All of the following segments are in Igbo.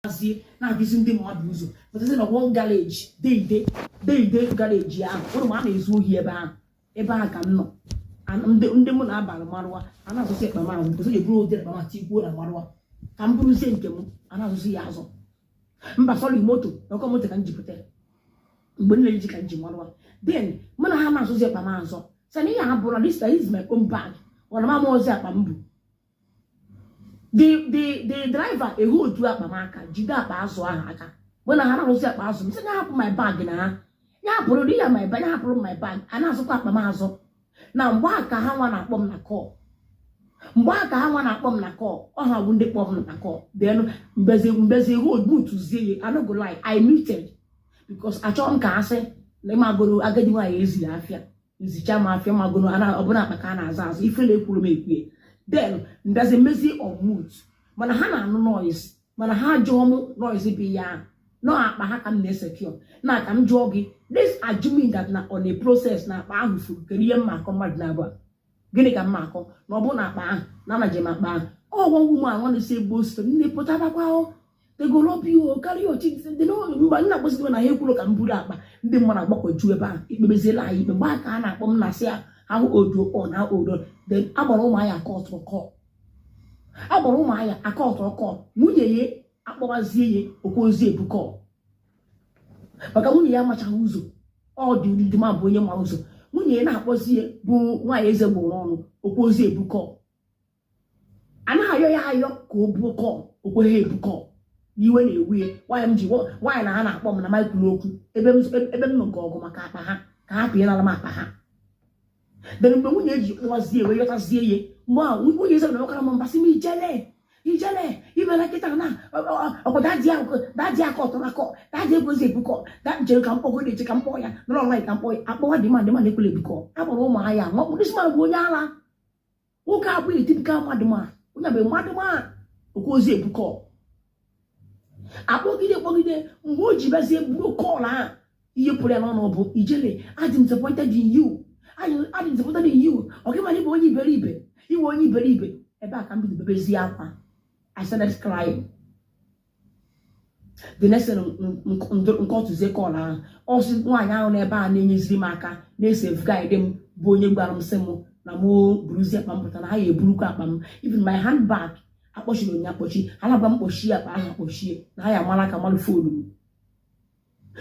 see now this in the mud user. But it's in a one garage. They garage ya. What man is who here ba? Eba can no. And the moon about Marwa. And I was say my man because you grow there by tea wood and Marwa. I'm going to say him and I will see Yazo. Mbasoli moto. No come to Kanjipute. When you can Jimarwa. Then when I have my associate by manso. Sani ya habura this is my own bag. When my mom was at bamboo. The driver a who do up my marker, Jida Basso Haka. When I had a set basso, said I have my bag in her. Ya put my bag, I put my bag, and I support my mazo. Now, why can I want to bomb the call? Why can I want to bomb the call? Or how would they bomb the call? Then, Bezzy would move to see. I don't go like I muted because I don't say, let me go. I get my easy affair. Is the chama film I go and I open up my cannas as if they could make me. Then there's a messy of moods. When I had no noise, when I had jomo noisy be ya. No, I am secure. Now I'm jogging. This assuming that na on a process na powerful career mark on my neighbor. Ginica Marco, no bona ban, Nana Jema ban. Oh, one woman want to say Boston, they put up a wow. They go up you, carry your chicks, they know, but not was when I hear look and put up. They want to walk with you about it. Maybe they lie, the back and I come Nasia. How old you on, how old, then I'm on my call to a call. I'm on my a call to a call. Muye, Abazie, Opozie, Bucol. But I won't hear much Hauzo. All do the man boy mouse. Muye na Abazie, why is a bon, Opozie, Bucol. And I go Bucol, Opohe Bucol. You went away, why am you? Why na Anna bomb na my cloak? Eben no go Macapa, happy and Alamaha. Then when you was here, you was here. Wow, we use a local Mombasimi jelly. Even like it or that jacket on a call. That was a book. That jail camp over the chicken boy. No like a boy. I bought the money could be called. I bought my eye. What would this man go yala? Who can't be typical madama? We have a madama. Who goes a book? I bought it over there. Would you be a blue collar? You put an honorable jelly. I disappointed in you. I disappointed in you. Okay, my neighbor, you believe it. You won't believe it. About can be the baby Ziapa. I started crying. The next thing called to say call also one hour nearby name is Rimaka, they safeguard them, Bonnie Baram Semo, Namo, Brucia Pampatan, I blue cap, even my handbag, a portion on Yapochi, Alabama or she up, Oshi, I am Malaka Malfood.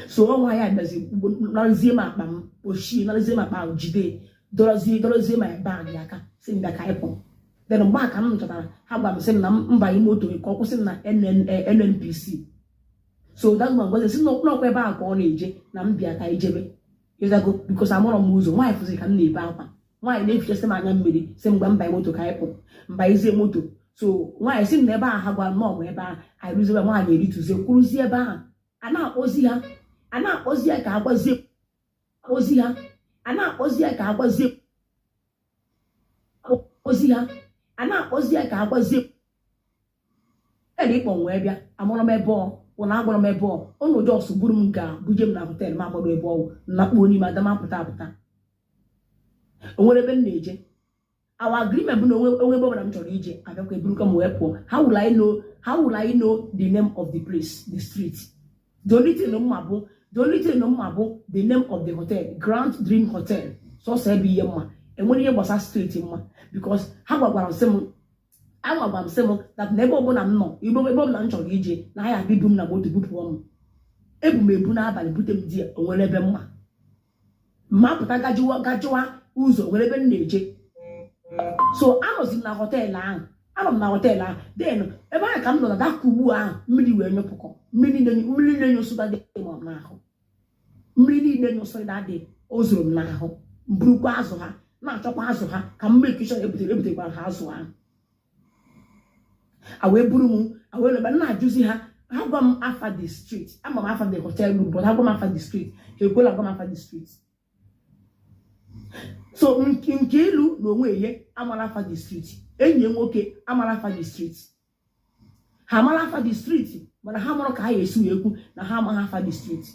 So why I does it not Zima, or she not Zima about Jide, Dorazima bag yaka, sing the Kaipo. Then back I'm to have I'm sending them by motor, caucusing NNPC. So that one was no back on age, Nambia Kaijebe. Yes, I go because I'm on Muzo, why for the candy papa. Why live just a man made same one by motor Kaipo, by Zemoto. So why I seem never have one more whereby I lose my money to say Kurusia bar. And now Ozia, and now Ozia can was zip Ozia, and now Ozia can was zip Ozia. Ana Ozia ka agbazie e ikpo nwebia amoro mebo wona agoro mebo onu just buru m ga bujem na hotel ma agbodo ebo na kpo ni madam apụta onwere be na-eje our agreement bụ na onwe bo na m chọrọ ije abịakwa eburu ka m wee pụọ. How will I know the name of the place, the street? The only thing no mabo the name of the hotel, Grand Dream Hotel. So say be yema and when you was a street in because how about some that never born am no you know na ncho ije na ya bibum na moto bupu om ebumebu na abali butem die onwere ebe mma mapụta gajuwa ụzọ nwere ebe na-eje. So anọzi na hotel ahụ then ebe a ka m nọ na dakubu ahụ mmiri wee nyopụkọ mmiri na-enyo suda dị m n'ahụ mmiri na-enyo suda dị ozuru m n'ahụ mburukwa azụ ha na-achọkwa azụ ha ka m make sure ebutekwara ha azụ ahụ awe buru mu awe le ba na ajuzi ha gwa m afa the street ama m afa the hotel room but ha gwa m afa the street ekwela gwa m afa the street. So nke elu na onwe ye amala afa the street enyi nwoke amala afa the street ha amala afa the street mana ha mụrụ ka ha esi ekwu na ha amala afa the street.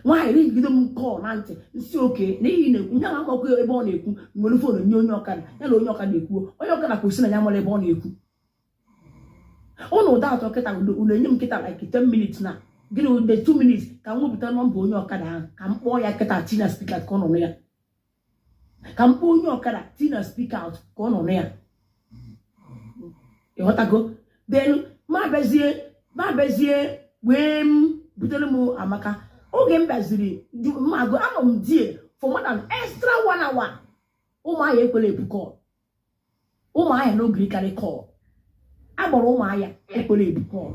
Nwaanyị rigide m call na ntị nsi oke n'ihi na ekwu nya na akwụkwọ ebe ọ na-ekwu nwere phone nye onye ọkada ya na onye ọkada ekwu onye ọkada kwụsị na ya mara ebe ọ na-ekwu Unu da to keta unu enye m keta like 10 minutes na. Gini the 2 minutes ka m wepụta nọmba onye ọkada ahụ ka m kpọọ ya keta tina speaker ka ọ nọ ya. Ka m kpọọ onye ọkada tina speaker out ka ọ nọ ya. Ịghọtago? Then ma bezie wee m butere m Amaka. Oge m baziri mmago anọ m die for more than extra 1 hour. Ụmụahịa ekwere ebu call. Ụmụahịa no gree carry call. Agbara ụmụahịa ekwere ebu call.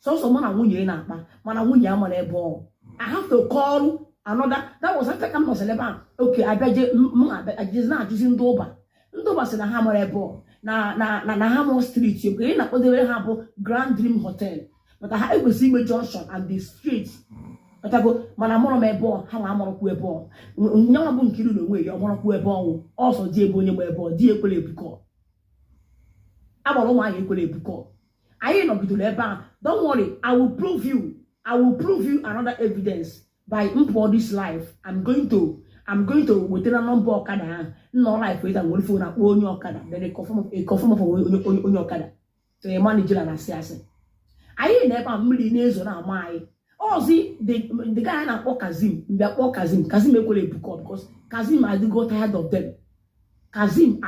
So mụ na nwunye na-akpa mana nwunye amara ebe ọ. I have to call another. That was after come no seleba. Okay, I beg m ajezi na ajụzi ndị ụba. Ndị ụba sị na ha mara ebe ọ. Na Hamo Street, okay, na odere ha bụ Grand Dream Hotel. But ha ekwesị ime junction and the street. Ọtago mana mụrụ m ebe ọ ha nwa amụrụkwu ebe ọ. Nyanwa bụ nkiri na onwe ya ọmụrụkwu ebe ọnwụ. Ọsọ di ebe onye gba ebe ọ di ekwere ebukọ. Agbara ụmụahịa ekwere ebukọ. Anyị nọgidere ebe a. Don't worry, I will prove you another evidence by import this life. I'm going to wetara number ọkada ahụ. Nọ life weta nwere phone akpọ onye ọkada. Then a confirm of onye ọkada. So a manager na asị asị. Anyị na ebe a mmiri na-ezo na ama anyị. Ozi the guy na-akpọ Kazim. Mbịa kpọ Kazim ekwere ebukọ because Kazim adigo tired of them. Kazim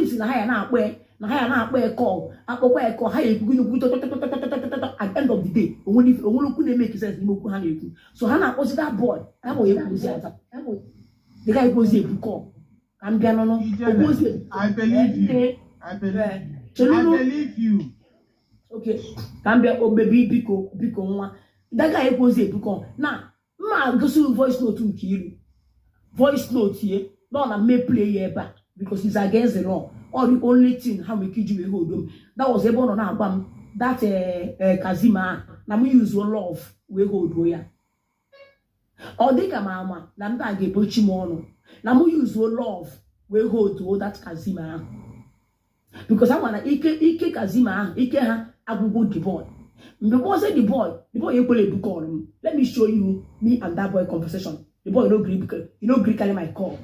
si na ha ya na-akpọ na ha ya na-akpọ call akpọkwa call ha ekwugwu at end of the day onwere okwu na-make sense n'ime okwu ha na-ekwu. So ha na-akpọzi that boy ha bụ ekwuzi ata the guy goes ebu call ka m bịa n'ọnụ ogbozi. I believe you. Okay, ka m bịa obebi biko nwa that guy goes ebu call na mma gosi voice note nke iru voice note ye no na me play ya ebe a because it's against the law. Or the only thing how we could you hold them. That was able on our that Kazima na we use one love we hold ya. Or they come mama na mba ge pochi mono. Na we use one love we hold to that Kazima. Because I wanna ike Kazima ike ha agugo the boy. Because the boy equally book on him. Let me show you me and that boy conversation. The boy no gree carry my call.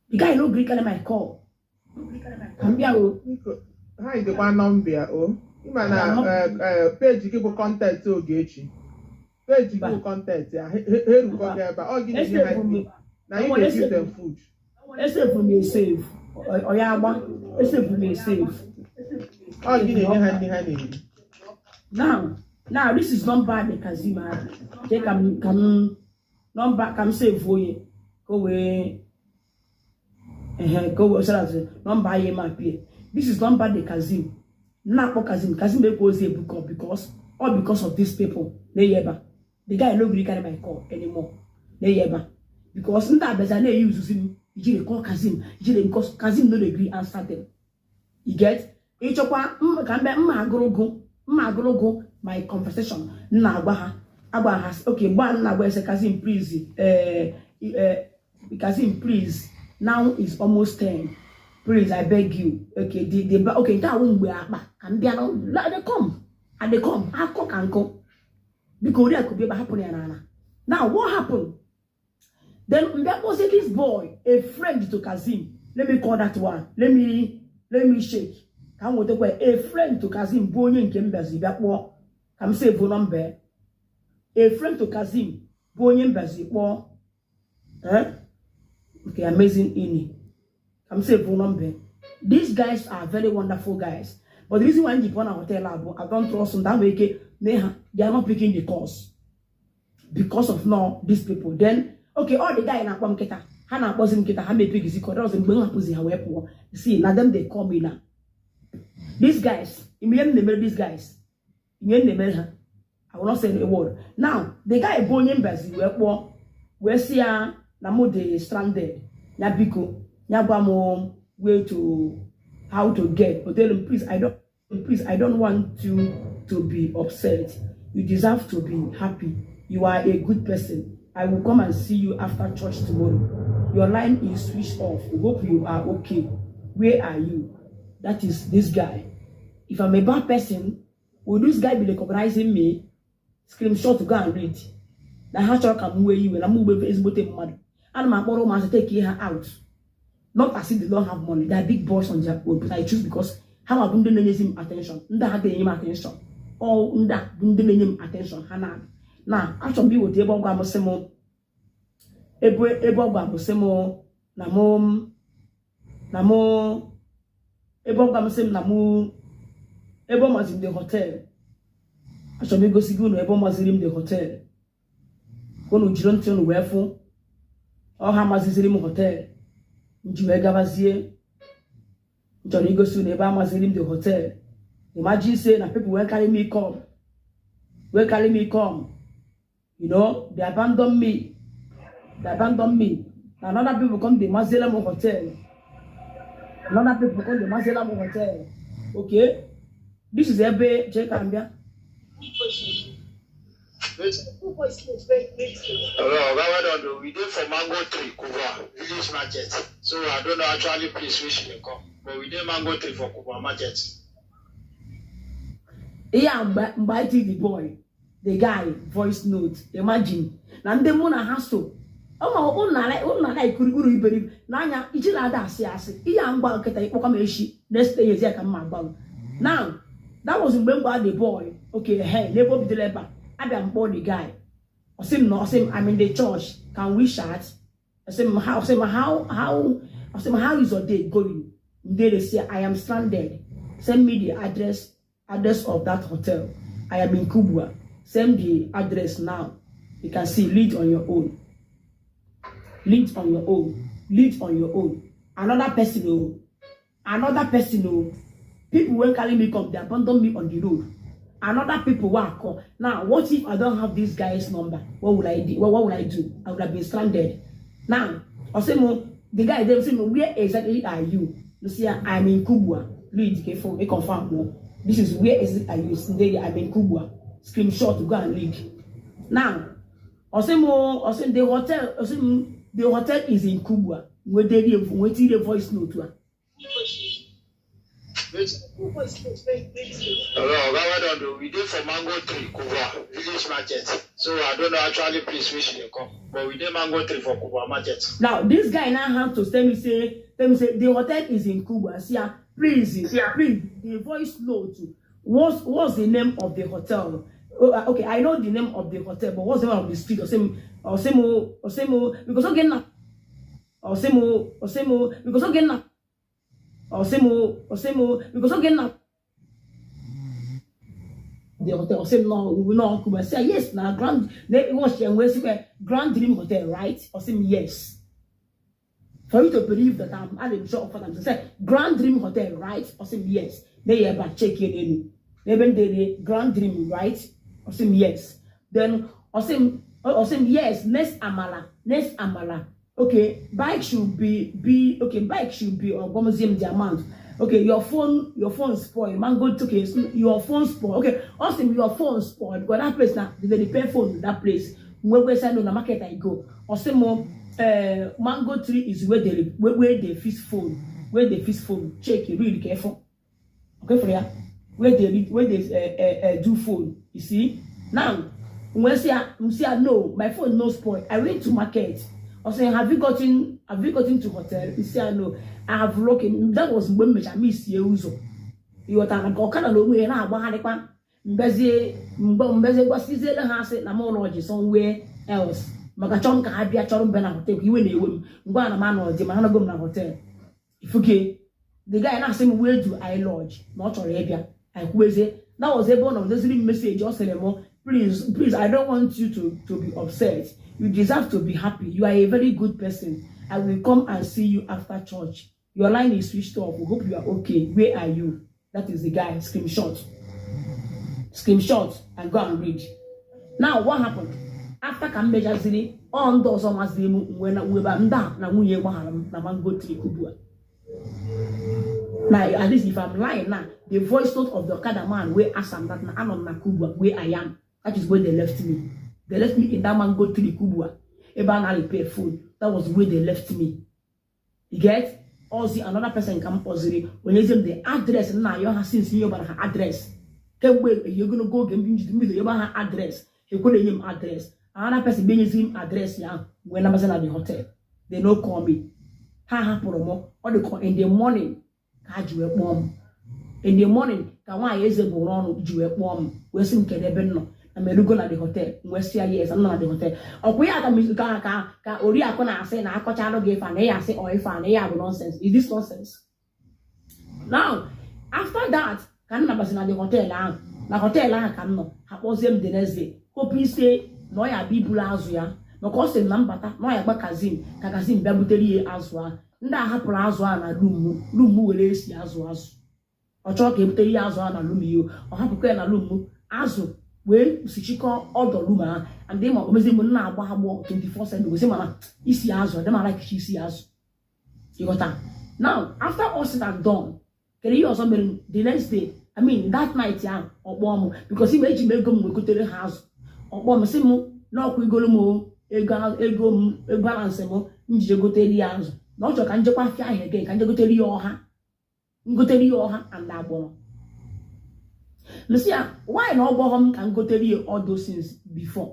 The guy no gree carry my call. Kambia o. Ha idekwa nọmba o. Ịma na page gị bụ content Ogechi. Page gị bụ content ya. Heruko gị ebe. Ọ gị na-enye ha ife. Na you dey give them food. Save for me save. Oya agba. Save for me save. Ọ gị na-enye ha ndị ha na-eri. Now this is number the Kazima. Take number come save for you. Go away. Go so that number ye ma pay. This is number the Kazim. Na po Kazim goes a book because of these people. They yeba. The guy no really carry my call anymore. They yeba. Because nda beza na use him. You call Kazim. You because Kazim no agree answer them. You get? Ichokwa kambe agorogo my conversation na agba ha. Okay, one na gba say Kazim please Kazim please. Now it's almost 10. Please, I beg you. Okay, okay, that won't be they come. And they come. I cook and come. Because there could be about happening. Now, what happened? Then that was this boy, a friend to Kazim. Let me call that one. Let me shake. Come with a friend to Kazim, Bonnie and Kimberly. That what? Come say phone number. A friend to Kazim, Bonnie and Bessie. What? Okay, amazing ini. I'm saying phone number. These guys are very wonderful guys. But the reason why I'm on a hotel lab, I don't trust them that way. They are not picking the course. Because of now these people. Then okay, all the guy in Akwam Keta, Hana Bosim Keta, Hame Pig is equal. That was in Bungapuzi, however. See, now them they call me now. These guys, immediately they these guys. Immediately they I will not say a word. Now, the guy born in Brazil, where see Namo de stranded. Nabiko, Nabamo way to how to get. But tell him, please, I don't want you to be upset. You deserve to be happy. You are a good person. I will come and see you after church tomorrow. Your line is switched off. I hope you are okay. Where are you? That is this guy. If I'm a bad person, will this guy be recognizing me? Screenshot to go and read. Now how shall I come where you when I move with his bottom money? And my borrow man to take her out. Not as if they don't have money. They are big boys on their own, but I choose because ha ma bụ ndị na-enyezi m attention ndị ha ga-enye m attention ọ ndị a bụ ndị na-enye m attention ha na achọrọ m iweta ebe ọgwụ amụsị m ebe ọgwụ amụsị m na mụ ebe ọgwụ amụsị m na mụ ebe ọ maziri m the hotel achọrọ m igosi gị unu ebe ọ maziri m the hotel unu jiri ntị unu wee fụ ọha maziziri m hotel nji wee gabazie chọrọ igosi unu ebe a maziri m the hotel. Imagine say na people will carry me come, you know, they abandon me. Another people come the Mazelam hotel. Okay, this is Ebe Jekambia. Hello, we did for Mango Tree, Kuba, village market. So I don't know actually place which they come, but we did Mango Tree for Kuba market. Yeah, invited the boy, the guy, voice note. Imagine. Nande muna hasto. Una like kuri iberi. Nanya ijila ada asi. Iya ngba keta ipoka meshi. Next day yezi aka mma. Now, that was when the boy. Okay, hey, nebo be the Abia mbo the guy. Osim I'm in the church. Can we chat? How is your day going? They say I am stranded. Send me the address of that hotel. I am in Kubwa. Send the address now. You can see lead on your own. Another person. People will carry me come. They abandon me on the road. Another people will call. Now, what if I don't have this guy's number? What will I do? What will I do? I would have been stranded. Now, the guy they will say, where exactly are you? You see, I'm in Kubwa. Lead, careful, me confirm. No. This is where is it? Are you today? I'm in Kubwa. Screenshot to go and leak. Now, the hotel is in Kubwa. Where they waiting the voice note to her. Hello, we did for Mango Tree, Kuba, village market. So I don't know actually place which they come, but we did Mango Tree for Kuba market. Now, this guy now has to tell me say the hotel is in Kubwa. See, please, the voice note. What's the name of the hotel? Okay, I know the name of the hotel, but what's the name of the street? Because the hotel say no, we will not come. Say yes, now Grand Dream Hotel, right? Or say yes. For you to believe that I'm adding short for them to say Grand Dream Hotel, right? Or say yes. They ever check it in. Even the Grand Dream, right? Or say yes. Then or say yes. Next Amala. Okay, bike should be okay. Bike should be or museum the amount. Okay, your phone spoiled. Man, go to okay, your phone spoiled. Okay, also your phone spoiled. Because that place now, they pay phone to that place. When we send on the market, I go. Also more, Mango Tree is where they fish phone. Check it really careful. Okay, for ya. Where they do phone. You see now. When say no, my phone no spoil. I went to market. I say, have you gotten to hotel? You say no. I have looking. That was when I miss you. You were talking about kind of way now. Mbeze was easy to have it. I'm somewhere else. Magachon can be a chon ben hotel. You will go man or the man go hotel. If okay, the guy asked him where do I lodge? Not Arabia. I say that was a bone of this message. Just anymore. Please, I don't want you to be upset. You deserve to be happy. You are a very good person. I will come and see you after church. Your line is switched off. We hope you are okay. Where are you? That is the guy. Screenshot and go and read. Now, what happened? After Kambeja Zini, on those on was when we were na Mango Tree Kubwa. Now, at least if I'm lying now, the voice note of the Okada man where Assam that I'm on Nakubwa, where I am. That is where they left me. They left me in that Mango Tree Kubwa. Ebana repair food. That was where they left me. You get? Also, another person come Oziri. When you give the address, now you have since you have her address. You're gonna go get me the her address. You could name address. Another person being him address yeah. When I was at the hotel, they no call me. Ha promo. Or they call in the morning. Catch you at mom. in the morning ka nwaanyị eze bụ ọnụ ji wee kpọọ m wee sị m kedu ebe nọ na merugo na the hotel wee sị ya yes nọ na the hotel ọkwa ya ka oriakụ na-asị na akọchalụ gị ife na ya asị ọ ife na ya bụ nonsense. Is this nonsense? Now after that ka m nabasị na the hotel ahụ na hotel ahụ ka m nọ ha kpọzie m the next day hoping say na ọ ya bụ iburu azụ ya maka ọ sị m na mbata na ọ ya gba Kazim ka Kazim bịa butere ihe azụ ahụ ndị a hapụrụ azụ ahụ na rum were esi azụ ọ chọrọ ka ebutere ihe azụ ahụ na rum ihe ọ hapụkwa ya na rum azụ wee sichikọ ọdọ rum ahụ and ma omezi m na-agba agbọ 24/7 gosi mana isi azụ dị mara kichi isi azụ ịghọta. Now after all said and done kere ihe ọzọ mere the next day I mean that night ya ọkpọ m because ime eji m ego m wekotere ha azụ ọkpọ m sị m na ọkwa igoro m ego balansị m njije gotere ya azụ na ọ chọrọ ka njekwa afịa ahụ again ka nje gotere ihe ọha and agbọrọ msị ya why na ọgbọghọ m ka ngotere ihe all those things before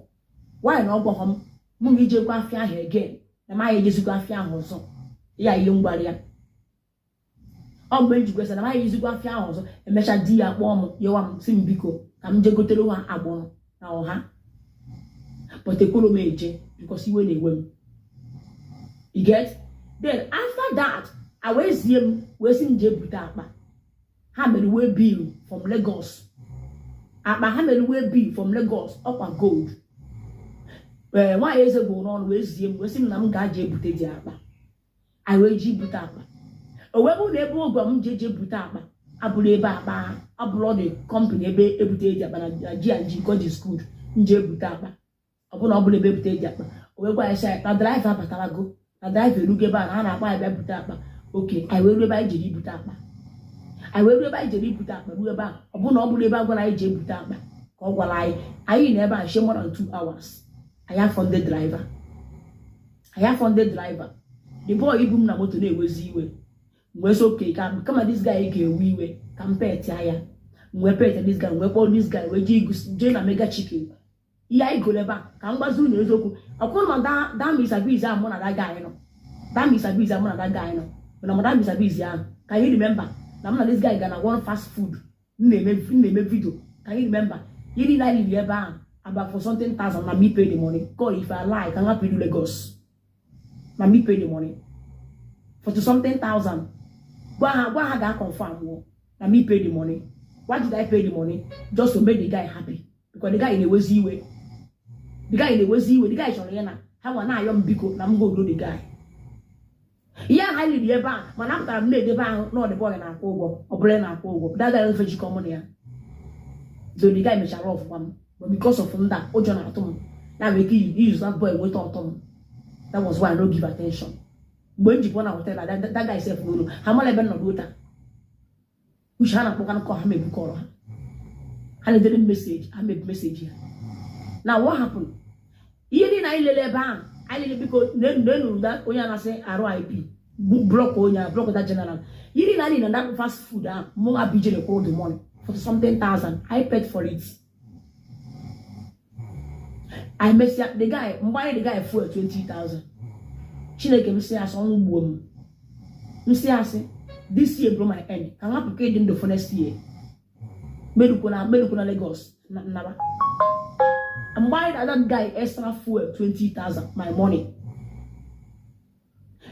why na ọgbọghọ m mụ na ijekwa afịa ahụ again na ma ya ejezikwa afịa ahụ ọzọ ya ihe mgbari ya ọ mgbe njikwa na ma ya ejezikwa afịa ahụ ọzọ emecha di ya kpọọ m yewa m si m biko ka m je gotere ha agbọrọ na ọha but ekworo m eje because iwe na-ewe m. You get? Then after that I wee zie m wee si m jee bute akpa ha mere wee bill from Lagos akpa ha mere wee bill from Lagos ọkwa gold nwaanyị eze bụ n'ọnụ wee zie m wee si m na m ga-aje ebute dị akpa anyị wee ji bute akpa o wee bụ na ebe ụgwọ m je bute akpa abụrụ ebe akpa abụrụ the company ebe ebute dị akpa na G&G God is good nje ebute akpa ọ bụ na ọ bụrụ ebe ebute dị akpa o wee gwa ya sị na driver batarago na driver erugo ebe a na ha na-akpa ya bịa bute akpa oke anyị wee ruo ebe anyị jere ibute akpa ruo ebe a ọ bụ na ọ bụrụ ebe a gwara anyị jee bute akpa ka ọ gwara anyị na ebe a she more than 2 hours anyị afọnde driver the boy ibu m na moto na-ewezi iwe mgbe so oke kama this guy ga-ewe iwe ka m pet ya mgbe pet this guy mgbe kpọọ this guy wee jee na Mega Chicken ihe anyị goro ebe a ka m gbazi unu eziokwu ọkwụrụ na damisabiz ahụ mụ na that guy nọ mana mụ damisabiz ahụ ka anyị remember na m na this guy ga na one fast food m na-eme video ka anyị remember ihe niile anyị riri ebe ahụ about for something thousand na me pay the money God if I lie ka hapụ iru Lagos na me pay the money for something thousand gwa ha ga-confirm na me pay the money. Why did I pay the money? Just to make the guy happy because the guy na-ewezi iwe the guy chọrọ ya na ha nwa na-ayọ m biko na m go the guy ihe ha liri ebe a mana apụtara m na-edebe ahụ na ọdịbọ ya na-akwụ ụgwọ ọ bụla na-akwụ ụgwọ that guy ofe jikọ mụ na ya so the guy mechara ọfụkwa m but because of nda ụjọ na-atụ m na wee ike use that boy nweta ọtọ m. That was why I no give attention mgbe m jikwa na hotel that guy sef n'olu ha mara ebe nọdụ ụta uche ha na-akpọka nkọ ha mebukọrọ ha na-edere message ha mebu message ya. Now what happened? Ihe dị na anyị lele ebe ahụ anyị lele biko nenu onye na-asị RIP block that general ihe dị na anyị na that fast food ahụ mụ abijere kwụrụ the money for something thousand I paid for it. I messed the guy mgbe anyị the guy fuel 20,000 Chineke m sị asị ọnụ ugbo m sị asị this year blow my end ka hapụ ka ịdị ndụ for next year medukwu na Lagos naba I'm buying that guy extra fuel 20,000 my money.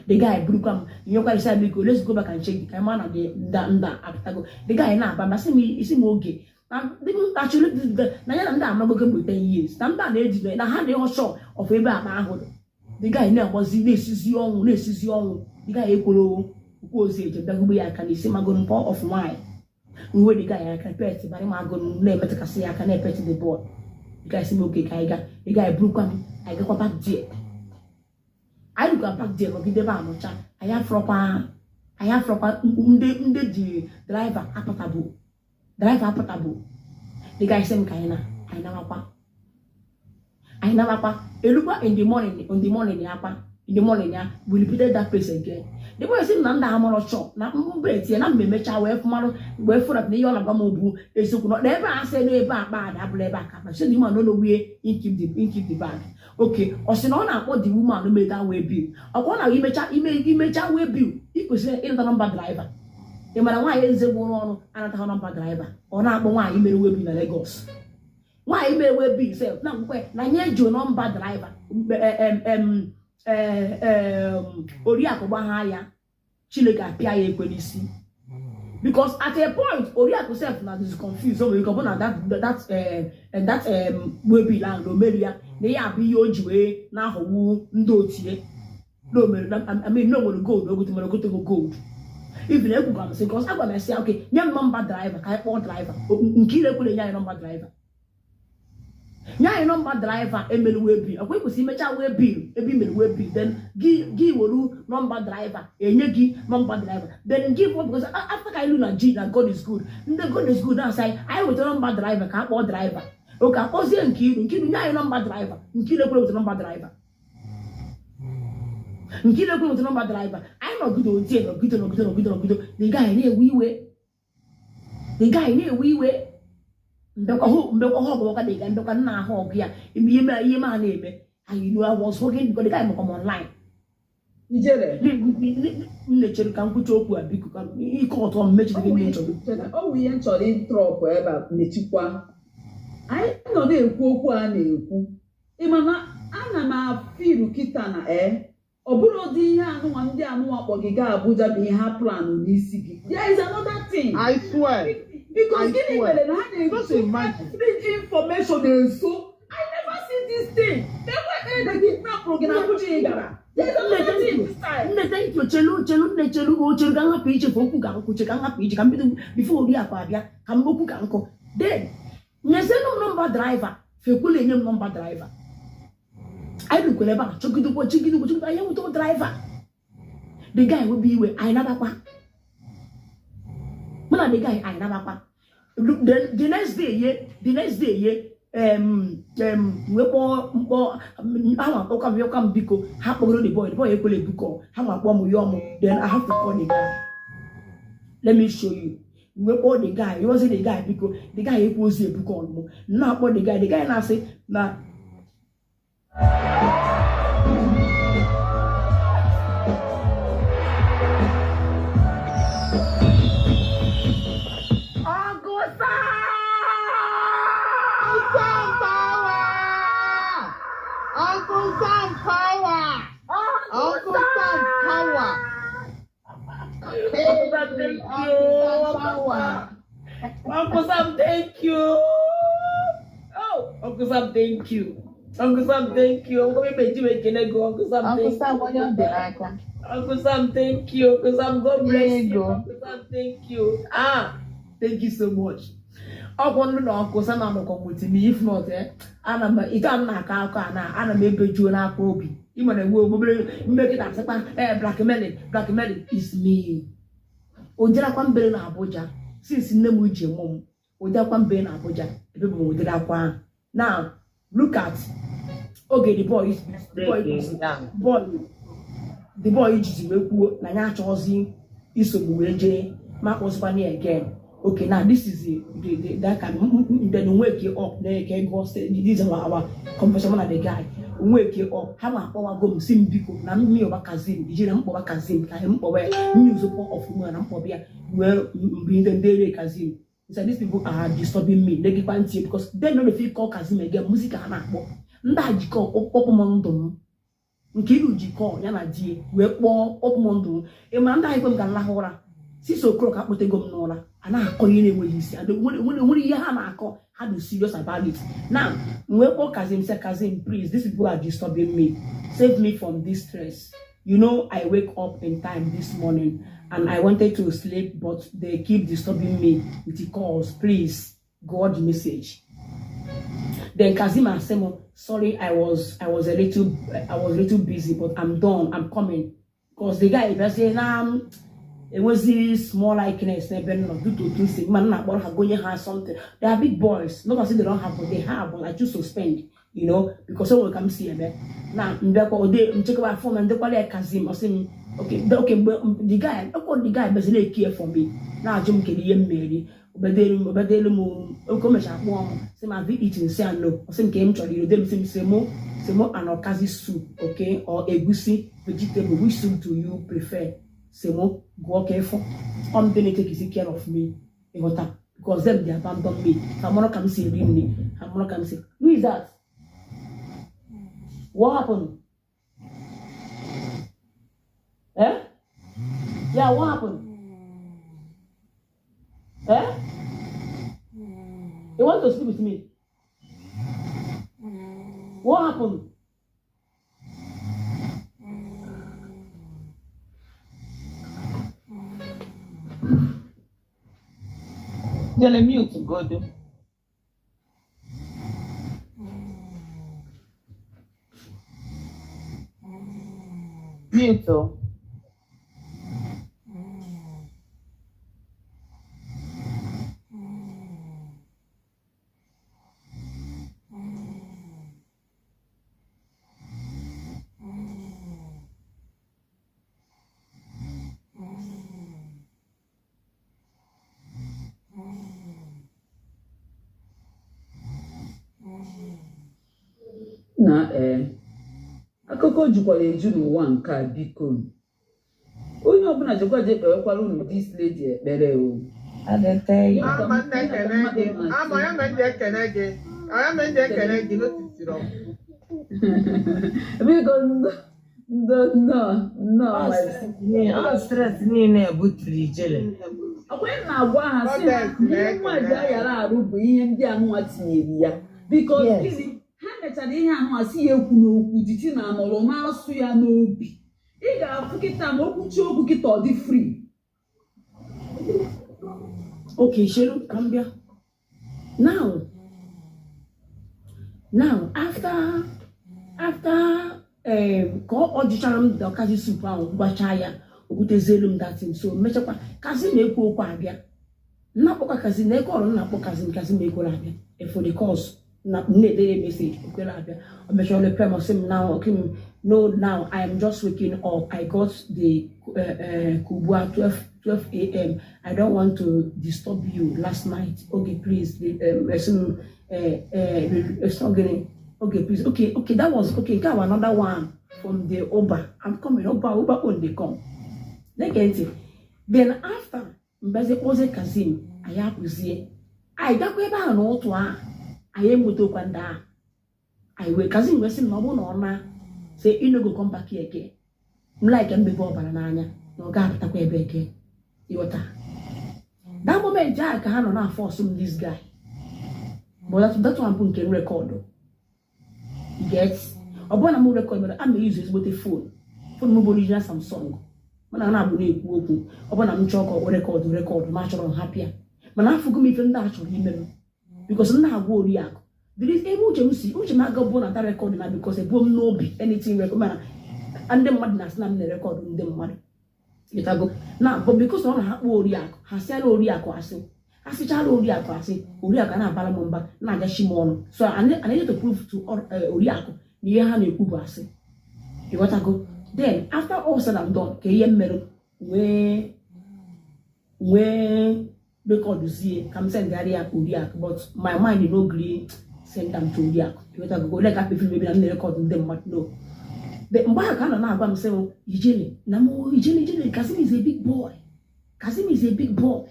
The guy broke you know said me go let's go back and check the man and the guy na ba see me okay. Now actually na ya na I'm not going to 10 years. Na na ejide na ha dey sure of ebe a ma ahụ. The guy na agbazi na-esizi ọnwụ. The guy ekworo ukwu ozi eje dagugbe ya aka n'isi magon pour of wine. Nwe the guy aka pet bari magon na emetakasị ya aka na pet the boy. The guy say okay ka the guy broke am I go back there. I look back there but give am cha. I have proper ndị di driver apatable. The guy say kaina I never pa eluba in the morning ya we repeated that place again. The boy say na nda amoro chop na mbeti na mmemecha we fumaro we fura na yola gbamobu esoku no ebe ase no ebe akpa ada abụla ebe aka so the man no know where he keep the bag. Okay osi na ọ na-akpọ the woman no make that way bill ọkwa na imecha we bill ikwesịrị ịnta number driver ị mara nwaanyị eze gwụrụ ọrụ anataghị nọmba draiva ọ na-akpọ nwaanyị mere webi na Lagos nwaanyị mere webi sef na akwụkwọ na nye eji nọmba draiva Oriakụ gbagha ya Chineke apịa ya ekwe n'isi because at a point Oriakụ sef na is confused o nwere ike ọ bụ na that webi land o mere ya na ya abụ ihe o ji wee na-ahọgbu ndị otie no nwere gold ogote mere ogotego gold even ekwuga m sị because agwa m esi okay nye m nọmba draiva ka anyị kpọọ draiva nke ile kwere nye anyị nọmba draiva nye anyị nọmba draiva emere wee bil ọkwa ịkwụsị imecha wee bil ebe imere wee bil then gị were nọmba draiva enye gị nọmba draiva then give up because after ka ilu na G na God is good ndị God is good na-asị anyị wetara nọmba draiva ka a kpọọ draiva oke akpọzie Nkiru nye anyị nọmba draiva Nkiru ekwere wetara nọmba draiva Nkiru ekwere wetara nọmba draiva anyị nọgide otie nọgide the guy na-ewe iwe mbekwa ho ọgụ dị ga mbekwa nna ahụ ọgụ ya ihe ma na-eme anyị know I was working because the guy mọkọ online ijere nnechere ka nkwuchi okwu a biko ka ike ọtọ m mechiri gị nne nchọrọ ọ bụ ihe m chọrọ ịtrọpụ ebe a mechikwa anyị nọ na-ekwu okwu a na-ekwu ịmana ana m afiru kịta na ọ bụrụ ụdị ihe anụnwa ndị anụnwa kpọ gị gaa Abuja bụ ihe ha planụ n'isi gị there is another thing I swear. because gịnị mere na ha Just na-ekwu imagine. free information nso I never see this thing na gị napụrụ gị na Abuja ị gara there is another thing this time nne thank you chelu ka nhapụ ichefu okwu ka nkwuche ka nhapụ ije ka mbido bifo Oriakụ abịa ka m okwu ka nkụ then nyezienụ m nọmba draiva fekwula enye m nọmba draiva anyị rukwere ebe a chọgidekwa anyị nweta draiva the guy will be iwe anyị nabakwa mụ na the guy anyị nabakwa the next day ye wekpọ mkpọ ha akpọka m biko ha kpọgoro the boy ekwele biko ha ma kpọ m ya ọmụ then I have to call the guy let me show you wekpọ the guy he wasn't the guy biko the guy ekwu ozi ebuko ọmụ na-akpọ the guy na-asị na Uncle Sam, thank you. Oh, Uncle Sam, thank you. Uncle Sam, thank you. I'm going to pay you again. Uncle Sam, Uncle Sam, what you doing? Uncle Sam, thank you. Uncle Sam, God bless you. Uncle Sam, thank you. Thank you so much. I want to know Uncle Sam, I'm not coming with me. If not, I'm not able to na Kobe. You want to make it up. Blackmailing is me. Ojira kwa mbele na Abuja. Since nne m uche mom, ojira kwa mbele na Abuja. Ebe bụ ojira kwa. Now, look at okay, the boy jizi wee kwuo na ya achọzi isogbu wee jee ma kpọsịkwa ya again. Okay, now this is that can then wake you up na eke go say this is our conversation with the guy. Wake you up. Ha ma kpọwa go sim biko na mi obakazim, ije na mkpọwa kazim ka mkpọwa news of woman na mkpọbia where bring them there kazim. So these people are disturbing me. They keep anti because they know if you call kazim again music ha na akpọ. Nda jikọ okpomondom. Nke ilu jikọ ya na die wee kpọọ okpomondom. E ma nda ikwe m ga nlahụ ụra. 6 o'clock akpọtego m n'ụra. Ana akọ ihe na-enweghị isi. Nwere ihe ha na-akọ. How do serious about it? Now, when Kazim said, Kazim, please, these people are disturbing me. Save me from this stress. You know, I wake up in time this morning and I wanted to sleep, but they keep disturbing me with the calls. Please, God message. Then Kazim said, sorry, I was a little busy, but I'm done. I'm coming. Because the guy was saying, it was this small likeness, due to things. Man, have something. They are big boys. Not as if they don't have, but they have. But I just suspend, you know, because someone come see them. Now, they check my phone and they call it Kazim. I say, okay, the guy basically care for me. Now, Jim can hear me. But they come say my big eating. Say no. I say came to you. Them say more an okazi soup, okay, or egusi vegetable. Which soup do you prefer? semo go careful they take care of me because them they abandon me. I'm not come see me. I'm not come see. Who is that? What happened? Eh? Yeah, what happened? Eh? You want to speak with me? What happened? You're mute, God. Mute. Na akụkọ jukwara eju n'ụwa nke a biko onye ọbụla jekwa je kpewekwara unu dis lady ekpere o ama nne ekene gị ama ya mee ndị ekene gị ya mee ndị ekene gị n'otisiri ọgwụ biko nnọọ stress niile butiri ijele ọkwa na-agwa ha si ihe mmadụ ayara arụ bụ ihe ndị anụnwa tinyere ya biko gịnị ha mechara ihe anụnwa si ya ekwu n'okwu jiji na anọrọ na-asụ ya n'obi ị ga-afụ kịta ma okwuchi okwu kịta ọ dị free. Okay, Shelu, come here. Now, after ko ojicharam the kazi soup ahụ gbacha ya obutezelu m that thing so mechakwa kazi na-ekwu okwu abịa nnakpọkwa kazi na-ekwu ọrụ nnakpọ kazi na-ekwu abịa for the cause na na-edere message ekwere abịa o mechara le prem sim now okay no now I am just waking up. I got the kubwa 12 a.m. I don't want to disturb you last night. Okay, please. Okay, please. Okay, that was okay. Got another one from the Oba. I'm coming. Oba on they come. Then after Mbeze Oze Kazim, I have to see. I got way back on Otwa. I am with Okwanda. I will Kazim Wesson Noble Norma. Say, you know, go come back here again. Like I'm before Banana. No, God, take away back. That moment, Jack had not force this guy. But that's one point can record. He gets upon a more record, but I'm using with a phone. For mobile Samsung. When I'm not going to go upon a chalk or record, much on happier. But I forgot me from that for him because now go react. There is a much you see, which might go born at that record because a bomb no be anything recommend. And the madness, not the record in them money. It I go now, but because on a warrior has said Oria Quasi, as a child Oria Quasi, Oria Gana Balamumba, Naga Shimon. So I need to prove to Oriako, near Hani Kubasi. You what I go? Then, after all said and done, KM Meru, where record you see, come send Daria Uriak, but my mind is no agree, send them to Uriak. You what I go, like up if you maybe I'm recording them, but no. The Mbaka now I'm saying, Ijele, Namo, Ijele, Kasim is a big boy. Kasim is a big boy.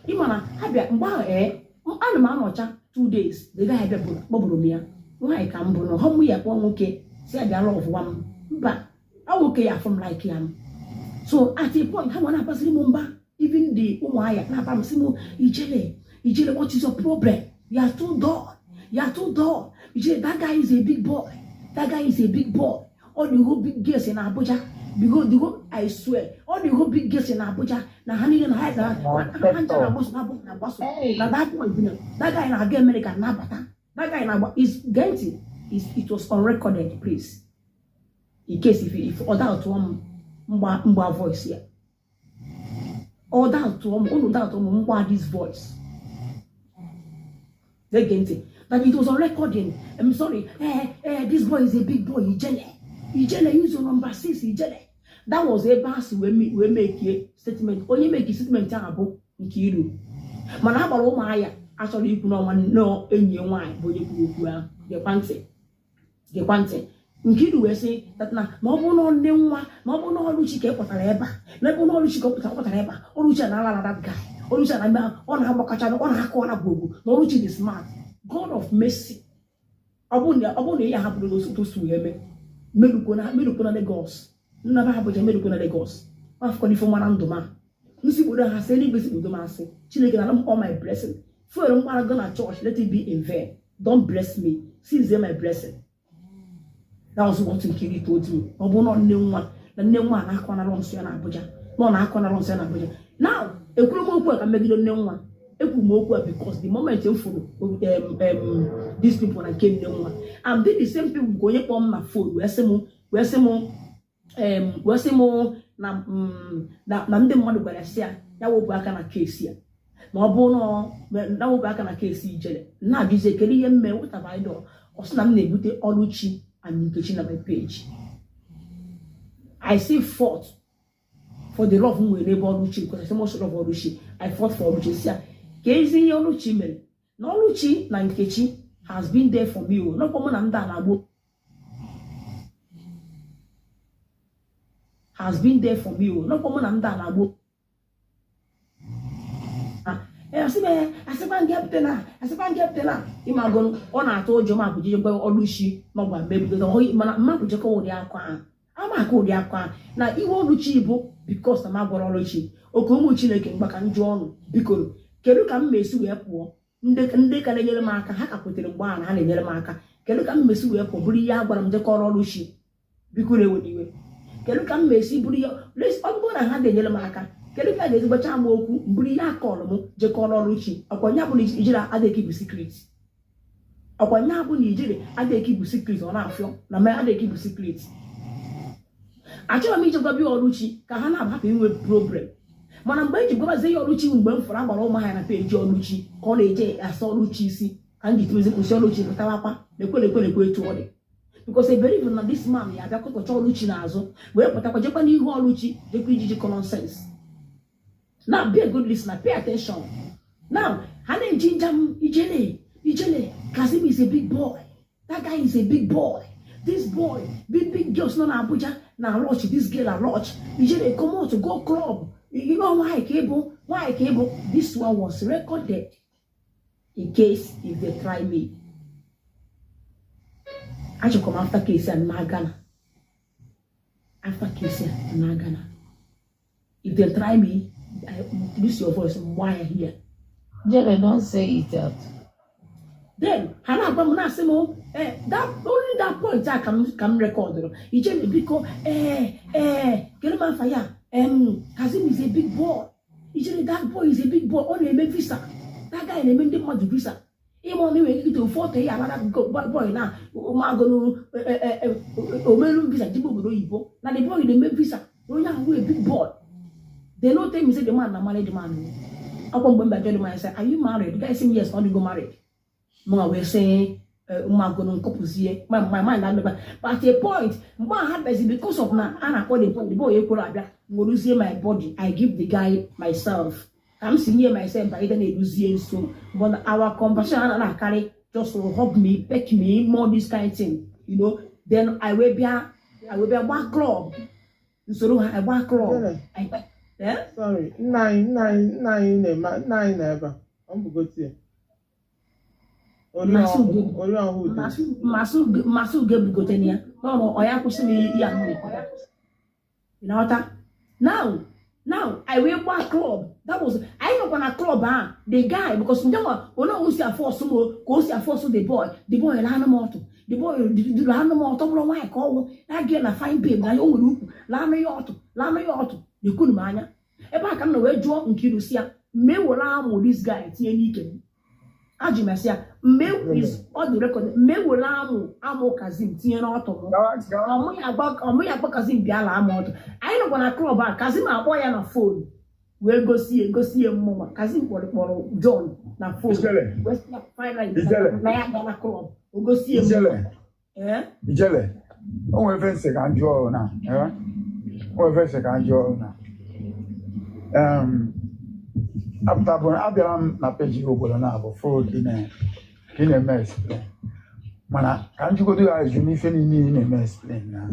Imana, Habia, Mba, Anamanocha, 2 days, the guy had a Bobromia. Why come Bruno? Home we are one okay, say the law of one, but I okay from like him. So at a point, how one pass Mumba, even the Umaya, Napam Simo, Ijele, what is your problem? You are too dull. Ijele, that guy is a big boy. That guy is a big boy. All the whole big girls in Abuja, because the whole, I swear, all the whole big girls in Abuja, now honey and I that guy in America, Nabata, that guy in is Genty, it was on recorded, please. In case if order to Mba voice here. Order to Mba this voice. They Genty. That it was on recording. I'm sorry, this boy is a big boy, Ijele use your number 6, Ijele. That was a pass we make a statement. Only make a statement about Nkiru. Manaba Maya, actually, you know, no, any wine, but you the panty. Nkiru wee sị na ọ bụ na nne nwa na ọ bụ na Oluchi ka pụtara ebe a na ebe na Oluchi ka pụtara ebe a Oluchi na-ala that guy Oluchi na ọ na-agbakacha ọ na-akọ ọ na-agwogwo na Oluchi dị smart God of mercy ọ bụ na ya hapụrụ otu su eme merukwo na Lagos nna ba hapụja merukwo na Lagos afọ n'ifo mara ndụ ma nsi bodo ha sị n'igbe si bodo ma asị Chineke na all my blessing fuel mgbara go na church let it be in vain don't bless me seize my blessing. That was what Nkiri told me. Ọ bụ na nne nwa na-akọ na nsọ ya na Abuja. No na-akọ na nsọ ya na Abuja. Now, ekwuru m okwu ka megide nne nwa. Ekwu m okwu because the moment you follow these people na nke nne nwa. And they the same people go onye kpọọ m na phone wee sị m na ndị mmadụ gwara sị ya wepụ aka na kesi ya. Na ọ bụ na wepụ aka na kesi ijele. Na-abịazie kedu ihe mme wetaba idol. Ọ sị na m na-ebute Oluchi and Nkechi na my page. I see fought for the love we enable Oluchi because I say most love Oluchi. I fought for Oluchi. See, Kezi Oluchi mere. Na Oluchi na Nkechi has been there for me. No come na nda na agbo. Has been there for me. No come na nda na agbo. I say ban get na. Imagon on ato joma kujije gwa Oluchi no gwa baby because ho mana mma kujije ko wodi akwa. Ama ka wodi akwa. Na iwo Oluchi bụ because na magwara Oluchi. Okomu Chineke mgbaka njụ ọnụ. Biko kedu ka m mesi wee pụọ? Ndị ka na-enyere m aka ha ka kwetere mgbe a na ha na-enyere m aka. Kedu ka m mesi wee pụọ bụrụ ihe agwara m jekọrọ Oluchi? Biko na-ewediwe. Kedu ka m mesi bụrụ ihe ọ bụrụ na ha na-enyere m aka? Kedu ka ga-ezi gbacha m okwu mbụrụ ihe akọrọ m jekọrọ Oluchi? Ọkwanya bụ na ijere adịghị bụ secret. Ọkwanya bụ na ijere adịghị bụ secret ọ na-afịọ na me adịghị bụ secret. Achọrọ m ije gwa bịa Oluchi ka ha na-abapụ inwe problem. Mana mgbe eji gwabazie ya Oluchi mgbe m fọrọ agbara ụmụ ha na peji Oluchi ka ọ na-eje asa Oluchi isi ka m ji tụzi kwụsị Oluchi pụtawakwa na-ekwe etu ọ dị. Because I believe na this man ya abịa kọkọcha Oluchi n'azụ wee pụtakwa jekwa n'ihu Oluchi jekwa ijiji common sense. Now be a good listener, pay attention. Now, Hane Jinjam Ijele, Kazim is a big boy. That guy is a big boy. This boy, big girls no na Abuja, na Roach, this girl a Roach. Ijele come out to go club. You know why cable? This one was recorded in case if they try me. I should come after Casey and Magana. After Casey and Magana. If they try me, this your voice, why are here? Jerry, don't say it out. Then, Hannah Bamana Simo, that only that point I can record. He just because, get him on fire. Kazim is a big boy. He said that boy is a big boy. Only a visa. That guy named him much visa. He only went to 40 another boy now. Omagonu, Omelu visa, Jibo. Now the boy they make visa. No, young a big boy. They don't tell me say the man na married man. I come when I tell the man say, are you married? The guy say yes, only go married. Mga we say, Omagonu couples here. My mind but at a point, what happens because of na Anna call the boy Ekorabia. Lose my body. I give the guy myself. I'm seeing here myself by then lose so. But our compassion and carry just will hug me, peck me, more this kind of thing. You know. Then I will be a one club. So I one club. Yeah? Sorry. Nine ever. I'm good here. Masu get bugotenia. No, I have to see young. You know what? Now I will one club. That was I know on a club, the guy because no one who's your force goes your force the boy animal. The boy the animal top of my call that girl a fine babe. Now you look Lama Yorto. You couldn't mania. If I come away draw and kill Lucia, may will arm this guy Tianikin. Ajimasia, May is on the record, May will arm Amo Kazim Tian Auto. About Kazim Biala Amot. I don't want to club back Kazim a boy on a phone. We'll go see a mama. Kazim for John na phone. West finally Niagara club. We'll go see a eh? Ijele. On va faire second jour now. On va faire second jour now. After when Abiram na page go na for food in a mess. Mana kanjugodo ajụ n'ife niile na-eme explain na.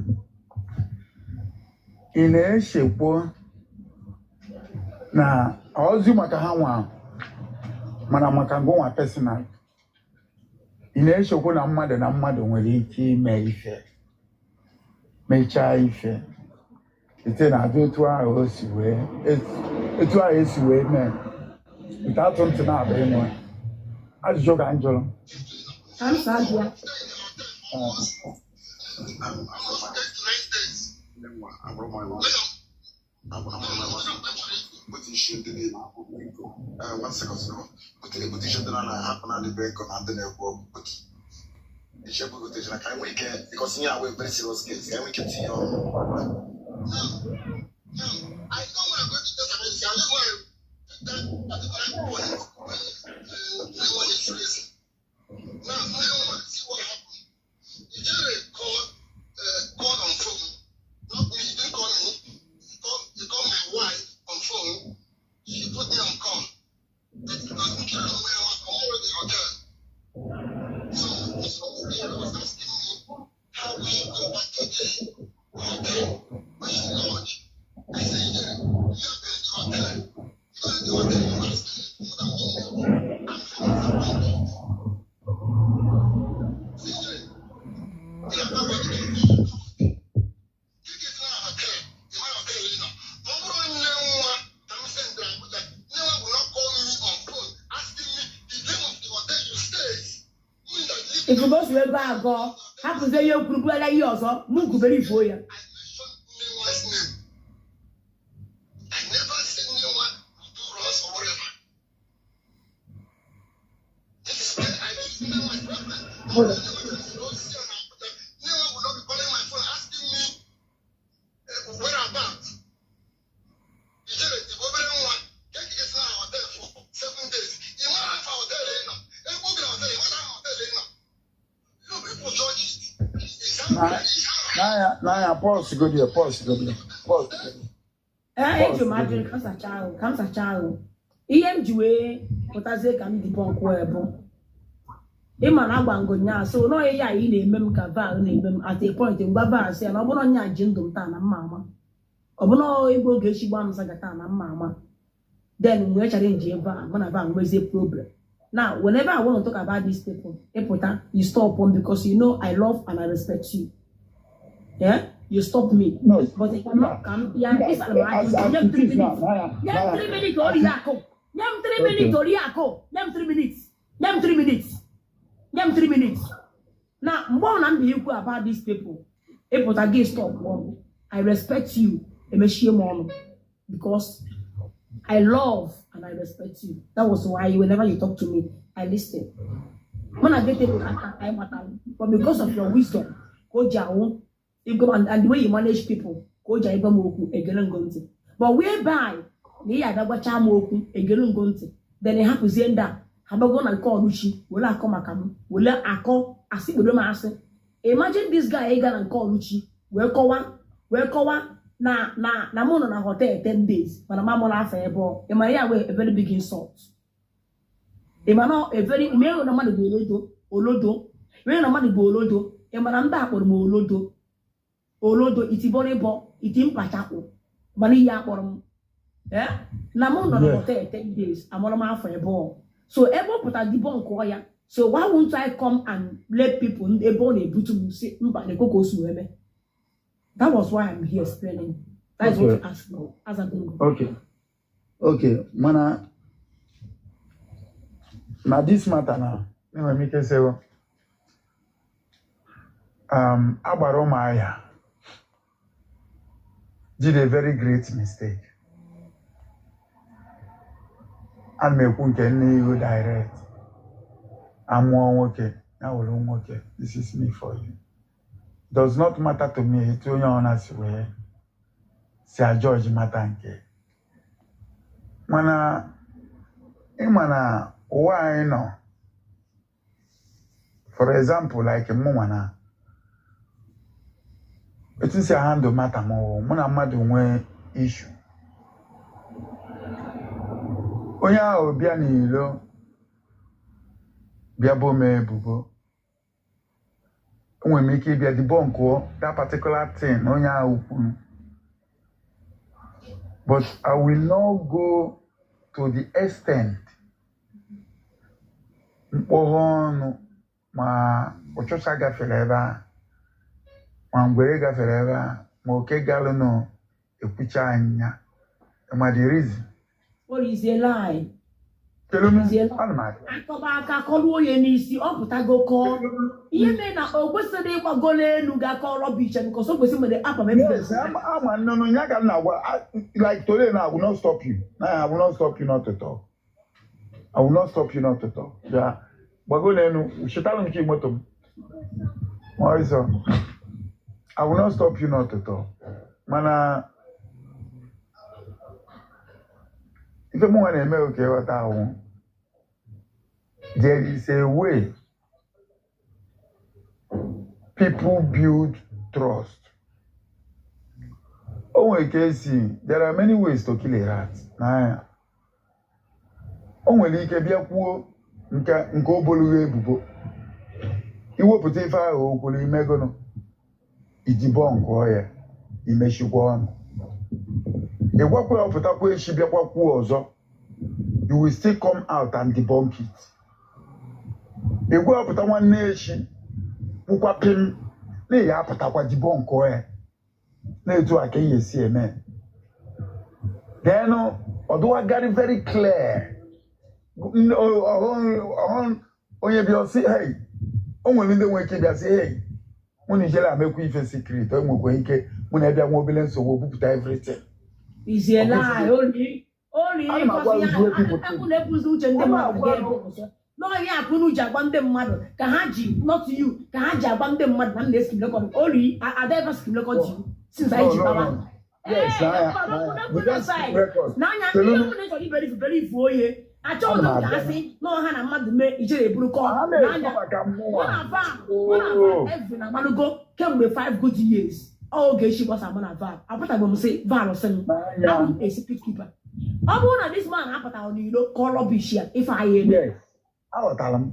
Ị na-echekwa na ozi maka ha nwa mana maka ngwa personal. Ị na-echekwa na mmadụ nwere ike ime ife. Mechaa ife. Ite na-adị etu ahụ esi wee mee. Ite atụ ntị na-abụ ịnwe. Ajụjụ ka njụrụ. Answer dia. One second, no. But the petition that I happen at the bank on the network, but the share petition, I can't make it because here we're very serious case. Can we continue? No, I don't want to go to the service. I don't want to now, I want to see what happened. You just called on phone. Not me, you didn't call me. You called my wife on phone. She put me on call. Because you can't know where I'm already the hotel. So she was asking me how we should go back to the hotel. But she lodged. I said, you have been to the hotel. You go to the hotel, you ask me more than 1 minute. I'm from If you go to a bag, go, how to say you could like yours, or move very for you. Naya, pause go there. Imagine, comes a child. EMGA, what I say, can be punk web. Imana Bangonya, so no, ya in a mem cava name at a point in Baba, say, and Obonia Jindum Tana, mamma. Obono, Ego Geshi Bam Sagatana, mamma. Then we're challenging one of them was a problem. Now, whenever I want to talk about these people, you stop on because you know I love and I respect you. Yeah? You stop me. No, but it cannot come. Yeah, it's a lie. 3 minutes. 3 minutes. 3 minutes. Now, more than be equal about these people. If I get stop one, I respect you. Because I love and I respect you. That was why whenever you talk to me, I listen. When I get it, but because of your wisdom, go down. You go and the way you manage people, go Jaibamoku, a Gelungonti. But whereby they are the Chamoku, a Gelungonti, then they have to send that. Habagon and call Luchi, will I come a come? Will I call? I see with the master. Imagine this guy Egan and call Luchi. Where call one? Na mono na hotel 10 days. But a mamma laugh a ball. In my way, a very big insult. Emano, a very male no money Olodo. When a money Bolodo, a man back or Molodo. Olodo, itibone bo, itim patako. Money yapon. Eh? Namono na hotel 10 days. I'm on a man for a ball. So, ever put a debunk choir. So, why won't I come and let people a bone a butu sit by the cocoa swim? That was why I'm here explaining. That's okay. What you asked for as a bingo. Okay. Mana, now this matter now, let me say, Abaromaya did a very great mistake. And me put you direct. I'm okay. Now we're okay. This is me for you. Does not matter to me. It's only honest way. Say George Matanke. Mana, why no? For example, like a Mwana. It is a handle matter more. Mona madu one issue. Oya obiani lo. Biabo me bubo. when make it be the bunk or that particular thing, no ya open. But I will not go to the extent. Mpohono ma ochosa gafeleba ma ngwere gafeleba ma oke galo no ekucha anya. Ma the reason. What is a lie? Tell me, Akọbaka kọluo ya n'isi ọ pụtago kọọ ihe mee na o kwesịrị ịgbago n'elu ga-akọ rubbish because o kwesịrị mere apa maybe yes, I'm no nyaga na like today now I will not stop you. I will not stop you not to talk. I will not stop you not to talk. Yeah. Bago n'elu shitalo mki moto. Moiso. I will not stop you not to talk. Mana if you want to make okay what I want. There is a way people build trust. Oh, okay, see, there are many ways to kill a rat. Nah. Oh, when you can be a poor, nka obolu ebubo. Iwo pute fa o ko le megono. Idibo nko ya. Imeshikwa onu. E gwakwa oputa kwa eshi bia kwa ku ozo. You will still come out and debunk it. Ego apụta nwanne echi kwukwa pim na ya apụtakwa jibo nko ya na etu aka yesi eme then odo very clear onye bi o say hey onwe ndị nwe ike bịa say hey mụ na ijele amekwa ife secret o nwekwa ike mụ na bịa nwa obele nsogbu bupụta everything is a lie only na-ebuzi uche ndị mmadụ ga-ebu no ya akunu ji agba ndị mmadụ ka ha ji not you ka ha ji agba ndị mmadụ na na-eskim record only I never skim record you since I ji baba yes na anya ndị mmadụ chọrọ iberi ifu oye achọ ụzọ ka asị na ọha na mmadụ mee ijere eburu kọ na anya mụ na every na malugo kemgbe 5 good years oge echi gbasa mụ na val apụtagbo m sị val sị m na m esi keeper ọ bụrụ na this man apụtara n'ilo kọlọ bishia ife anyị eme aghọtara m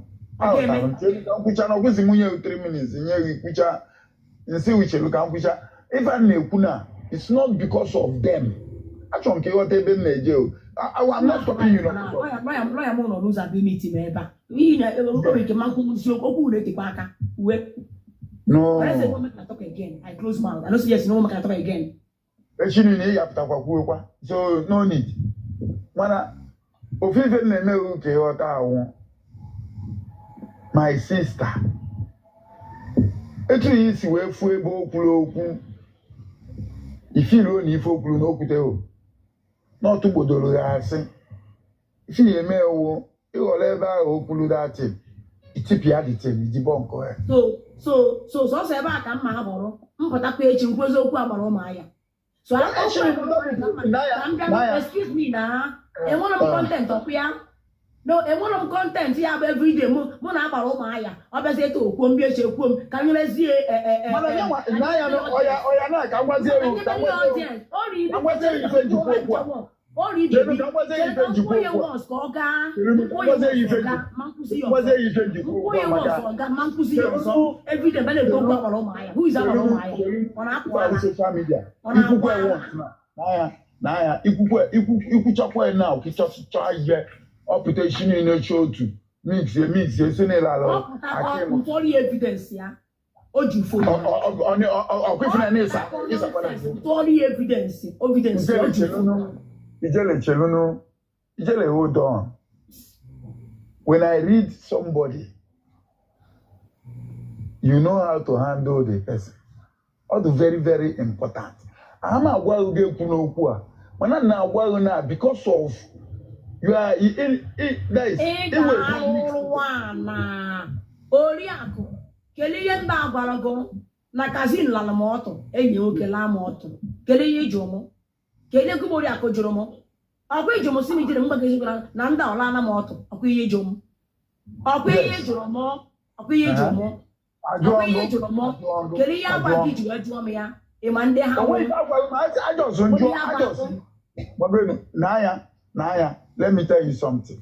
chedu ka nkwụcha na ọkwụsị m nye 3 minutes nye gị kwụcha nsị uchelu ka nkwụcha ife a na-ekwu na it's not because of them achọrọ m ka ịghọta ebe m na-eje o I'm not stopping you lawyer m nọ n'ụzọ abịa meeting ebe a n'ihi na oge nke mankwụ nziokwu okwu na-etekwa aka uwe no I close mouth I don't say yes no make I talk again echi niile ya pụtakwa kwuokwa so no need mana ofufe na-eme ka ịghọta ahụ my sister etu yi si wee fu ebe okwuru okwu ifilo na ife okwuru na okwute o n'otu gbodoro ya asị ifi eme ewu ịghọrọ ebe ahụ okwuru dati itipịa dịtịrị jibo nkọ ya so sọsọ ebe a ka mma ha bụrụ mpụtakwa echi nkwezi okwu agbara ụmụahịa so excuse me na enwere m content ọkụ ya no enwere m content ya bụ everyday mụ na agbara ụmụahịa ọ bịazi eto okwuo mbi echi ekwuo m ka nyerezie ikwuchakwa na ọkịchọchịcha ihe ọpụta isi niile chi otu mix esi n'ile ala akị evidence ya o ji phone ọkwifuna n'ịsa evidence ijele hold on. When I read somebody, you know how to handle the person. All the very, very important. I'm not going to get to know because of you are that is Oriako, Kelly Barago, Nakazin Lalamoto, Enyo Kelamoto, Kelly Jomo, Kelly Kuboriako Jomo. Ọkwa ijomo si mi jere mgbe gị na nda ọla na moto ọkwa ihe ijomo kele ihe agwa gị ji jụọ m ya ịma ndị ha let me tell you something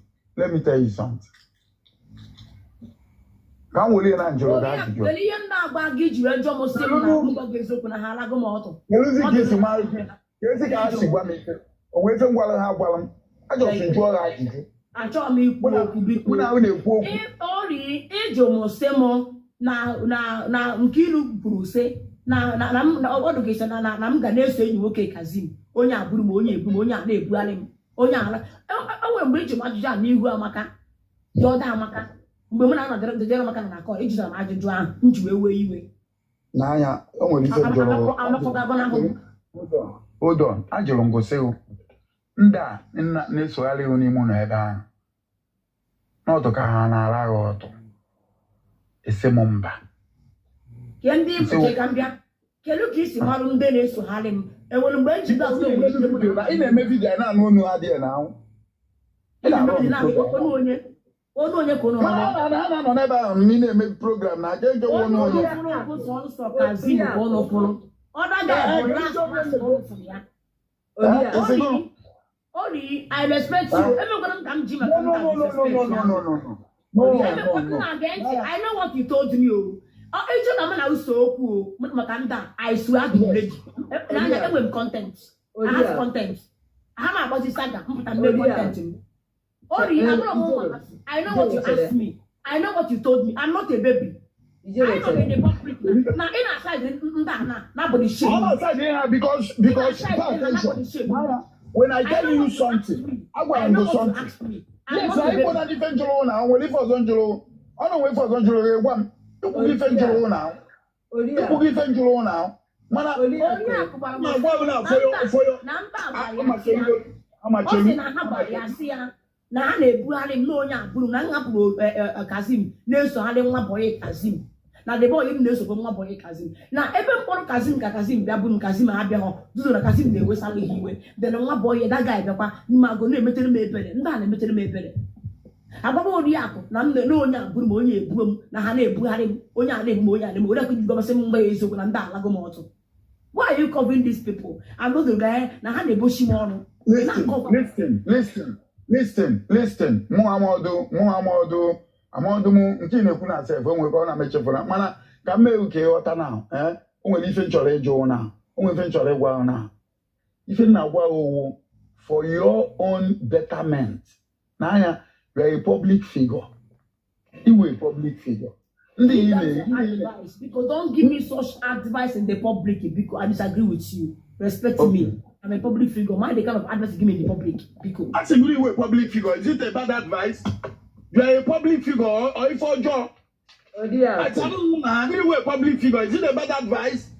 Ka wole na njoro ga ji. Wele ihe ndị agba gị ji wee jụọ m sị m na mba ga-ezokwu na ha alago m ọtọ. Keluzi ka esi mara gị. Keluzi ka ha si gwa m ike. O nwee ife ngwara ha gwara m. Ajọ si jụọ ha ajụjụ. Achọghị m ikwu okwu biko. Mụ na ahụ na-ekwu okwu. Ori ịjụ m sị m na nke ilu kwuru sị na ọdụ gị sị na m ga na-eso enyi nwoke Kazim onye abụrụ m onye ebu m onye a na-ebugharị m onye ala enwere mgbe iji m ajụjụ a n'ihu Amaka dị ọda Amaka mgbe m na-anọdere Amaka na akọ ijụtara m ajụjụ ahụ m ji wee wee iwe N'anya o nwere ife njọrọ. Hold on, ajụrụ m gosi o. Ndị a na-esogharị n'ime ụlọ ebe ahụ. N'ọtụ ka ha na-ara agha ọtụ. Ese m mba. Ke ndị ibuche ka m bịa. Kedu ka isi marụ ndị na-esogharị m? Enwere mgbe eji gaa ị na-eme vidiyo na-anụ onu adịghị na ahụ. Ị na-arụ onye ka ụnụ ha na-anọ n'ebe ahụ m ị na-eme program na aja ejewe onu onye. sọnsọ Kazim ka ụnụ pụrụ. Ọda ga-abụ ya. Ori, I respect you. Everyone can give me I know what you told me. I swear to you. I have content. I have content. I have about this saga. Content. Ori, I know what you asked me. I know what you told me. I'm not a baby. I know in the public. Now, inside, nobody shame. Outside, because when I tell you something, I want to do something. Yes, I want to defend your own now. When if I was on your I don't wait for your one. You could defend your own now. You could defend your own now. Man, for your na ha na-ebugharị m n'onye abụrụ na nhapụrụ Kazim na-esogharị nwa boy Kazim na the boy m na-esogbu nwa boy Kazim na ebe mkpọrọ Kazim ka Kazim bịa bụrụ Kazim abịaghọ duzo na Kazim na-ewesara ihe iwe dị na nwa boy da guy bịakwa n'ime agụ na-emetere m ebere ndị a na-emetere m ebere agbaba Oriakụ na m na onye abụrụ m onye ebuo m na ha na-ebugharị m onye a na-ebu m onye a na-eme Oriakụ ji gọmasị m mgbe eziokwu na ndị alago m ọtụ. Why are you covering these people? And those guys na ha na-ebochi m ọnụ. Listen. Muhammadu m nke na-ekwu na sef onwe ka ọ na-emechefụra mana ka m mee uke ghọta na o nwere ife nchọrọ ịjụ na o nwere ife nchọrọ ịgwa na ife na-agwa owu for your own betterment n'anya you are a public figure. You are a public figure. Because don't give me such advice in the public because I disagree with you. Respect me. I'm a public figure. Mind the kind of advice you give me in the public. Because I say you are a public figure. Is it a bad advice? You are a public figure or if for job? Oh dear. I tell you, man, you are a public figure. Is it a bad advice?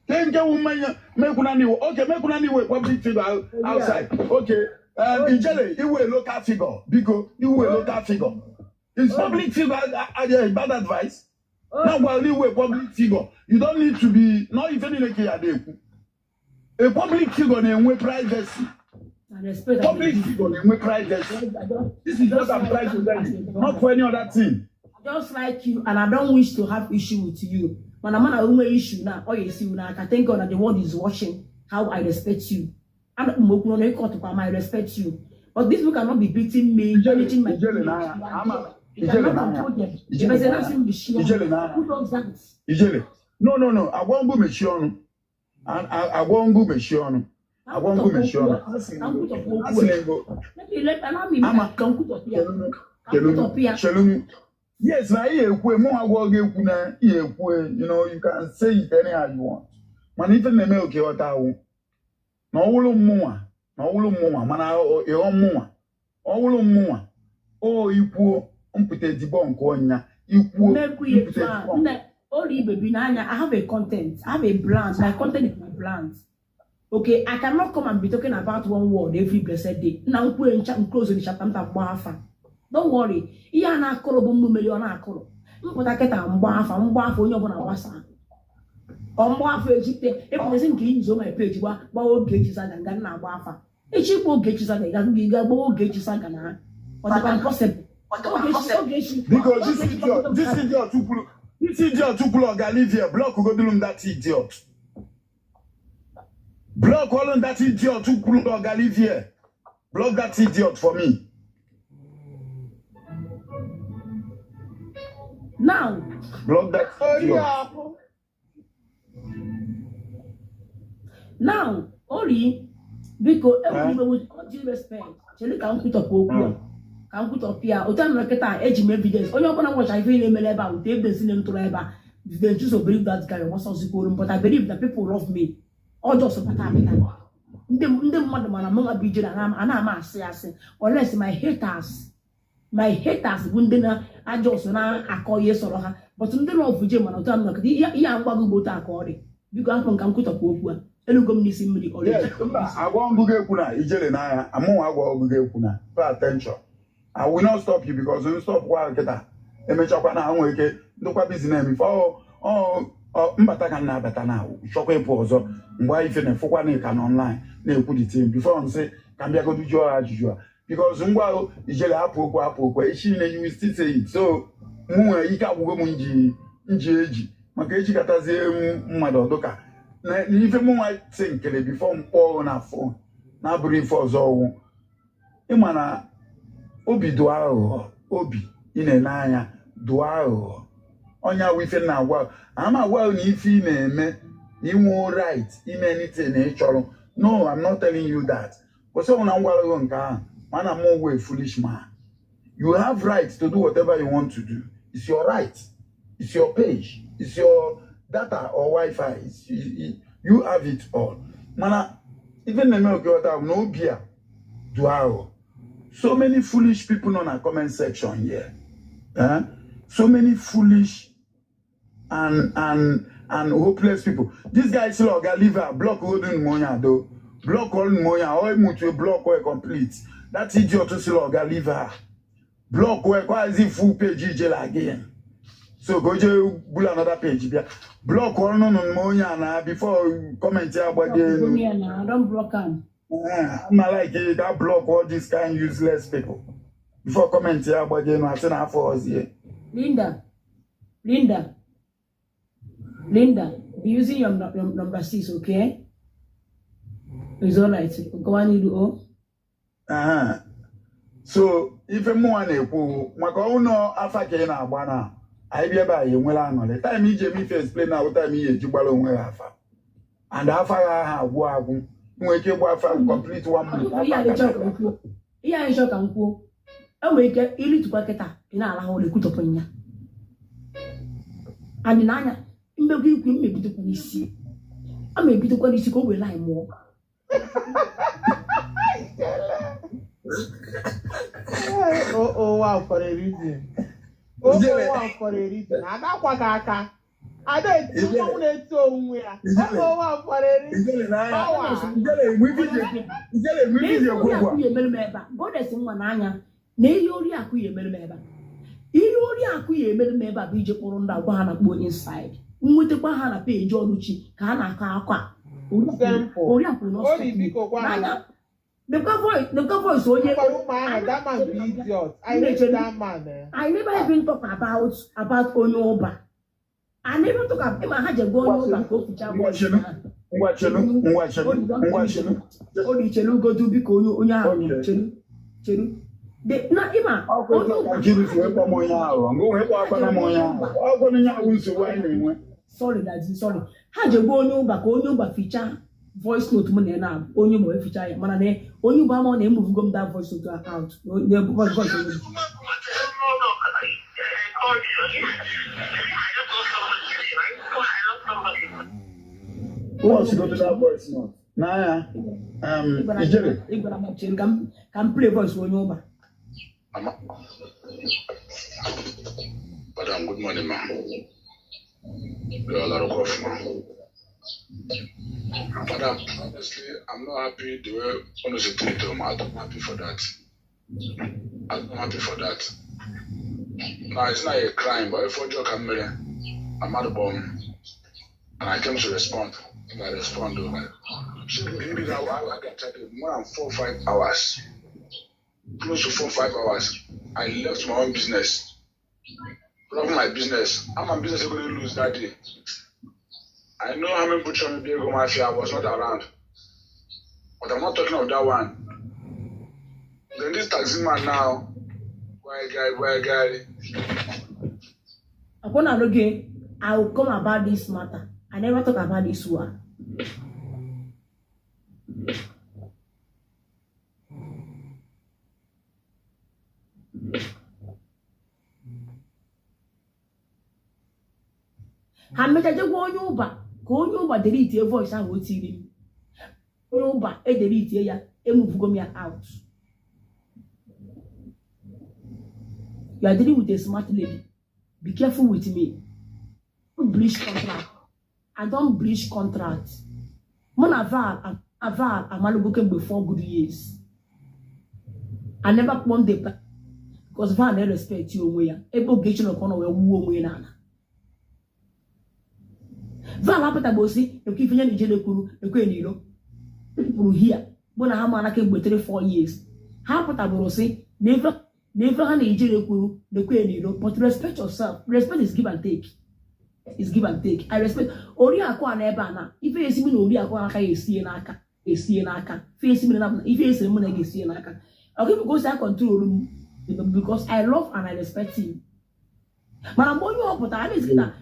Then get woman make una new. Okay, make una new a public figure outside. Okay. Ijele, you are a local figure. Because you are a local figure. Is public figure a bad advice? Now while you are a public figure, you don't need to be not even in a care. A public figure in privacy. Public figure in privacy. This is what I'm trying to tell you, not for any other thing. Just like you, and I don't wish to have issue with you. When I'm on a issue now, or you see now, I can thank God that the world is watching how I respect you. I'm not I respect you. But these people cannot be beating me, damaging my No. I won't go mission. I won't go mission. I won't go mission. Yes, I hear more you can say it anyhow you want. Man, even the milk you are no more, man, your more. All more. Oh, you poor, the bomb corner. You poor, Only baby Nanya, I have a content. I have a brand. My content is my brand. Okay, I cannot come and be talking about one word every blessed day. Now I'm closing the chapter. Don't worry. Iya na akolo bumbu million na akolo. Mpota keta mgbafa onye obuna wasa. Mgbafa ejite e pese nke izo my page gba oge echisaga nga na agbafa. Echi gbo oge echisaga ga gbo oge echisaga na. What possible? Because this idiot to blog Olivia block go do that idiot. Block all that idiot to blog Olivia. Block that idiot for me. Now, Block that video. now, only because everyone with due respect, Chile can put up okwu. Can put up here. Otan marketer edge evidence. Only open watch I feel email about the evidence in them to ever. They choose to believe that guy was also good, but I believe that people love me. All just about that. The mother man among a big and I'm saying, unless my haters wouldn't I just now I call yes or her, but in the love of Jim and Otan market, yeah, I'm going to go to according. Because I can put up okwu. Yes, I won't go kuna ijele na ya. Amu I go kuna. Pay attention. I will not stop you because you stop while kita. Emechakwa na anwe ike ndokwa business before mbata kan na bata na shokwe po ozo ngwa ife na fokwa na kan online na ekwu the team before on say can be go do jo ajujua because ngwa ijele hapo okwu ishi na you still say it so mu ike agwugo mu nji eji maka eji katazie mmadu odoka na ife mu nwa say nkele before mpo na phone na buru ife ozo owu ịma na obi do ahụ obi ine n'anya do ahụ onya wife na agwa ama agwa na ife na-eme inwe right ime anything na ịchọrọ no I'm not telling you that but so na ngwara go nke ahụ mana mo we foolish man you have right to do whatever you want to do it's your right it's your page it's your data or Wi-Fi you have it all mana even na me okiota no bia do ahụ. So many foolish people on our comment section here. So many foolish and hopeless people. This guy is still a liver, block holding moya though. Block all moya, all mutual block or complete. That idiot to still a liver. Block where quasi full page again. So go to bull another page. Block all no moya na before comment here about the don't block him. I'm not like that block all these kind of useless people. Before comment here about you know I said I for us here. Linda, be using your number 6, okay? It's all right. Go on, you do. So if you want to go, maka uno afake na agba I be eba ye nwela anole. Time ije mi first explain na what time ye jigbalo onwe afa. And afa ha agwo agwo. Nwe ke gbo afa complete 1 month. Iya njo kan kwo. E we ke ili tukwa keta ina ala ho le kutoponya. Ani nanya mbegu ikwu mmebido kwa isi. Ama ebido kwa isi ko we line mo. Oh wow, for a reason. Oh wow, for a reason. Ada kwa aka. Ada etu mo na etu onwe ya. Oh wow, for a reason. Ijele we video go eba. Goddess nwa na anya. Na ihe ori akụ ya emere eba. Ihe ori akụ ya emere eba bụ ije kpụrụ ndị agwa ha na kpo inside. Nwetekwa ha na page Oluchi ka ha na-akọ akwa. Ori akụ no stop. The voice onye that man be idiot. I hate that man. I never even talk about onye Oba. I never talk about him. I had to go Oba go fucha voice. Ngwachenu. Odi chelu go do biko onye ahụ chelu. De na ima sorry daddy sorry. Ha je go onye Oba ka onye Oba ficha voice note mo na na onye mo ficha ya mana ne onye ba mo na move go that voice note account the voice Once you go to that voice note nah Ijele can play voice onye Oba. Madam, good morning, ma'am. You are a lot of cough, ma'am. Madam, honestly, I'm not happy the way honestly treat them. I'm not happy for that. I'm not happy for that. Now, it's not a crime, but if you come here, I'm at a bomb, and I came to respond. If I respond, maybe now I can tell you more than 4 or 5 hours. Close to 4 or 5 hours. I left my own business. Love my business. I'm a business going to lose that day. I know how many butcher and Diego Mafia was not around. But I'm not talking of that one. Then this taxi man now, white guy, Upon again, I will come about this matter. I never talk about this one. Ha metaje go onye ụba ka onye ụba delete voice ahụ o tiri m. Onye ụba delete ya emuvugo m ya out. You are dealing with a smart lady. Be careful with me. Don't breach contract. I don't breach contract. Mona Val Amaluboke before good years. I never won the because Val never respect you way. Able get you on a woo way nana. Val apata bossy, you keep in the kuru, the queen, you know. People here. Mona Hamana came with 3-4 years. How pata bossy, never had a kuru, the queen, you know, but respect yourself. Respect is give and take. It's give and take. I respect Ori akwa na ebe na. Ife esi mi na ori akwa aka esie n'aka. Fe esi mi na ife esi mi na esie n'aka. Okay, because I control him because I love and I respect him. Mana mo yo opota ani skita.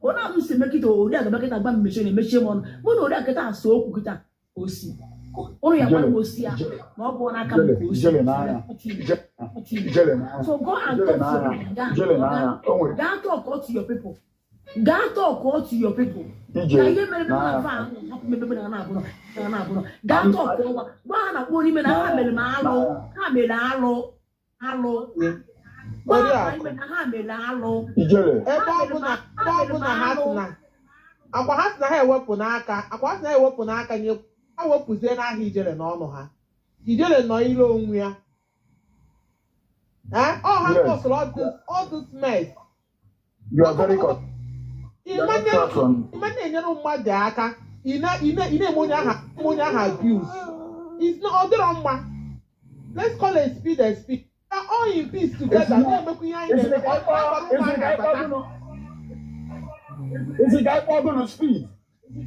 Ona am se make it ori aga make it agba mmeshe na emeshe mo. Mo na ori aketa aso okwu kita osi. Ori ya kwa osi ya. Na obo na aka mo osi. So go and talk to your people. God talk to your people. God talk all this mess. You are very good. Imagine mmadụ aka ine money abuse. It's not other on. Let's call it speed and speed. They're all in peace together. Is the guy going to speed? Can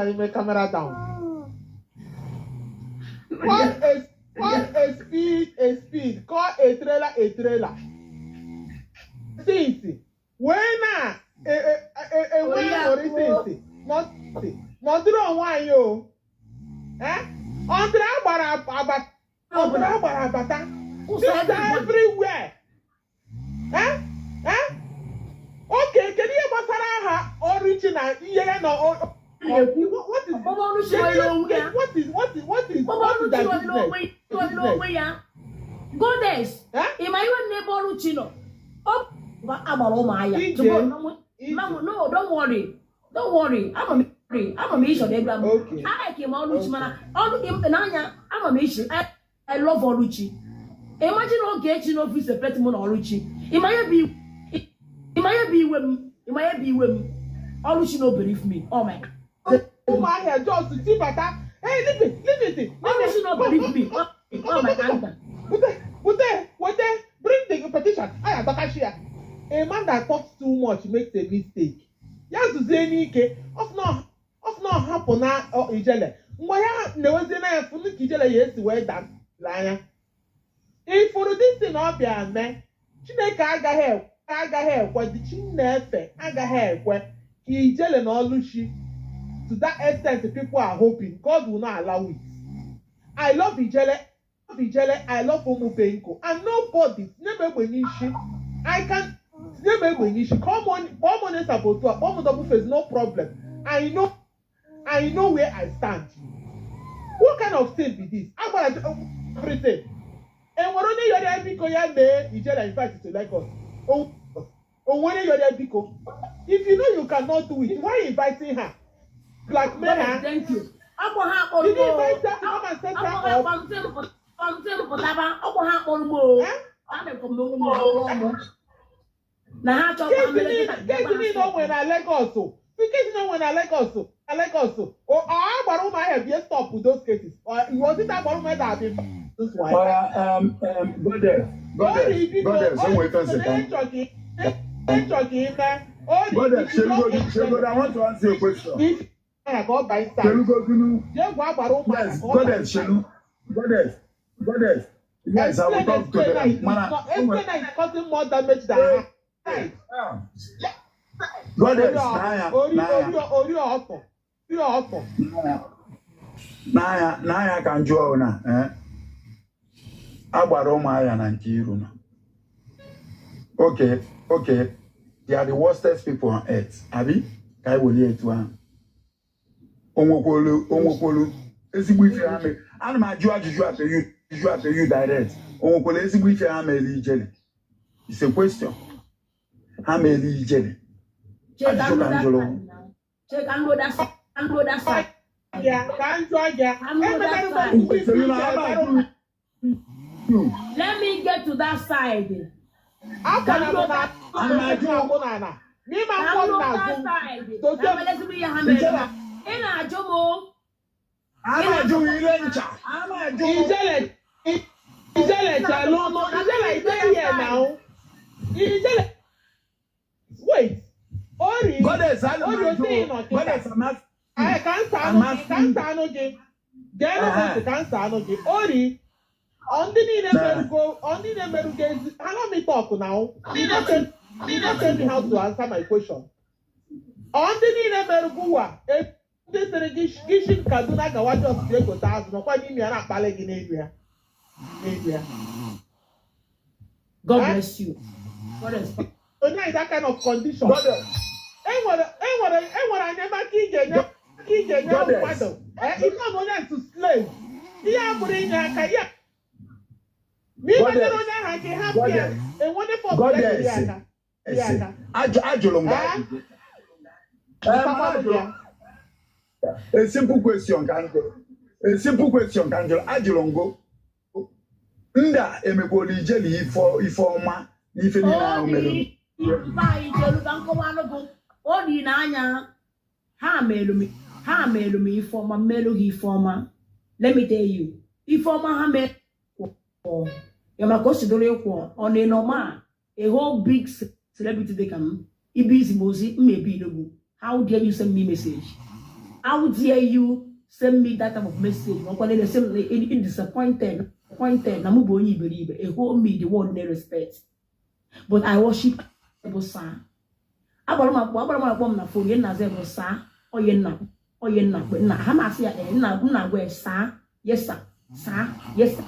you make camera down? Call a speed. Call a trailer. Since when not why you everywhere. Okay, can you original Goddess, in my own neighbor Chino. No, don't worry. I'm a mission. Okay. I came out Luchimana. I'm a mission. I love Oluchi. Imagine all getting office a pettimon Oluchi. It might be women. Oluchi no believe me. Oh my God. Oh my God, just to see better. Hey, leave it. Oluchi no believe me. Oh my God. What bring the petition. I am Bakashia. A man that talks too much makes a mistake. Yes, Zenike, of not happen now or Ijele. Why no Zena for the Kijele, yes, where that liar. If for this thing up here, man, Chineke aga help, what the Chinefe aga help, where Ijele and all Lucy. To that extent, the people are hoping God will not allow it. I love Ijele, I love Omubenko, and nobody, never when you I can. Come on, about double face, no problem. I know where I stand. What kind of thing be this? I'm gonna do everything. And when only you're there because you're there, you tell invited to like us. Oh, when you're there because if you know you cannot do it, why inviting her? Blackmail her. Thank you. Did you invite her to come and set her up? Now, when I Lagos. Or I have yet stopped with those cases. Or was it that that have been this one? I want to answer your question. I got by side. Yes, Goddess. Yes, I will talk to them. Explain that it's causing more damage than harm. Goddess, Naya can join now. Agbara ụmụahịa na Nkiru na. Okay. They are the worstest people on earth. Abi? Ka anyị welie etu ahụ. Onwekwolu ezigbo ife ha mere. Ana m ajụ ajụjụ after you direct. Onwekwolu ezigbo ife ha mere ijele. It's a question. Ha mere ijele. Check and go that side. Yeah, can't join ya. Let me get to that side. Wait. Goddess, I can't Ori, on the allow me talk now. You don't tell me how to answer my question. On the this Gishin Kaduna Gawaja of Lego Taz, no quite me and Paleg in area. God bless you. God bless you. So now that kind of condition. What I never kid it's not only to slave. Yeah, but in Yakaya. Me, I don't have a wonderful A simple question, Kanjo. Ajulongo. Nda emekoli jeli ifoma ife ni na omelu. Odi na anya ha melu mi ifoma melu gi ifoma. Let me tell you, ifoma ha me yama consider ko on a normal a whole big celebrity they come Ibis Mosi maybe no. How dare you send me message? How dare you send me that type of message? In disappointed, Namubo you believe a whole me the one they respect. But I worship Bosa. Abalama na phone yen na zero sa or yen na but na Hamasia na where sa yes sir yes sir.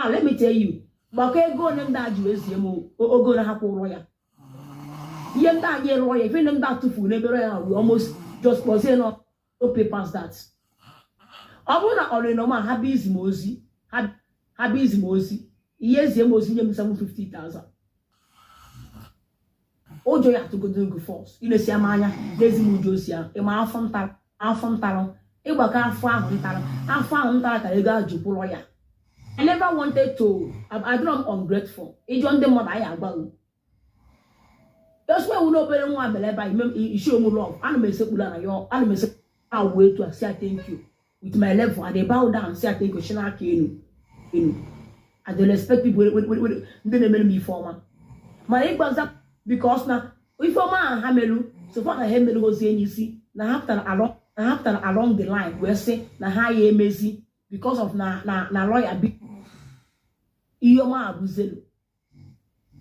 Let me tell you, Bake go and that you is you go to happen lawyer. Yem that ye lawyer, if you them that to fool, never we almost just was no papers that. I wanna only know my Habis Mosi, yes, ye Mosi, 750,000. Ojo you have to go to the force. You know, Siamania, Desi Mujosia, a man from Talon, a Baka found that I got you lawyer. I never wanted to. I don't know, ungrateful. It's on the mother I have. That's why we know better one by you show me love. I may say, I may say, I'll wait to say thank you. With my level, and they bow down, say thank you, Shanaki. I don't respect people with the name former. My egg was up because now, if a man Hamelu, so far I Hamelu was saying, you see, now after along the line, we're saying, now high Messi. Because of na lawyer be Iyoma abuzelu.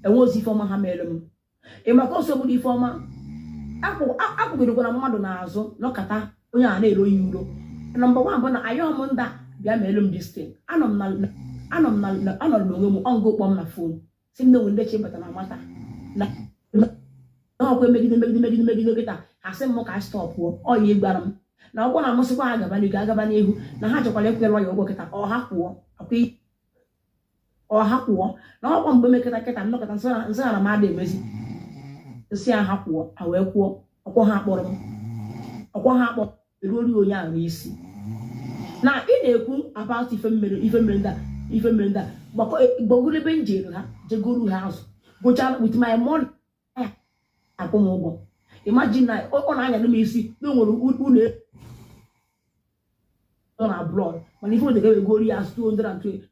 E was ifoma hamelum. E makoso mu ifoma. Aku bido na mmadu na azo no kata onye a na-ero euro. Number 1 bụ na ayom nda bia melum this thing. Anom na onwe mu ongo kpom na phone. Sim no nde chebata na mata. Na no kwe megide kita. Asem mo ka stop wo. O ye gbaram. Na ọgwọ na mụsịkwa ha agaba n'ihu na ha chọkwara ekwere ọya ụgwọ kịta ọ ha kwụọ na ọgwọ mgbe mekịta kịta nnọkọta nsọ na mmadụ emezi nsị ha kwụọ a wee kwụọ ọkwọ ha akpọrọ eruori onye ahụ n'isi na ị na-ekwu about ife mmiri nda gbagoro ebe njere ha jegoro ha azụ gụchara with my money akwụ m ụgwọ imagine na ọ na-anya m isi na nwere ụlọ on blood. When if they go as 220,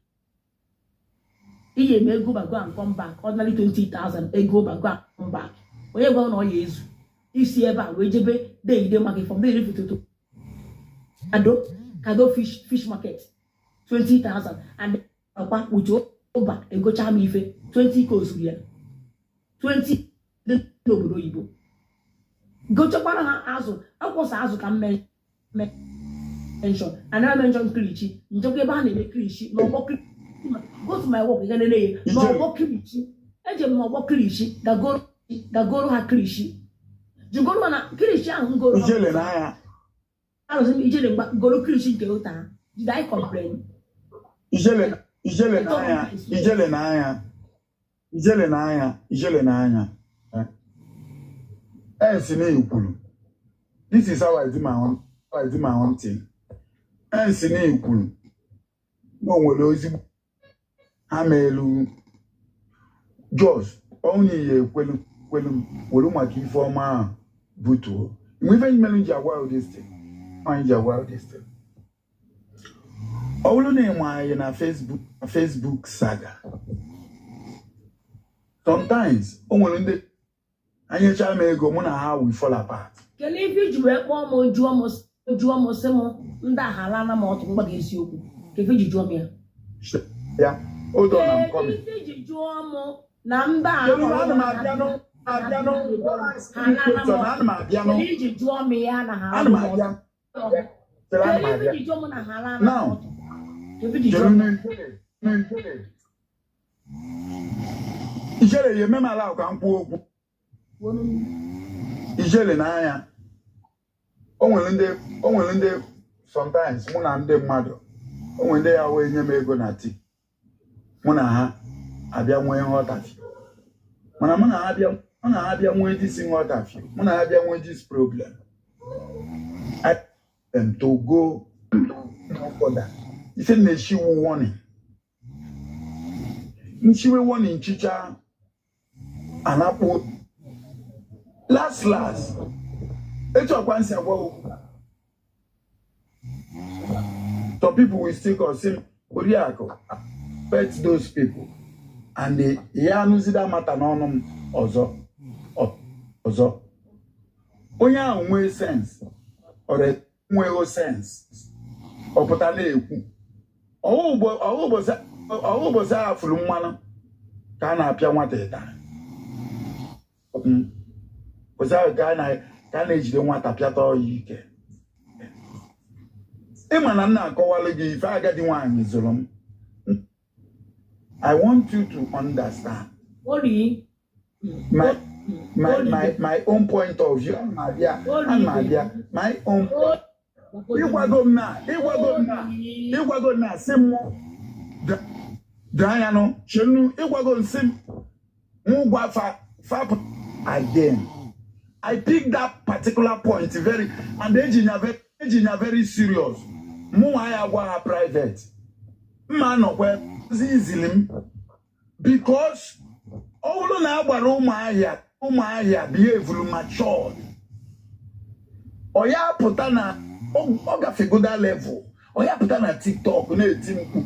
he may go back and come back. Ordinarily 20,000, they go back and come back. When you go on years, this year back, we they market from there to Kado fish market 20,000 and akwa uto oba egocha m ife 20 kozu ya 20 n'obodo oyibo gochakwara ha azụ akwụsa azụ ka mme mention ana mention kilichi njokwa ebe ha na-eme kilichi na ọgbọ kilichi go to my work again na ọgbọ kilichi eje m ọgbọ kilichi gagoro ha kilichi jugoro na kilichi ahụ ngoro ijele na ya arụzi m ijele mgba goro kilichi nke ụta did I complain ijele na anya si na ikwuru this is how I do my own thing si na ikwuru no nwere ozigbo ha melu Jos only ye kwelu were maka ife ọma butuo mwe melu ji agwa this thing anyị ji agwa this thing ọwụlụ na-enwe anyị na Facebook saga sometimes o nwere ndị anyị chaa m ego mụ na ha we fall apart kele ife ji wee kpọọ m jụọ m sị m ndị ahala na m ọtụ mgba ga-esiokwu ka ife ji jụọ m ya odo na nkọmi ife ji jụọ m na ndị ahala iji jụọ m ya na ha iji jụọ m na ha ala na ọtụ ijele ya ememala ka m kwuo okwu ijele n'anya o nwere ndị sometimes mụ na ndị mmadụ o nwere ndị ya wee nye m ego na tii mụ na ha abịa nwee nghọtafi mana mụ na ha abịa nwee this nghọtafi mụ na ha abịa nwee this problem I am to go no further ife na-eshiwu warning nchiwe warning chicha anapụ last etu akwa nsi agwa okwu some people will still consume oriakụ pet those people and ya anụzida mata n'ọnụ m ọzọ onye ahụ nwee sense ọrịa nweghị sense ọ pụta na-ekwu ọwụbọsị a furu mmanụ ka a na-apịa nwata ịta ụbọchị ahụ ka a na-ejide nwata pịata ọya ike ịma na m na-akọwalụ gị ife agadi nwaanyị zụrụ m I want you to understand my own point of view my own ịgwago m na sị m anya nụ chenu ịgwago nsị m gwa fapụ again I pick that particular point and ejinya very serious mụ nwa ya gwa ha private mma nọkwa easily m because ọwụlụ na agbara ụmụahịa behave matured ọ ya pụta na ọ gafegoda level ọ ya pụta na TikTok na-eti mkpu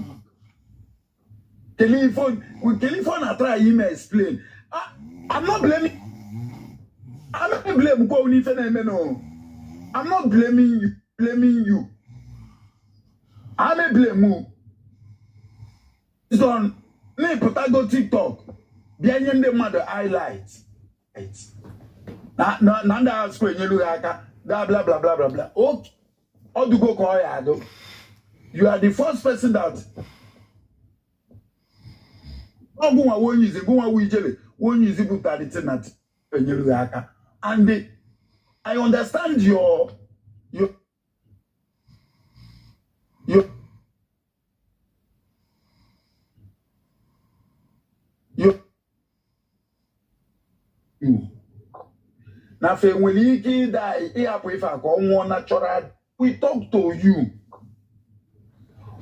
telephone na try ime explain I'm not blaming kwa unife na eme no I'm not blaming you I'm blame you so na pụta go TikTok bịa nye ndị mmadụ highlight na ndị ahụ sịkwa enyelu ha aka bla bla bla bla bla okay ọdụgo ka ọ ya adụ you are the first person that ọgwụnwa onye izi gụnwa wu ijele onye izi bụtara ite na enyelu ha aka and I understand your na fe nwere ike ịda ịhapụ ife a ka ọ nwụọ natural we talk to you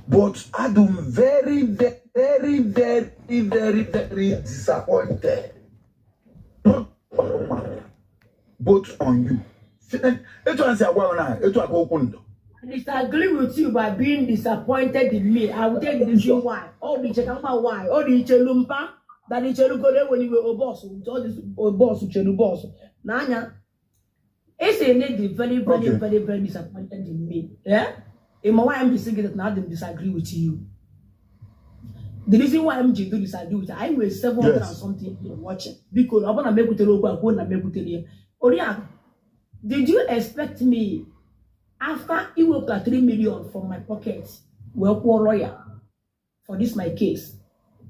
but I'm very very very very very disappointed both on you etu ansi agwa na etu aka okwu ndo I disagree with you by being disappointed in me. I will tell you the reason why. All the check out why. All the chelumpa that the chelu go there when you were a boss. All this boss chelu boss. Nanya, it's a lady very very disappointed in me. Yeah. In my wife, I'm saying that now they disagree with you. The reason why I'm doing this, I do it. I will 700 and something watching because I'm gonna make it did you expect me after you will pay 3 million from my pocket? Well, poor lawyer for this my case.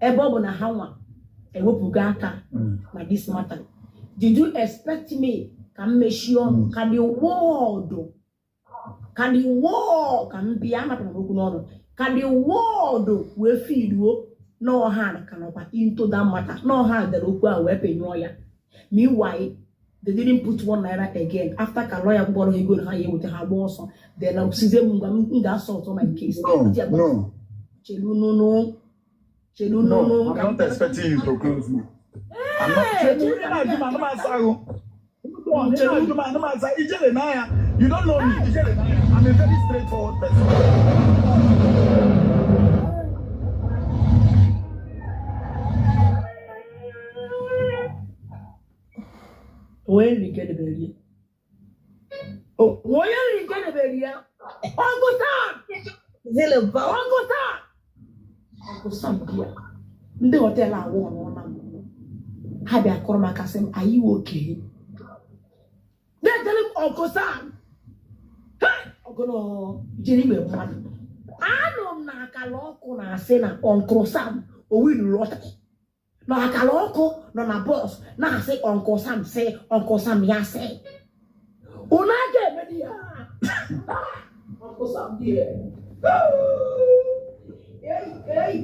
Ebobo na hawa, ewopugaka na this matter. Did you expect me? Can make sure can the world can the world can be can the world will feed you no hand can over into that matter no hand that will go weapon lawyer. Meanwhile, they didn't put 1 naira again after a lawyer borrow he go high with her boss. Then I see them in that sort of my case. No. No, I'm not expecting you to close me. I'm not. You don't know me. I'm a very straightforward person. When we get the baby. Oh, when we get the baby. Uncle Sam! Uncle Sam, dear. The hotel I want on. Have a cormacasem, are you okay? Then tell him Uncle Sam. Hey! Uncle Jenny, I don't know Nakaloko na Sena, Uncle Sam, or will rot. No Nakaloko, no na boss. Now I say Uncle Sam, say Uncle Sam, ya say. Unaje, media. Uncle Sam, dear. Hey.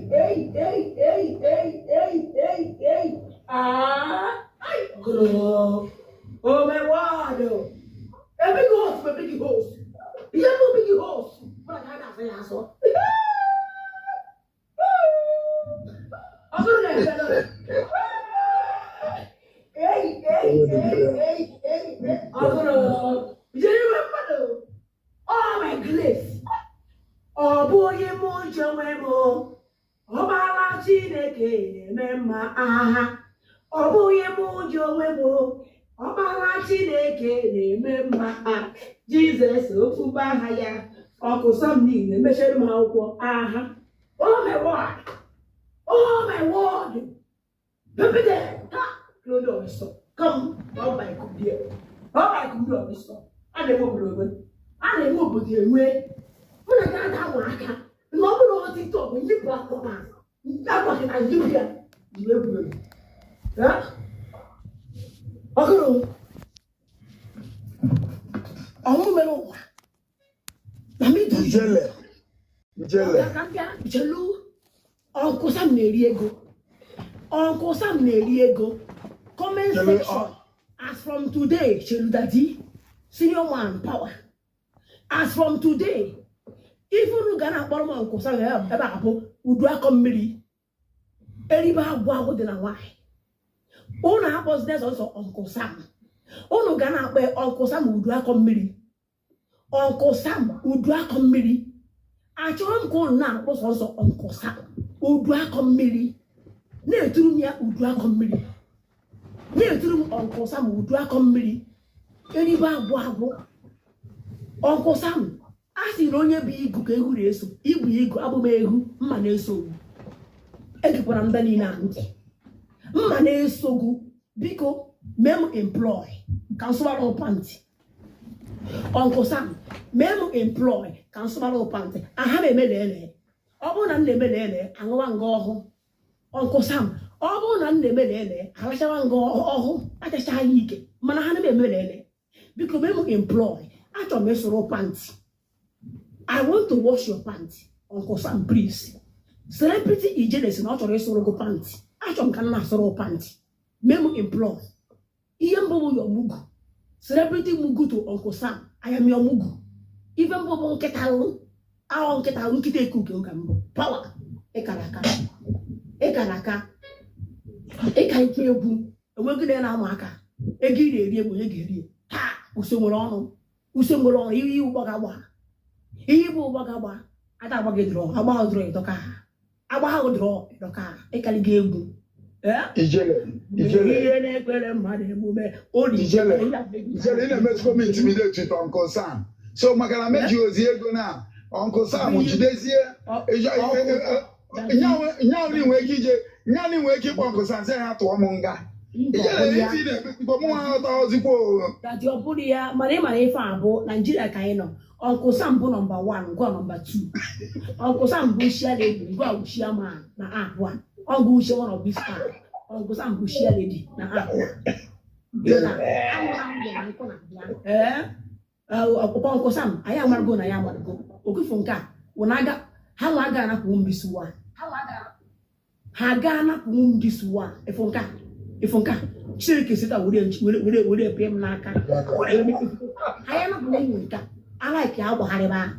Oh my word. Every host, my big host. You have no big host. But I can't say so. I'm going to hey. I'm going to oh my goodness. Oh boy, Memo. Oh, my Chineke, Memma. Oh boy, Memo. Oh, my Chineke, Memma. Jesus, Ubahaya. Uncle Sam need measure my oh my word. Oh my word. Pepe there. Close stop. Come, oh my computer. Oh my computer, Mr. I never will. I never will be away. When I got that worker, the moment of the talk when you black woman, that was I live here. You will. Yeah? Okay. Oh, Jele. Uncle Sam Neriego. Comment section. As from today, Chelu Daddy, senior man power. As from today, if you gonna borrow Uncle Sam about Udra Committee, Eriba Wago de la Why. Ona happens there's also Uncle Sam. Ono gana where Uncle Sam Udra Committee. Uncle Sam Udra Committee. Actually, go now was also Uncle Sam Udra Committee. Ne Trumia Udra Committee. Ne Trum Uncle Sam Udra Committee. Eriba Wago. Uncle Sam. As you don't be good, you be good, Abu Maneso. Everyone done Mane so good, because memo employ can swallow panty. Uncle Sam, memo employ can swallow panty. I have a melele. Obon and the melele, and one go home. Uncle Sam, Obon and the melele, I shall go home at a shy Manahana melele. Because memo employ, I don't mess with panty. I want to wash your pants, Uncle Sam, please. Celebrity is jealous not to rest or pants. I don't can throw pants. Memo employ. Ian Bobo your mugu. Celebrity mugu to Uncle Sam. I am your mugu. Even Bobo Ketal. I won't get out kite cook your gambo. Power. Ekaraka. Ekankebu. A working in Amaka. Egiri. Ha! Usumolono. You Bagawa. Ibu Bagawa. I don't want to draw. How about draw the car? I want to draw the car. I can give you. Eh? Ijele. Let's come intimidate with Uncle Sam. So, Makana make you a Ziego now. Uncle Sam, which this year, Nya ni we kije, nya ni we ki Uncle Sam say ha to omunga. Ijele ti de because mo ha ta ozikwo. That your body ya mare ife abo Nigeria ka ino. Uncle Sam bụ number 1, ngwa number 2. Uncle Sam bụ share lady, ngwa share man na akwa. Uncle share one of this part. Uncle Sam bụ share lady na akwa. Uncle Sam, aya amargo na ya amargo. Okufo nke a, wonaga ha nwa ga na pụ mbisuwa. Ha ga na pụ mbisuwa. Ifo nka. Chineke sita were pem n'aka. Aya na pụ nka. I like ya gbahariba.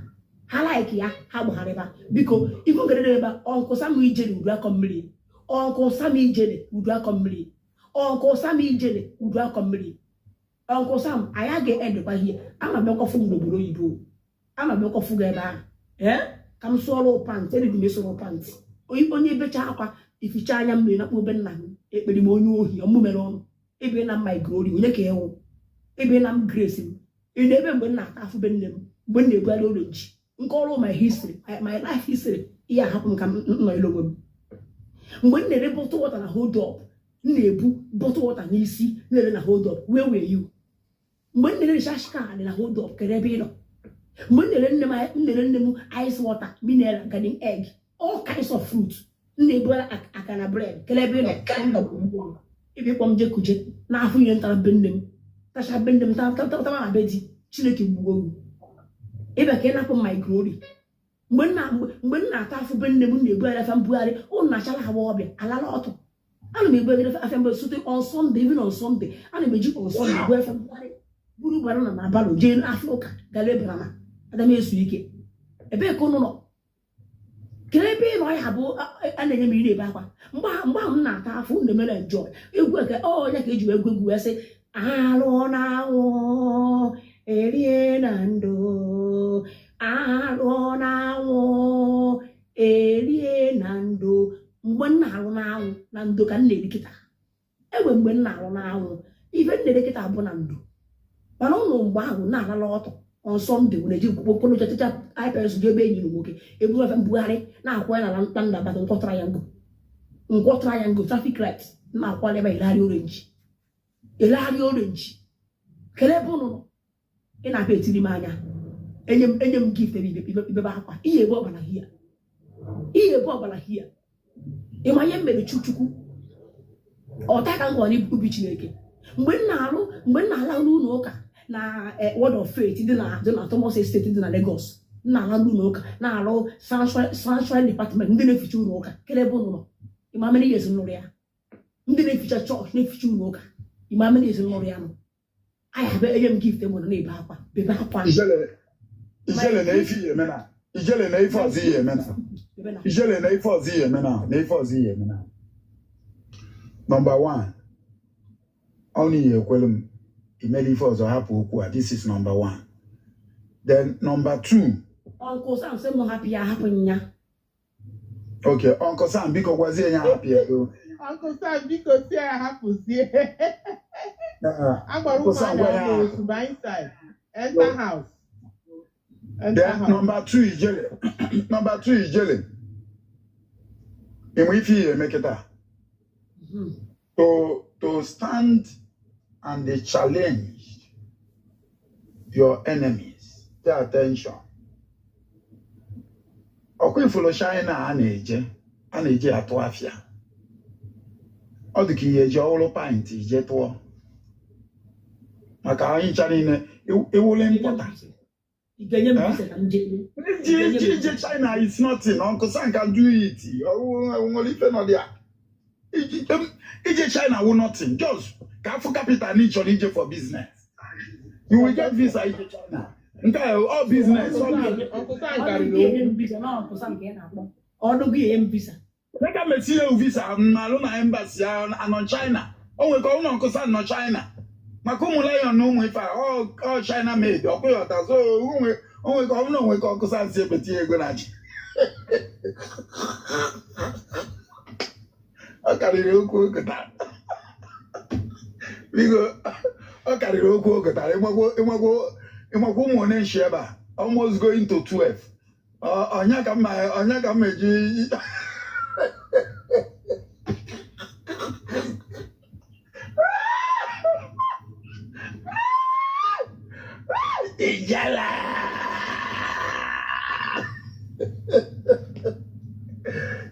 Ha like ya ha gbahariba. Biko, ifo ngere ba Uncle Sam ijele udu akommiri. Uncle Sam ijele udu akommiri. Uncle Sam ijele udu akommiri. Uncle Sam, aya ga end ba here. Ama me kofu n'obodo Igbo. Ama me kofu ga ebe a. Kam solo pants, eri di me solo pants. Onye becha akwa ificha anya mmiri na kpobe nna m. Ekperi m onye ohi, ọmụ mere ọnụ. Ebe na my glory, onye ka ewu. Ebe na m grace m. In ebe mgbe nna ata afụ be nne m, mgbe nna egwala orange. Nkọrọ my history, my life history. Ihe ahapụ m ka m nọ ilogwe m. Mgbe nna ere bottle water na hold up. Nna ebu bottle water n'isi, nna na hold up. Where were you? Mgbe nna ere shashka na hold up, kere ebe ị nọ. Mgbe nna ere nne m ice water, mineral, garden egg, all kinds of fruit. Nna ebu akana bread, kere ebe ị nọ. Ebe kwa m je kuje, na afụ ihe ntara be nne m. Tasha bendem tama abedi Chineke gbuwo ebe ka na my glory mgbe nna ata afu bende m na egbu ala mbugari o na chala ha obia alala oto ana me egbu ala afem be sute on Sunday, even on Sunday ana me ji on Sunday egbu afem mbugari buru bara na balo je Africa gale brana adam esu ike ebe ko no krebe no ya bụ ana nye me ire ebe akwa mgba m na ata afu nde mere enjoy egwu ka o ya ka eji egwu ese alụ na awụ erie na ndụ alụ na awụ erie na ndụ mgbe nna alụ na awụ na ndụ ka nna edikịta egbe mgbe nna alụ na awụ ife nna edikịta bụ na ndụ mana ụlọ mgbe ahụ na-alala ọtọ on Sunday were ji okpokolo chachacha ipers ji ebe enyi nwoke ebu efe mbugharị na-akwa ya na ndabata nkwọtara ya ngo traffic light na-akwa ebe ilari orange kele bunu ina pe tiri manya enyem gift ibe ba akwa iye bo bana hia imanye mmere chuchukwu otaka ngo ni ubi Chineke mgbe nna ala n'ụlọ ụka na word of faith dị na Thomas Estate dị na Lagos nna ala n'ụlọ ụka na arụ sanctuary department ndị na-eficha ụlọ ụka kele bunu imame ni yesu nụrụ ya ndị na-eficha church na-eficha ụlọ ụka imame ni yesu nụrụ ya no aya be enyem gift mo na ebe akwa ijele na ifi yemena ijele na ifi ozi yemena ijele na ifi ozi yemena number 1 only ekwelum imeli ifi ozo hapu okwu a this is number 1 then number 2 Uncle Sam say mo happy ya happen nya okay Uncle Sam biko gwazi enya happy ego Uncle Sam biko si ya hapuzie Uncle Sam go to my inside enter house. Then number 2 ijele number 2 ijele imwe ifi emeketa to stand and challenge your enemies. Pay attention. Okwe follow China aneje atu afia. Odiki yeje olo pint je to. Maka anyi China ewole important. China is nothing. Uncle Sam can do it. Only no there. China will nothing. Just careful capital need for business. You will get visa in China. Okay, all business. Uncle Sam carry visa. Make a visa. Malona embassy and China. Oh, we call Uncle Sam no China. Makumu lion no we all China made. Okay, so we call no we call Uncle Sam say beti egonaji. Akarịrị okwu oketa bigo akarịrị okwu oketa ịmagwo ụmụ one nshi ebe a almost going to 12 onya ka mma eji Ijala.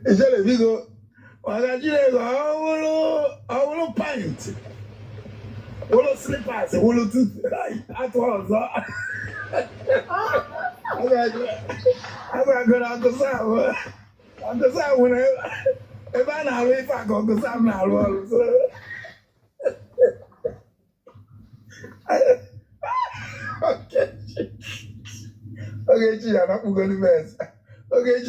Ijala bigo. Wagajire go awolo pint. Wolo slippers, wolo tooth like at once. I'm going to Uncle Sam. Uncle Sam, if I know if I go to Sam now, okay. Okay, G, I'm not going to mess. Okay, G.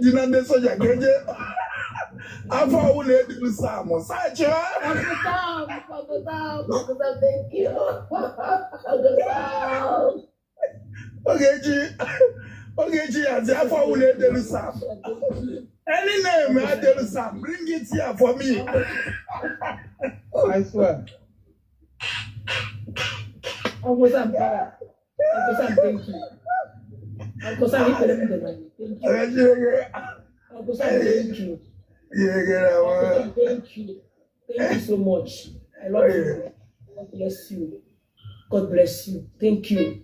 Dinner the soldier. I thought we had to do some. Uncle Sam, thank you. Uncle Sam. Okay, G, I thought we had to do some. Any name I tell you some, bring it here for me. I swear. Uncle Sam, thank you. Uncle Sam, thank you. Uncle Sam, thank you. Thank you. Thank you so much. I love you. God bless you. God bless you. Thank you.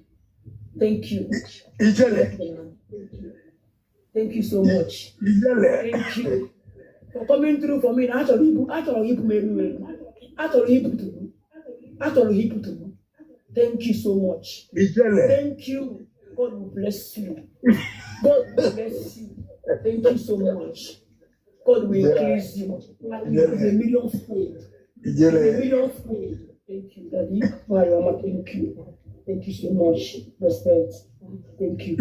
Thank you. Thank you so much. Thank you for coming through for me. Thank you so much. Thank you. God will bless you. God bless you. Thank you so much. God will increase you. A millionfold. A millionfold. Thank you, Daddy. Mama, thank you. Thank you so much. Respect. Thank you.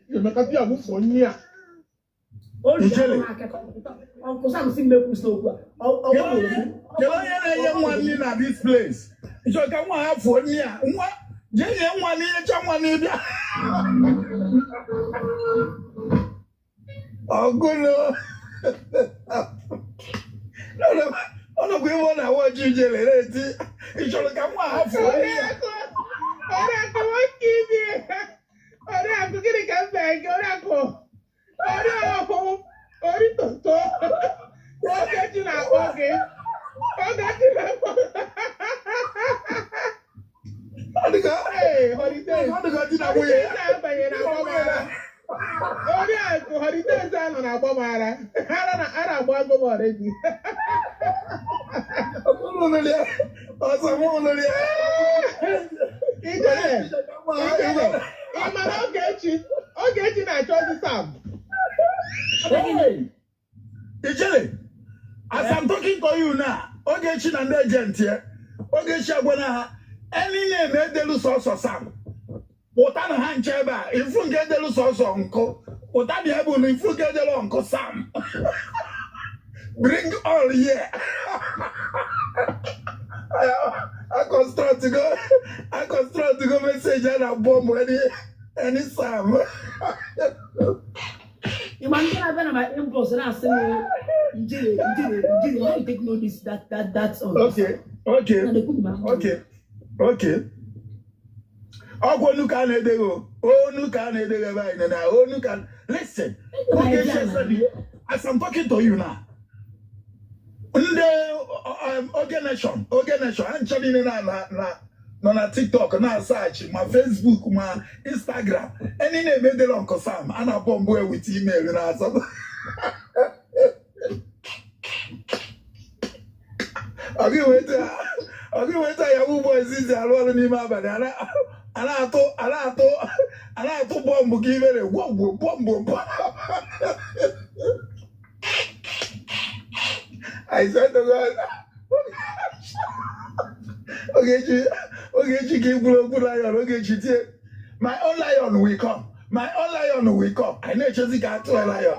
You make a deal for me. Uncle Sam, see me slow. Young one in this place. So I can have for me. What? Young one in someone. Oh, good Lord. No, we want to watch you, Jelly. It's all come out for me. I can't give you. I'm going to come back. As I'm talking to you now, okay, she and the agent here. Okay, she gonna any name they lose also Sam. What an hand cheba, if you get the lose also uncle, what are the able if you get the uncle Sam? Bring all here. I construct to go message and a bomb any Sam. You man can have my impulse and ask me, how you take notice that's all. Okay. Oh, look at it. Oh, look at it. Oh, look at listen. Okay, as I'm talking to you now. Nation. I'm chatting na TikTok, na search, my Facebook, my Instagram. Any name made the Uncle Sam, and I bomb with email, you know. Okay, wait, your boys is a lot of him, but I to bomb give it a bomb. I said to God, okay, she keep blue lion, okay, she take my own lion will come. I know she got to a lion.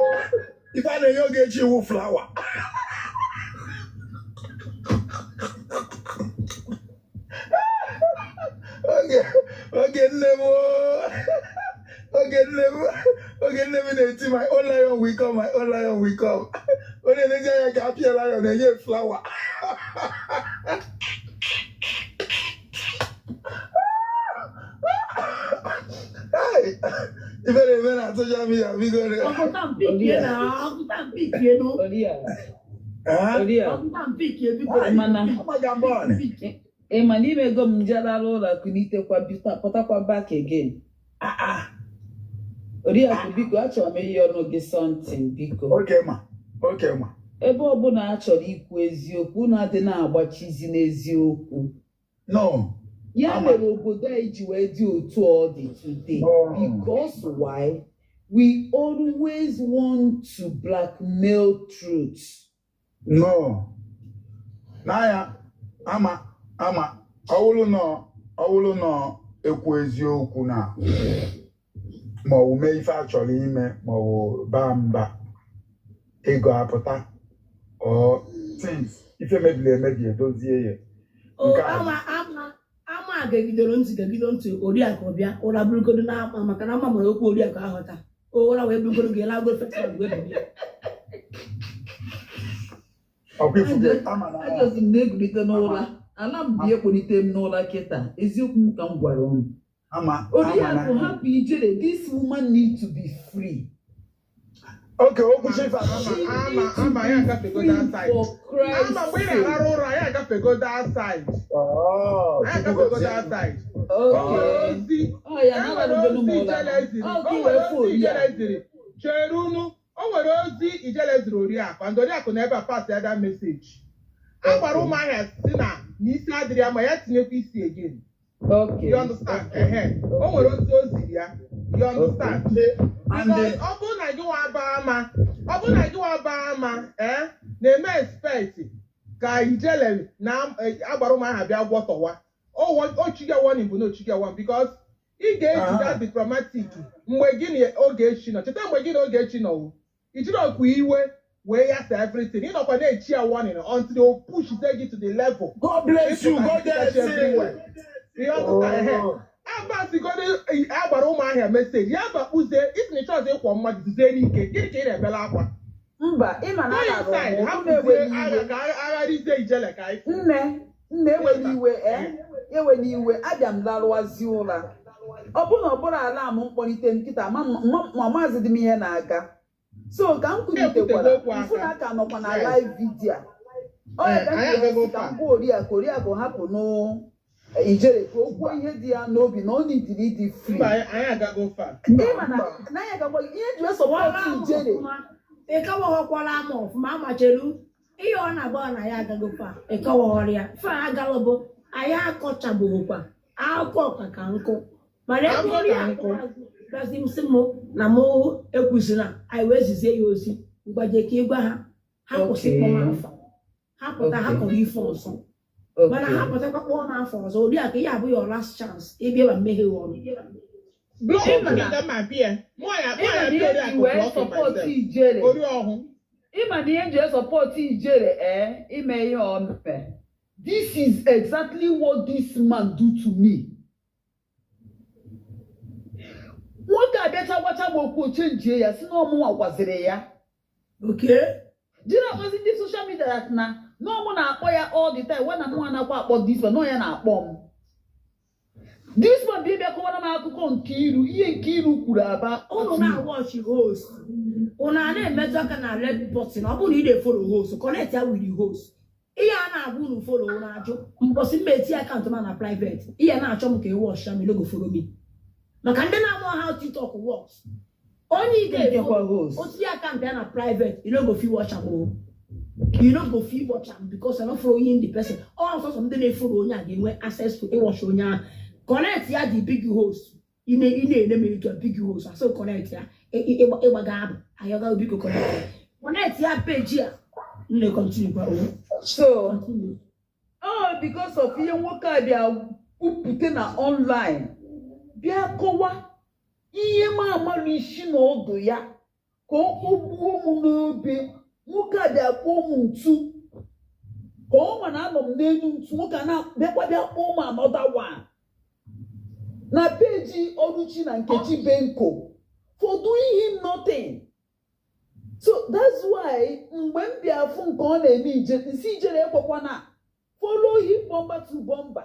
If I know you get you flower. Okay, never. My own lion will come. When they say I got a lion, they get flower. If I social media, we go there. Uncle Sam, pick you now. Uncle Sam, pick you know. Ema n'ime go m jela ụlọ kunitekwa bita pụtakwa back again. Oriakụ biko achọrọ m ihe ọnụ gị something biko. Okay ma. Ebe ọbụla a chọrọ ikwu eziokwu na-adị na-agbachizi n'eziokwu. No. Ya mere obodo anyị ji wee dị otu ọ dị today. Because why? We always want to blackmail truth. No. N'aya ama ọwụlụ nọ ekwu eziokwu na ma ọ mee ife a chọrọ ime ma ọ baa mba ego apụta or things ife mebiri emebi edozie ya. Ama gagidoro ntị Oriakụ ọbịa ụra bụrụgodo na-ama maka na ama mara okwu Oriakụ ahụ taa ụra wee bụrụgodo gị lago festival wee bịa. Ajọzi m na-egulite n'ụra ala m bi ekpolite m n'ụra kịta eziokwu ka m gwara unu. Oriakụ hapụ ijere, this woman need to be free. Okay, okwu chief ama ya agafego that side. Ama mgbe ị na-arụ ụra ya agafego that side. Ya agafego that side. Okay. Chere unu o nwere ozi ijele ziri Oriakụ and Oriakụ na ebe a pass ya that message. A gwara ụmụahịa si na n'isi adịrị ya ma ya tinyekwa isi again. Okay. You understand? O nwere ozi o ziri ya. You understand? Because ọ bụrụ na gị nwa baa ama na-eme expect ka ijele na agbara ụmụahịa bịa gwọtọwa. O chige warning bụ na ochige one because ị ga-eji that diplomatic mgbe gị na Ogechi nọ. Cheta mgbe gị na Ogechi nọ ijiri ọkụ iwe wee yasa everything. Ị nọkwa na-echi ya warning until they will push you to the level. God bless you. God bless you. You understand? Abasigodo agbara ụmụahịa meseji ya bakpuzie isi na chọọchị ịkwọ mmadụ duzie n'ike gịnị ka ị na-ebela akwa Mba, ịma na agharizie ijele ka anyị nne ewela iwe abịa m larụwazi ụra ọbụla ala m mkpọlite m kịta ma maazị dị m ihe na-aga so ka m kwuritekwara mfụ na aka nọkwa na live video ka m gwa Oriakụ hapụ n'ijere ka o kwuo ihe dị ya n'obi na ọ nidiri ịdị free. Ịma na ya gagwa ihe ji sọpọtụ ijere ịkọwaghọkwara ama ọfụma amachelu ihe ọ na-agba na ya agagokwa ịkọwaghọrọ ya fe agala bụ anyị akọchagbụghịkwa akụkọ ọka ka nkụ mana ebe Oriakụ gazi msị m na m ekwuzina anyị wee zizie ya ozi mgbaje ka ịgwa ha kwụsị kpọmafọ ha pụta ha kọrọ ife ọzọ mana ha pụtakwa kpọọ n'afọ ọzọ Oriakụ ihe abụghị your last chance ịbịa ma mmehie ọrụ ịma na ihe ji sọpọtụ ijere ime ihe ọmpe. This is exactly what this man do to me. Nwoke abịacha gwacha m okwu ochenjie ya si na ọmụnwa gwaziri ya jiri akpọzi ndị soshal midia na ọmụ na-akpọ ya all the time wana mụ anakwa akpọ this one ya na-akpọ m this one bụ ịbịa kọwara m akụkọ nke iru ihe nke iru kwuru aba ụnụ na-awọchi host ụnụ a na-emetụ aka na red button ọ bụrụ na ị na-efolo host connect ya with the host ihe a na-agwa unu folo na-ajụ mbọsị mmeti akaụntụ ma na private ihe na-achọ m ka ị wọchịa m logo follow me maka ndị na-amụ how TikTok works onye ị ga-efolo otu akaụntụ ya na private you no go fit watch am you no go fit watch am because you're not following the person all sorts of ndị na-efolo onye a ga-enwe access to ịwọchi onye ahụ connect ya the big host ị na-ene m etu big host aso connect ya ịgbaga abụ ayọga biko connect ya page ya nne continue kwa so because of ihe nwoke a bịa kwupụta na online bịa kọwa ihe ma amaghị isi na ọdụ ya ka ọ gbuo m n'obe nwoke a bịa kpọọ m ntu ka ọ ma na anọ m n'elu ntu nwoke a na-bịakwa bịa kpọọ m another one na peji Oluchi na Nkechi Benko for doing him nothing. So that's why mgbe m bịa afụ nke ọ na-eme ijere ekwekwa na follow him bomba to bomba.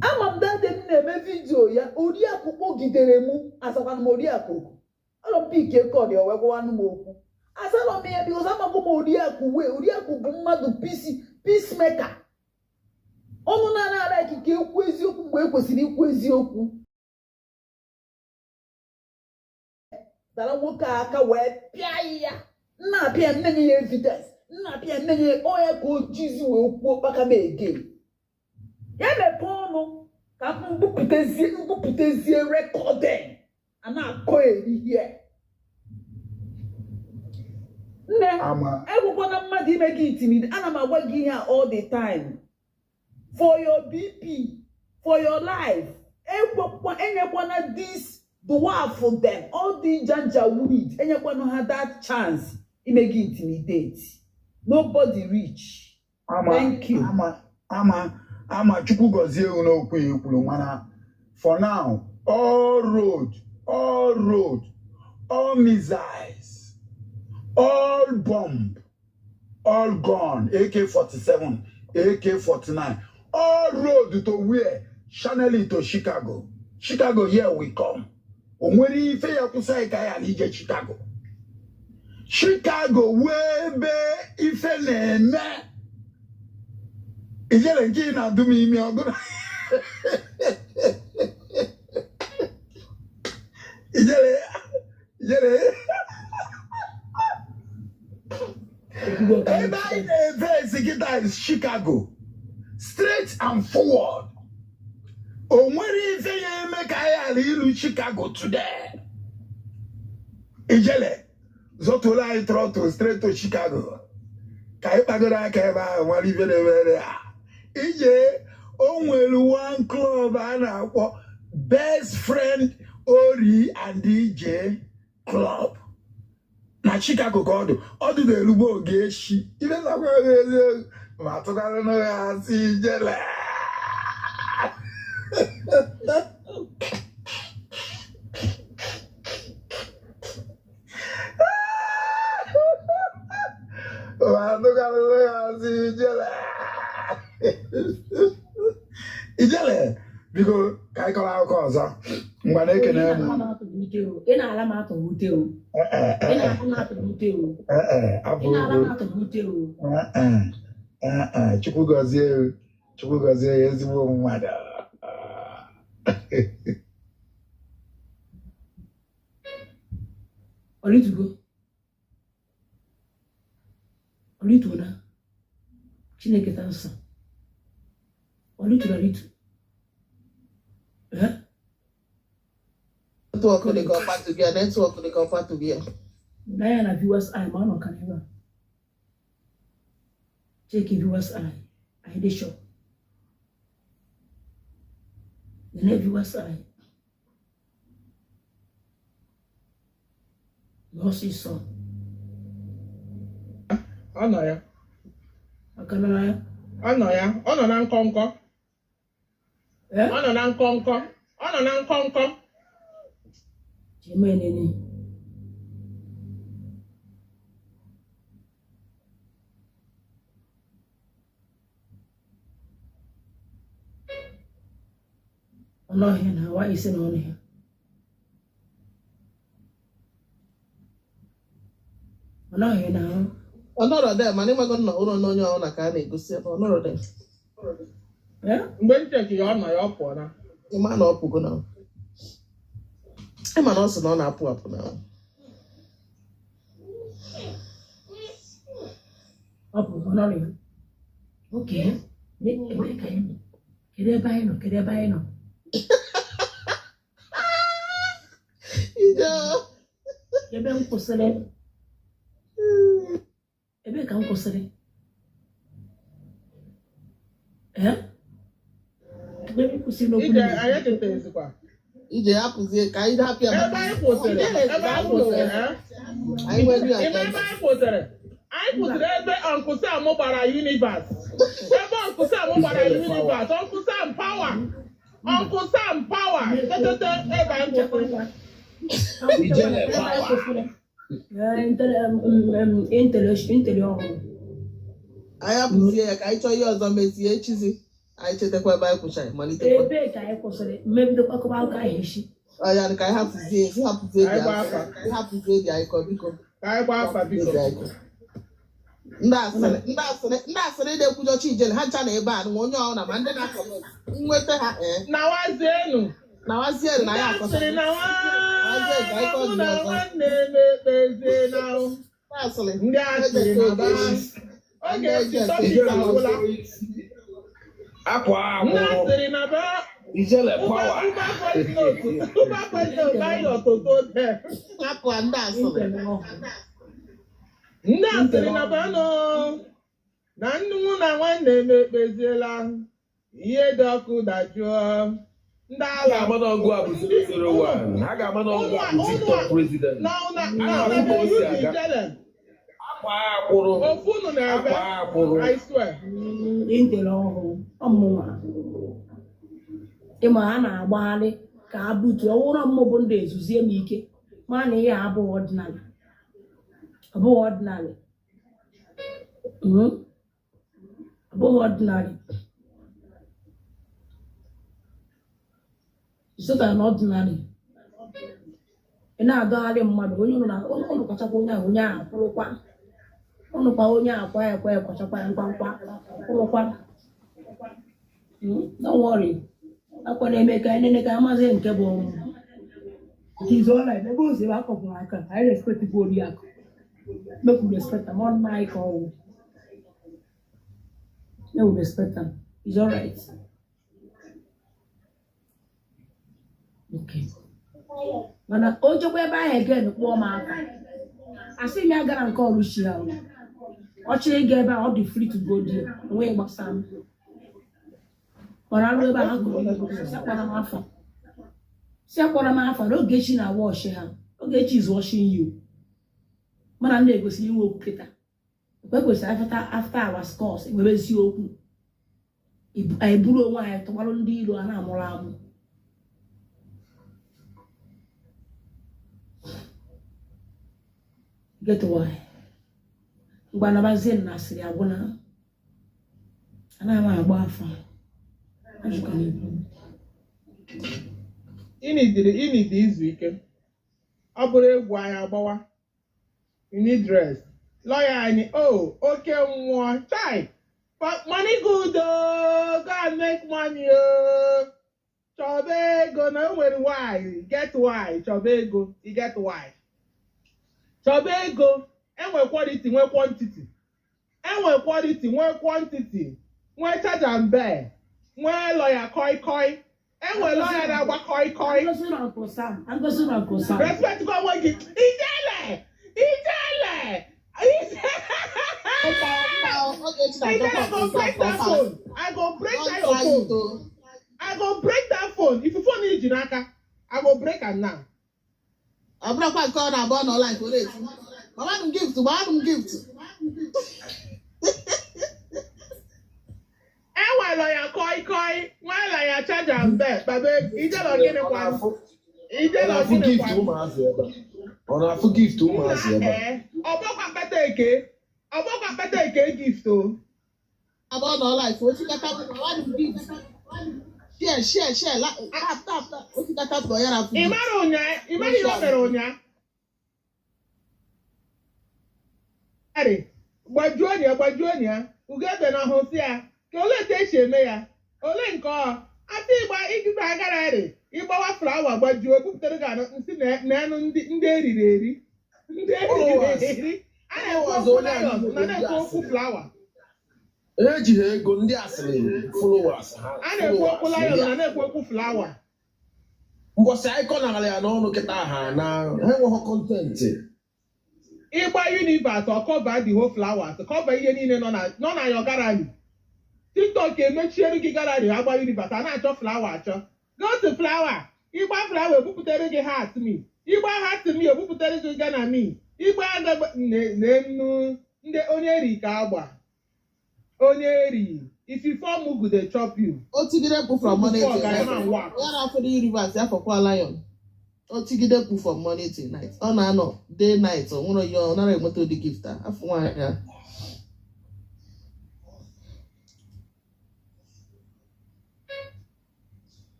Ama m dade m na-eme vidio ya Oriakụ kpọgidere m asakwana m Oriakụ ọlọ pike kọd ya wegwawanụ m okwu asala m ya because amaghị m Oriakụ bụ mmadụ peacemaker eziokwu ekwesịrị ikwu eziokwu dara nwoke aka wee pịa ya nna apịa nne ya evidence nna apịa nne ya onye ka o jizi wee kwuo kpaka m ege ya mepee ọnụ ka mbupụtezie rekọdịn a na-akọ ehihie nne egwukwana mmadụ ime gị itimide ana m agwa gị ihe a all the time for your BP for your life enyekwana this dwarf them all the janjaweed enyekwana ha that chance ime gị intimidate nobody reach thank you ama chukwu gozie unu okwu ekwuru mana for now all road all missiles all bomb all gone AK-47 AK-49 all road to where Chanel to Chicago here we come onwere ife ya kwụsị ka ya ije Chicago webe ife na-eme ijele nke na adum imi ogoro ijele everybody na is Chicago straight and forward onwere ife ya eme ka ya ilu Chicago today ijele zotola I throttle straight to Chicago ka ipagoro aka ebe ahụ nwere ife na-emere ha ije o nwere one club a na-akpọ Best Friend Ori and DJ Club na Chicago ka ọdụ na-erugbo oge echi ibe nakwa ma tụgara na ya si jele ijele biko ka anyị kọrọ akụkọ ọzọ mgbe na-ekene ị na-ala m atọgbute o ị na-ala m atọgbute o ị na-ala m atọgbute o Chukwu gọzie ya ezigbo mmadụ olituona Chineke tansa olitu network they go back together Naya na viewers eye man on camera. Check viewers eye. I dey show. The viewers eye. Lost his son. Ano ya? Akana ya? Ano ya? Ono na nkonko. Eh? Ono na nkonko. Jemenene. No here now. Why is it on here? No here now. Another day, man, I'm going to know your own kind of gossip. Another day. Yeah? When check you on my up one, you man up go now. I'm also not up now. Up on okay. Kede buy no. Ebe nkwụsịrị ebe ka nkwụsịrị ebe nkwụsịrị n'okwu ije anyị tetezikwa ije hapụzie ka anyị hapụ ya ebe anyị kwụsịrị anyị nwere ya ebe anyị kwụsịrị ebe Uncle Sam gbara universe ebe Uncle Sam gbara universe Uncle Sam power tetete ebe anyị kwụsịrị anyị apụzie ya ka anyị chọọ ihe ọzọ mezie echizi anyị chetakwa ebe anyị kwụchara malite ebe ka anyị kwụsịrị mmebidokwa akụkọ akụkọ ahụ echi ọya ka anyị hapụzie dị anyị kọ biko ka anyị gbaa afa biko ndị asịrị na-ekwujochi ijele ha ncha na ebe a nwa onye ọbụla ma ndị na-akọment nweta ha nawazienu nawazienu na ya akọsịrị na nwanne na-ekpezi na ndị asịrị na ba oge eji tọpik agwụla ndị asịrị na ba Ijele power. Uba kwesịrị anyị ọtụtụ ote hapụ ndị asịrị ndị asịrị na ba nọ na nnukwu na nwanne na-ekpeziela ihe dị ọkụ dajụọ ndị Ha ga-ama n'ọgụ a bụ 001. Ha ga-ama n'ọgụ a bụ TikTok president. Akwa akwụrụ. ofu unu na-ebe Akwa akwụrụ. I swear intere ọhụrụ ọmụnwa ịma ha na-agbagharị ka ha butuo ọwụrụ mmụ bụ ndị ezuzie m ike ma na ihe abụghị ọdịnala abụghị ọdịnala abụghị ọdịnala isota na ọdịnala ị na-agagharị mmadụ onye ụnụ kachakwa onye ahụ onye ahụ kwụrụkwa ụnụkwa onye akwa ekwe ekwachakwa ya ngwa kwụrụkwa don't worry akwa na-eme ka anyị nene ka amazi nke bụ it is all right ebe ozi akọpụrụ aka I respect bụ oriakụ make we respect am on my call make we respect am it's all right okay mana o jekwa ebe ahụ again kpụọ m aka asị m ya gara nke ọrụ chi ya ọ chịrị ịga ebe a ọ dị free to go there onwe gbasara m mana arụ ebe ahụ gụrụ si akwara m afọ na Ogechi na wọchị ha Ogechi is washing you mana ndị egosiri inwe okwu kịta ekwe kwesịrị after our scores enwebezi okwu anyị buru onwe anyị tụgbarụ ndị iro a na-amụrụ amụ get why mgbanabazie na asịrị agwụna anaghị m agba afọ inidi izu ike ọ bụrụ egwu anyị agbawa you need rest lọya anyị oke mmụọ chai money good go and make money chọba ego na o nwere why get why chọba ego you get why chọba ego enwe quality nwe quantity enwe quality nwe quantity nwe charge and bear nwee lọya koi enwe lọya na-agba koi respect go nwe gị ijele go break that phone I go break that your phone I go break that phone if you phone iji n'aka I go break am now ọ bụrụkwa nke ọ na-abụ n'ọla nke ole eti gbara m gift enwere ya koi nwere ya charge and bell baba ijele gịnị kwa ijele gịnị kwa ọ na-afụ gift ụmụazị ebe ọgbọkwa kpata eke gift o abụọ n'ọla ife osikata gbara m gift share tap osikata bụ ya na afụ ịmara ihe o mere ụnyaa gbajuo ya ugebe na ahụ si ya ka ole etu esi eme ya ole nke ọ ata igba agara eri ịgbawa flawa gbajuo bupụtara ga nsị na-enụ ndị eriri eri a na-ekwu okwu flawa ejighị ego ndị asịrị followers ha a na-ekwu okwu lion na na-ekwu okwu flawa mbọsị anyị kọnara ya n'ọnụ kịta ha na ha enweghị kọntentị ịgba universe ọkọba the whole flowers kọba ihe niile nọ na your gallery TikTok emechiere gị gallery agba universe a na-achọ flawa achọ go to flower ịgba flawa ebupụtere gị heart me ịgba heart me ebupụtere gị Ghana me ịgba n'enu ndị onye eri ka agba onye eri if you form good they chop you otigide kpu from money to night ya na afọ universe ya fọkwa lion otigide kpu from money to night ọ na-anọ day night ọ nwere ya ọ nara enweta ụdị gift afọ nwaanyị ya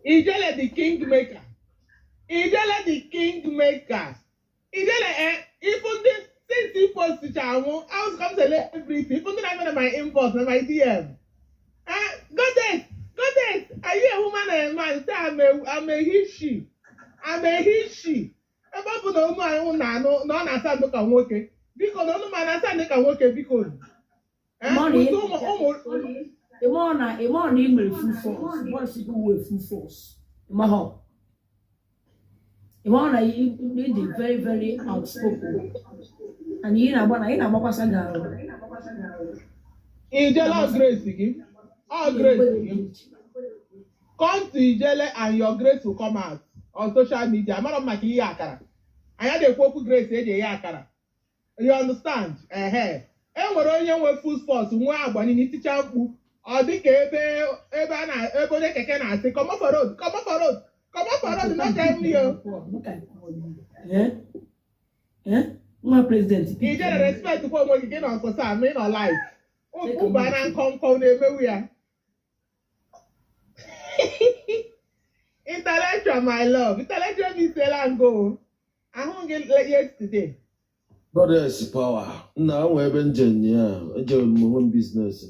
Ijele the kingmaker. Ijele the kingmaker. Ijele even this since celebrity post chamu. I was come celebrity. Even though I'm in my inbox and my DM. Goddess, are you a woman or a man? Say I'm a he she. I'm a he she. Ebe bụ na ụmụ anyị na-anụ na ọ na-asa ndụ ka nwoke. Biko na ụmụ na asa ndụ ka nwoke biko. Imo na email full force. What is people full force? Imo na you need very very outspoken. And you na gbakwa garo. Ijele grace gị. All grace gị. Come to Ijele and your grace will come out on social media. Amara maka ihe akara. Anya dey okwu grace eji ihe akara. You understand? Enwere onye nwe full force nwe agbani n'iticha mkpu. Ọ dị ka ebe onye keke na-asị come off road, not tell me yo. My president. Ije na respect kwa onwe gị na ọsọsọ amị nọ life. Okwu ba na nkọnkọ na-emewu ya. Intellectual, my love. Intellectual means say go. I hung it yesterday. Brothers power. Now we have been my own business.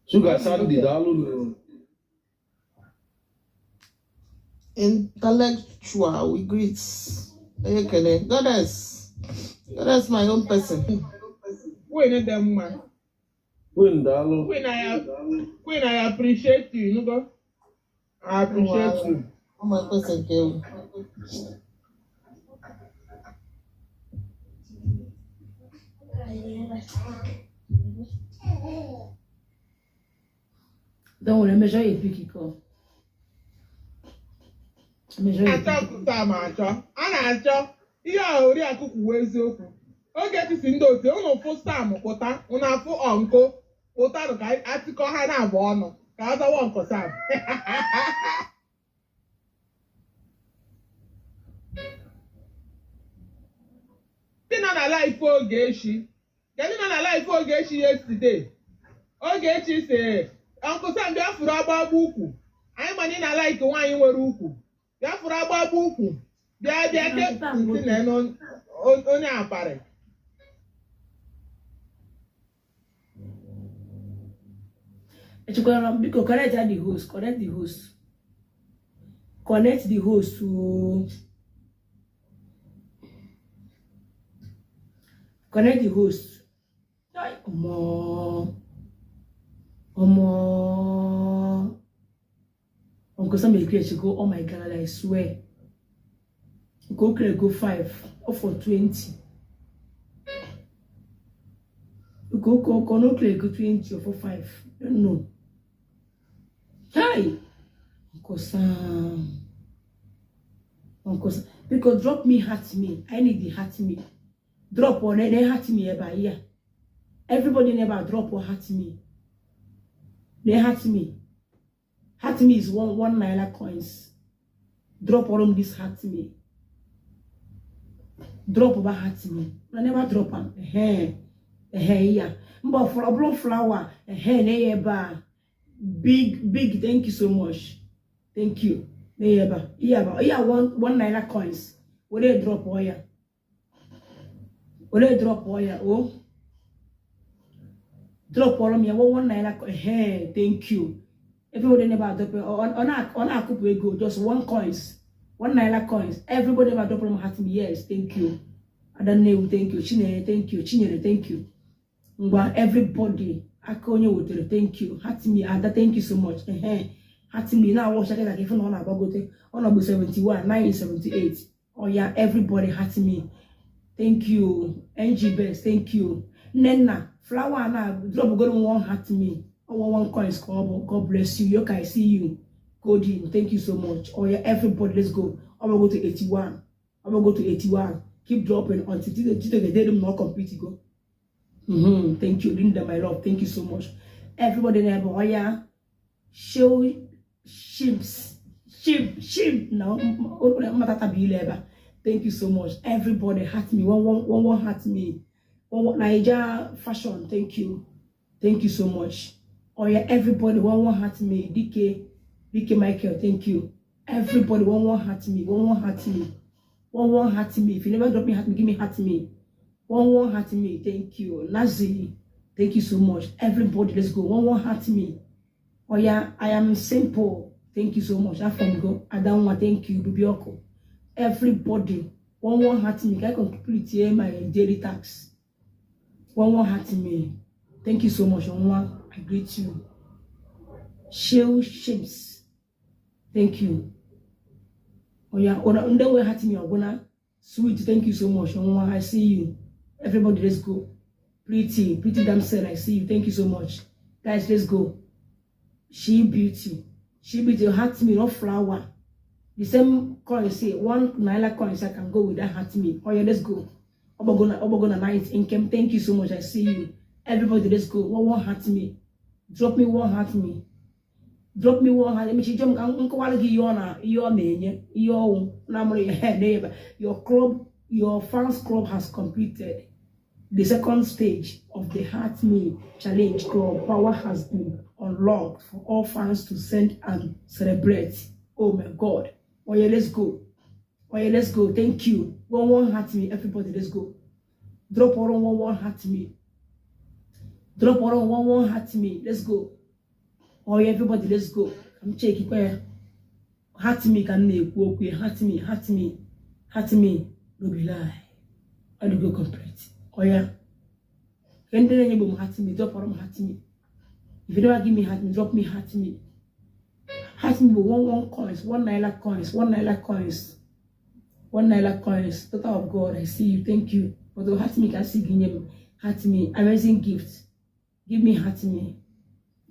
Sugar Sandy, Intellectual, we greet. Goddess, my own person. When them man. When I appreciate you, you know. I appreciate you. Oh, my person, Kelly. Don't worry, measure a picky call. Ihe a ori akụkụ wee eziokwu. Oge tisi ndị otu ụnụ fụ Sam pụta, ụnụ afụ ọnkụ pụta ka atịkọ ha na-abụ ọnụ ka a zawa ọnkụ Sam. Ndị nọ na life Ogechi, ndị nọ na life Ogechi yesterday. Ogechi si ọnkụ Sam bịa fụrụ agbagba ukwu. Anyị ma na like nwaanyị nwere ukwu. Bịa fụrụ agbagba ukwu. Bịa ke ntị na onye aparị. Because connect the host. Connect the host to connect the host. Uncle Sam to go, oh my God, I swear. Go 5 or for 20. Go no play go 20 or for 5. No. Hi, Uncle Sam. Because drop me hurt me. I need the hurt me. Drop on they hurt me by here. Everybody never drop or hurt me. They hurt me. Hurt me is one naira coins. Drop on this hurt me. Drop over hurt me. I never drop on. Yeah. But for a blow flower, big. Thank you so much. Thank you. Yeah, one naira coins. Will they drop oil? Oh, drop all of me. One naira. Thank you. Everybody never drop on a couple ago. Just one coins. 1 naira coins. Everybody never drop on my heart. Yes, thank you. I don't know. Thank you. Chinere, thank you. Chinere, thank you. Everybody, Akonyo would thank you. Hatimi, Ada, thank you so much. Hatimi, now watch like if on about 71, 1978. Oh yeah, everybody Hatimi. Thank you. NG Best, thank you. Nena, flower now, drop go one Hatimi. Oh, one coins, God bless you. Yoka, I see you. Godin, thank you so much. Oh yeah, everybody, let's go. I'm gonna go to 81. Keep dropping until the day them not complete go. Thank you, Linda, my love. Thank you so much. Everybody there, oh yeah. Show ships. Now, thank you so much. Everybody hat me. One hat me. One Niger fashion. Thank you. Thank you so much. Oh yeah, everybody one hat me. DK Michael, thank you. Everybody one hat me. One heart me. If you never drop me heart me, give me heart me. One heart me. Thank you. Nazi, thank you so much. Everybody, let's go. One heart me. Oh yeah, I am simple. Thank you so much. I from go. I don't want thank you, Bibioko. Everybody, one heart me. I complete here my daily tax. One heart me. Thank you so much. One, I greet you. Shell Shims. Thank you. Oh yeah, on the way heart me. Ogona sweet. Thank you so much. One, I see you. Everybody, let's go. Pretty damsel. I see you. Thank you so much, guys. Let's go. She beauty, heart me, no flower. The same coin say 1 naira coins. I can go with that heart me. Oh yeah, let's go. Obogona night income. Thank you so much. I see you. Everybody, let's go. One heart me. Drop me one heart me. Drop me one heart. Let me see. Jump. Your club, your fans club has completed the second stage of the Heart Me Challenge Club. Power has been unlocked for all fans to send and celebrate. Oh my God. Oh yeah, let's go. Oh yeah, let's go. Thank you. One heart me. Everybody, let's go. Drop on one heart me. Drop on one heart me. Let's go. Oh yeah, everybody, let's go. I'm checking where heart me can make walk with heart me. No be lie. I do go complete. Oh yeah. When they name heart me, drop on heart me. If you never give me heart me, drop me heart me. Heart me with one coins, 1 naira coins, 1 naira coins, 1 naira coins. Total of God, I see you. Thank you. But the heart me can see give heart me. Amazing gift. Give me heart me.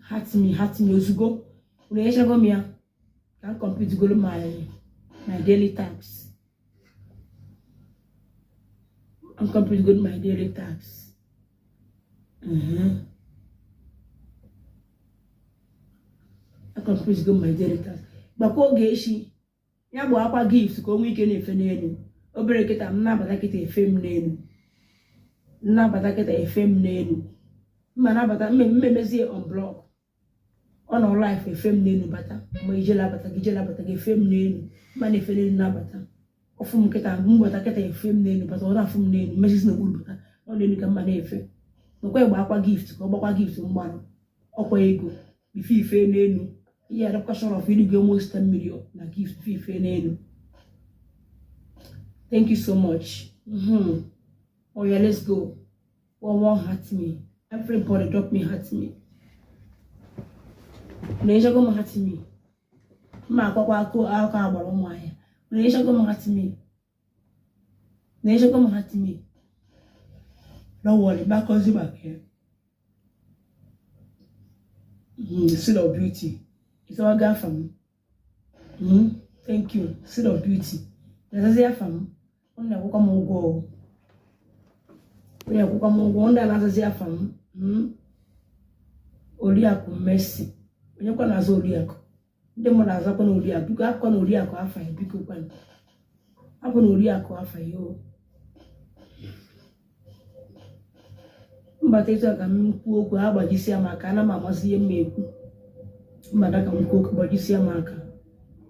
Heart me. Osugo. Unaisha go me. Can complete to go to my daily tax. I'm complete to go to my daily tax. I complete to go to my daily tax. Bako geshi. Ya bu akwa gift ko nwe ike na-efe n'elu. Obere keta m na-abata keta efe m n'elu. Mma na-abata mmemezi on block. On our life efe m n'elu bata. Ma ijela abata gị efe m n'elu. Mma na-efe n'elu na-abata. Ofu m keta mbata keta efe m n'elu bata. Ọ na-afụ m n'elu. Mmezi na gburu bata. Ọ n'elu ka mma na-efe. Nkwa igba akwa gift ka ọ gbakwa gift mgbanụ. Ọkwa ego. Ife n'elu. Yeah, the question of really almost 10 million. Like if thank you so much. Oh yeah, let's go. One heart me. Everybody drop me heart me. Neisha go heart me. Ma kwa ko aka agbara nwa ya. Neisha go heart me. Don't worry, back here. The seal of beauty. It's our guy from. Thank you. Seed of beauty. There's a from. Only a come go. We have come go under another from. Oliaku mercy. When you can as Oliaku. The one as upon Oliaku. You have con Oliaku after you pick up one. Upon Oliaku after you. But it's a cook about this year, Macana, Mamma, see me. Madaka cook about this year, Marka.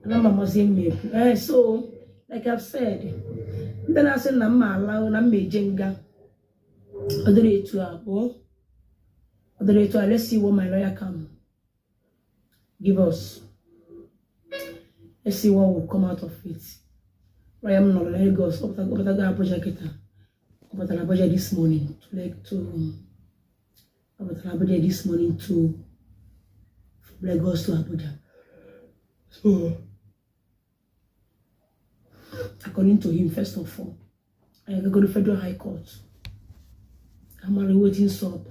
And I'm a me. So, like I've said, then I said, I'm allowed, I'm a jenga. Let's see what my lawyer can give us. Let's see what will come out of it. I am not Lagos, but I got a project. But I budget this morning to Lagos to Abuja. So, according to him, first of all, I go to Federal High Court. I'm already waiting sub.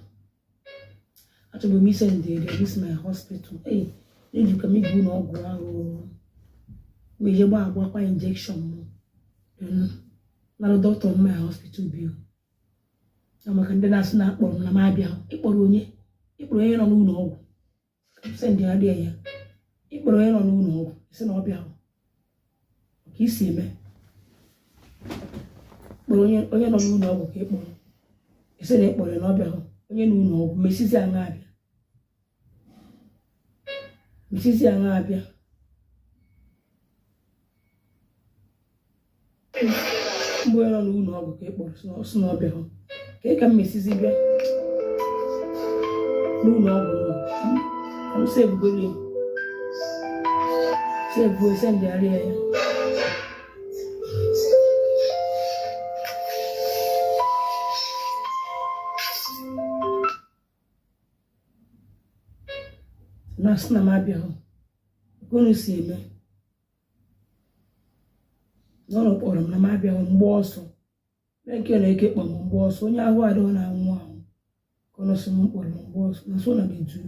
Actually, me saying this is my hospital. Hey, you can make good no go. We just want injection. Now the doctor in my hospital bill. I'm a candidate na akpọrọ na mabia. Ịkpọrọ onye nọ n'ụlọ ọgwụ. Send the idea here. Ịkpọrọ onye nọ n'ụlọ ọgwụ. Isi na ọbịa. Ka isi eme. Ịkpọrọ onye nọ n'ụlọ ọgwụ ka ịkpọrọ. Isi na ịkpọrọ na ọbịa. Onye n'ụlọ ọgwụ mesizi anya abịa. mgbe nọ n'ụlọ ọgwụ ka ị kpọrọ sị na ọ bịa hụ ka ị ka m mesizi bịa n'ụlọ ọgwụ m sebugoro ya sebugo sendịarịa ya na asị na m abịa hụ unu si eme n'ọrụ kpọrọ m na m abịa hụ mgbe ọsọ nke na-eke kpọ m mgbe ọsọ onye ahụ adịghị na-anwụ ahụ ka ọ sị m kpọrọ m mgbe ọsọ na so na bedu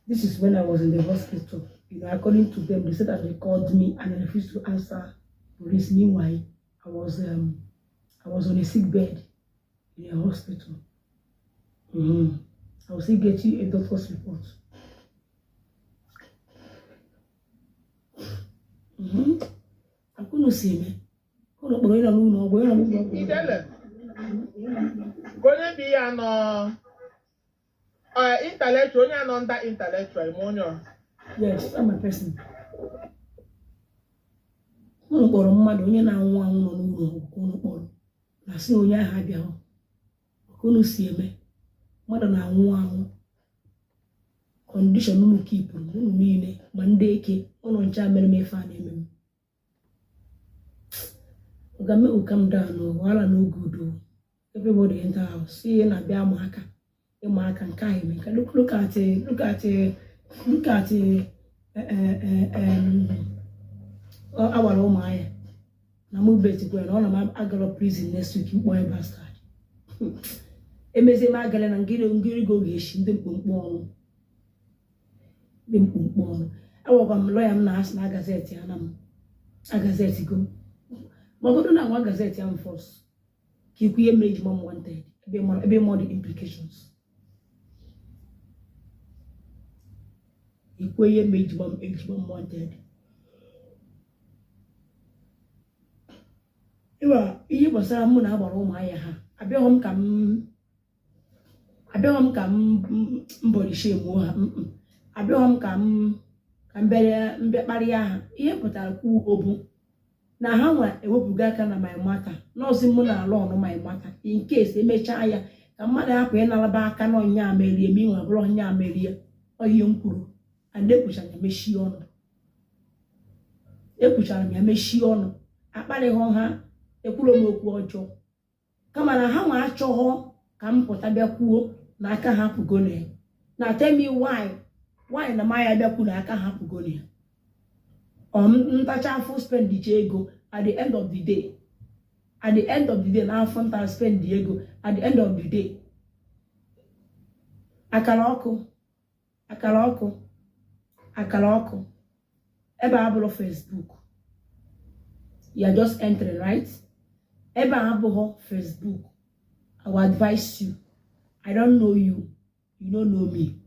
This is when I was in the hospital. You know, according to them, they said that they called me and I refused to answer police. Meanwhile, I was on a sick bed in a hospital. I will still get you a doctor's report. I couldn't see me. Idele. Onye bi ya nọ intellectual, onye anọ under intellectual monyo. Yes, I'm a person. Unu kpọrọ mmadụ onye na-anwụ anwụ nọ n'ụlọ ọgwụ unu kpọrọ na sị onye ahụ abịa hụ ka unu si eme mmadụ na-anwụ anwụ kọndishọn unu kipụrụ unu niile ma ndị eke ụlọ ncha mere m efe a na-eme m Ogame will come down while I no good. Everybody in the house. See na bia maka. E maka nka ime. Look at it. Our home aya. Na mu beti go na ma agalo prison next week boy bastard. Emeze ma agale na ngiri go geshi ndị mkpụmkpụ ọnụ. Ndị mkpụmkpụ ọnụ. Awakwa m lawyer m na as na gazette ya na m. A gazette go. Magodo na one gazette am first. Kikuye made mom wanted. A bit more the implications. Kikuye made mom wanted. Iwa iye basara mu na agbara ụmụ ahịa ha. Abịahom ka m mbori shame ha. Abịahom ka m mbekparịa ha. Ihe pụtara kwu obu. Na ha nwa ewepụga aka na my matter nọọsụ mụ na alụ ọnụ my matter in case emechaa ya ka mmadụ hapụ ịnalaba aka na onye amerie ma inwe bụrụ onye amerie oyi mkwuru and ekwuchara ya mechie ọnụ akparịghọ ha ekwuru m okwu ọjọọ kama na ha nwa achọghọ ka m pụta bịa kwuo na aka ha pụgone na tell me why na maya bịa kwuo na aka ha pụgone ntacha afọ spend the ego at the end of the day. Na afọ nta spend the ego at the end of the day. Akara ọkụ. Ebe abụrụ Facebook. You are just entering, right? Ebe abụrụ Facebook. I will advise you. I don't know you. You don't know me.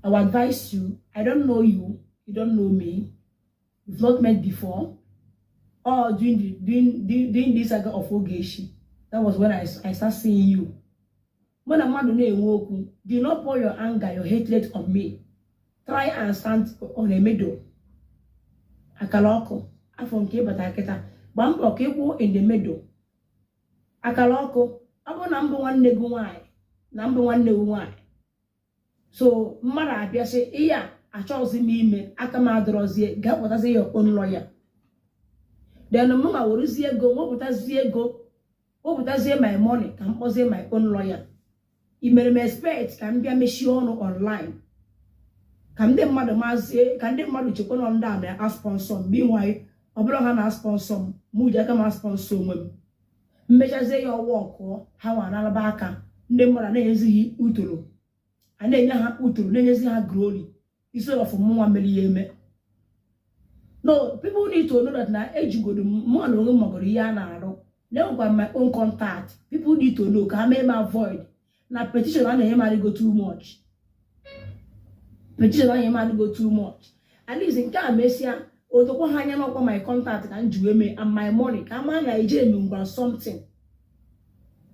I will advise you. I don't know you. You don't know me. We've not met before. Or doing this saga of Ogeshi. That was when I start seeing you. When a man do not pour your anger, your hatred on me. Try and stand on a middle. Akaloko. Afonke bataketa. Bambo kebo in the middle. Akaloko. Abo number one negu why. So mara abia say iya. Achọzi m ime aka m adọrọzie ga kpọtazie your own lawyer. Then mụ ma werezie ego wepụtazie my money ka m kpọzie my own lawyer. I mere m expect ka m bịa mechie ọnụ online. Ka ndị mmadụ chekwa nọ ndị a na sponsor m meanwhile ọ bụrụ ha na sponsor m mụ ji aka m sponsor onwe m. Mmechazie ya ọwa ọkụọ ha nwa n'alaba aka ndị mmadụ na-enyezighị utoro. A na-enye ha utoro na-enyezi ha glory. Instead of eme. No, people need to know that now age go to more never got my own contact. People need to know can I may avoid. Now petition on him go too much. At least in Messia, or the one hanging up on my contact and do me and my money. Come on, I something.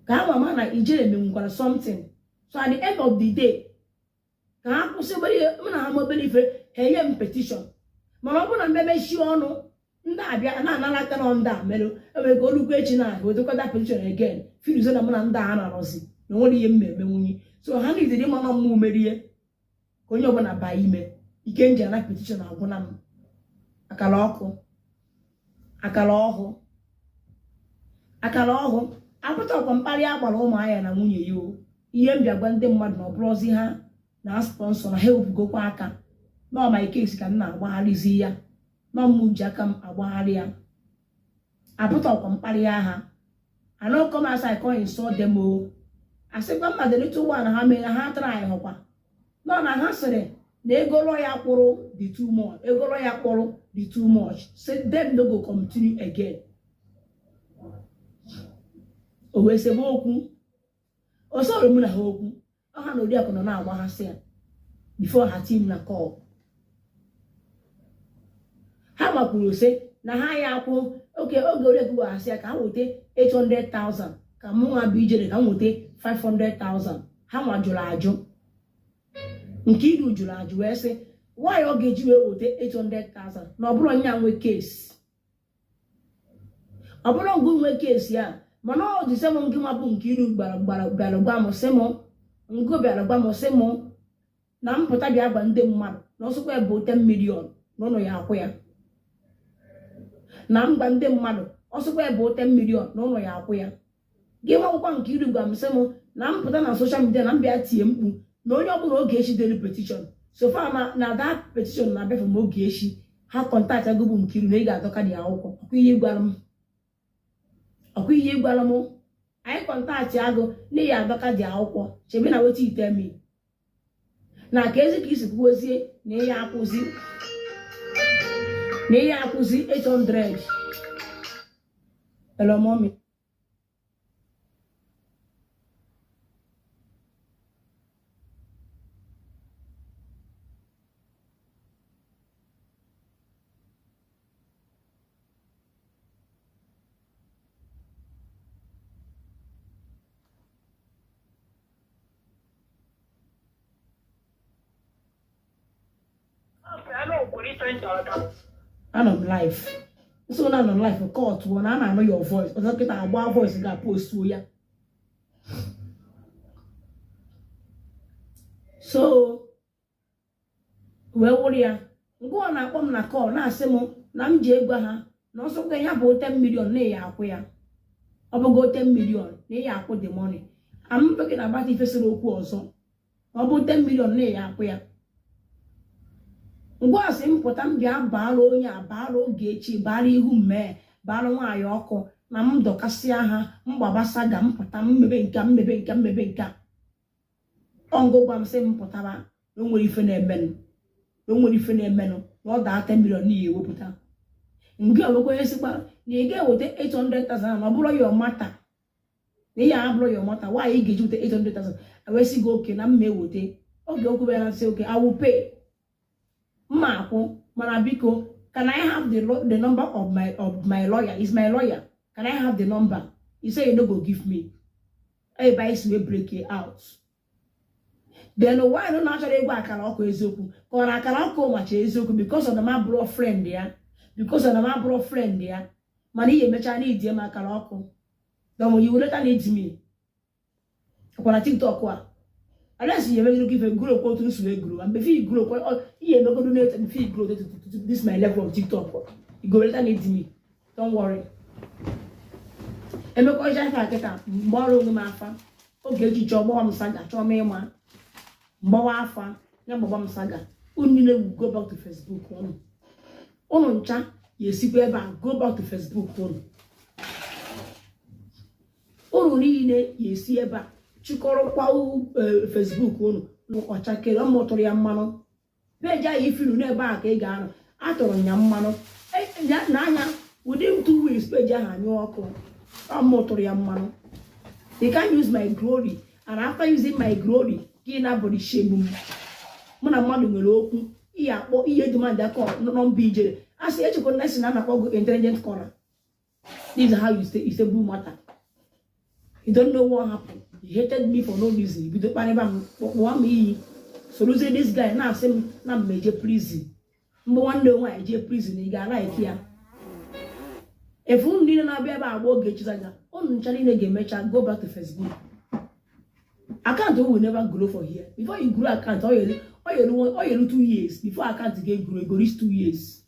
Come on, I something. So at the end of the day, ka ha kwụsị m na ha mobile ife ha enye m petition mana ọ bụrụ na mmemechi ọnụ ndị abịa na-analata na ndị a mere enwere ka olukwu echi na wedokọta petition again filuzo na mụ na ndị a na-arọzi na nwere ihe mmemme nwunye so ha nidiri ịma mmụ merie ka onye ọbụla baa ime ike nji ana petition agwụna m akara ọhụ apụtakwa mkparị agbara ụmụahịa na nwunye ya ihe m bịa gwa ndị mmadụ na ọ bụrụzi ha na sponsor na ha ewepụgokwa aka na my case ka m na-agbagharịzi ya na mmụ ji aka m agbagharị ya apụtakwa mkparị agha anọkọ m asa iko insọ dem o asịkwa mmadụ little one ha mere ha tara anyị hụkwa nọ na ha sịrị na egolo ya kwụrụ the too much say them no go continue again o wee sebe okwu o sọrọ mụ na ha okwu ọha na Oriakụ nọ na-agbaghasị ya before ha team na call ha gbakwuru ose na ha ya akwụ oge Oriakụ gbaghasị ya ka ha wete 800,000 ka mụ nwa bụ ijere ka m wete 500,000 ha nwa jụrụ ajụ nke iru jụrụ ajụ wee sị why ọ ga-eji wee wete 800,000 na ọ bụrụ nya nwe case ọ bụrụ ngụ nwe case ya mana ọ dị sị m nke nwa bụ nke iru bịara gwa m sị m ngụ bịara gwa m sị m na mpụta bịa gwa ndị mmadụ na ọsụkwa ebe 10 million n'ụlọ ya akwụ ya na mgba ndị mmadụ ọsụkwa ebe 10 million n'ụlọ ya akwụ ya gị nwa akwụkwọ nke iru gwa m sị m na mpụta na social media na mbịa tie mkpu na onye ọbụla oge echi dere petition so far na that petition na abịa from oge echi ha kọntaktị agụbụ nke iru na ị ga-adọka dị akwụkwọ ọkwa ihe gwara m anyị kọntaktị agụ na ihe adọka dị akwụkwọ chebe na weta ite mi na ka ezi ka isi kwuozie na ihe akwụzi 800 elomomi anọ m live so na anọ live court bụ na a na-anụ your voice ọzọ kịta agba voice ga-postuo ya so wee wụrụ ya nke ọ na-akpọ m na call na-asị m na m ji egwa ha na ọsọkwa ya bụ 10 million na ya akwụ ya ọ bụgo 10 million na ya akwụ the money amụbeghị na agbata ifesịrị okwu ọzọ ọ bụ 10 million na ya akwụ ya ngwa asị mpụta m bịa baara onye a baara oge echi baara ihu mmee baara nwaanyị ọkụ na m dọkasịa ha mgbabasa ga mpụta mmebe nke ọngụgwa m sị mpụtara na o nwere ife na-emenụ na ọ daa 10 million n'ihi ewepụta mgbe ọlụkwa onye sịkwa na ị ga-eweta 800,000 na ọ bụrụ ya ọmata na ihe a bụrụ ya ọmata nwaanyị ị ga-eji weta 800,000 ewesị gị oke na mma ewete oge okwu bịara na sị oke I will pay mma akwụ mana biko can I have the number of my lawyer? Is my lawyer? Can I have the number? He say you no go give me. Everybody will break it out. Then why don't actually go akara ọkụ eziokwu? Ka ọ na akara ọkụ macha eziokwu because of the my bro friend ya. Because of the my bro friend ya. Mana ihe mecha na idie m akara ọkụ. Then you will later need me. Kwa na TikTok a. Unless you ever give a grow to this grow, and before you grow, you no go do it before you grow to this my level of TikTok. You go later need me. Don't worry. And because I get up, tomorrow no matter. Okay, you job on saga, show me man. More afa, number one saga. Only will go back to Facebook one. On chat, you see where go back to Facebook one. Only you see about. Chikoro kwa Facebook unu ọchakere ọmụtụrụ ya mmanụ peji anyị ifiru n'ebe a ka ị ga-anọ atụrụ ya mmanụ n'anya within 2 weeks peji ahụ anyụ ọkụ ọmụtụrụ ya mmanụ. They can't use my glory and after using my glory gị na-abụrụ shame m mụ na mmadụ nwere okwu ihe akpọ ihe demand akọ nọmba ijere asị echekwa na esi na anakpọ go intelligent corner. This is how you say bull matter. You don't know what happened. He hated me for no reason. If you don't want me, so lose this guy now, same now major prison. But one day why I prison, you got like here. If you need an abia about get you on challenge again, go back to Facebook. I can't do will never grow for here. Before you grow, I can't all you 2 years. Before I can't get grow, it go reach 2 years.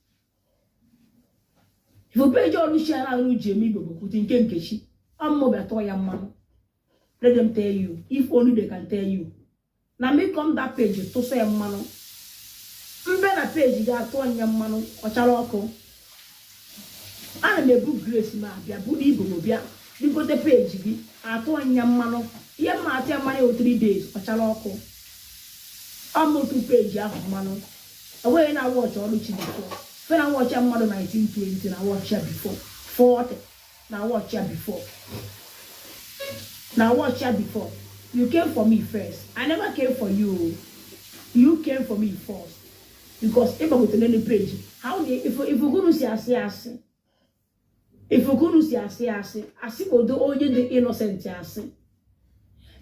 If you pay your share out Jamie Bobo, putting Kenkeshi, I'm more better young man. Let them tell you, if only they can tell you. Now me come that page to say man. Better page that one young man or Charoko. I may book Grace ma bia budi bobo bia. You go the page bi ato young man. Ye ma ate money o 3 days or Charoko. I'm not 2 page of man. Away na watch all which before. When I watch a model 1920, I watch her before 40. Now watch her before. Now watch her before. You came for me first. I never came for you. You came for me first. Because if I go to any page, how they if you go to see if you go to see I see what the only the innocent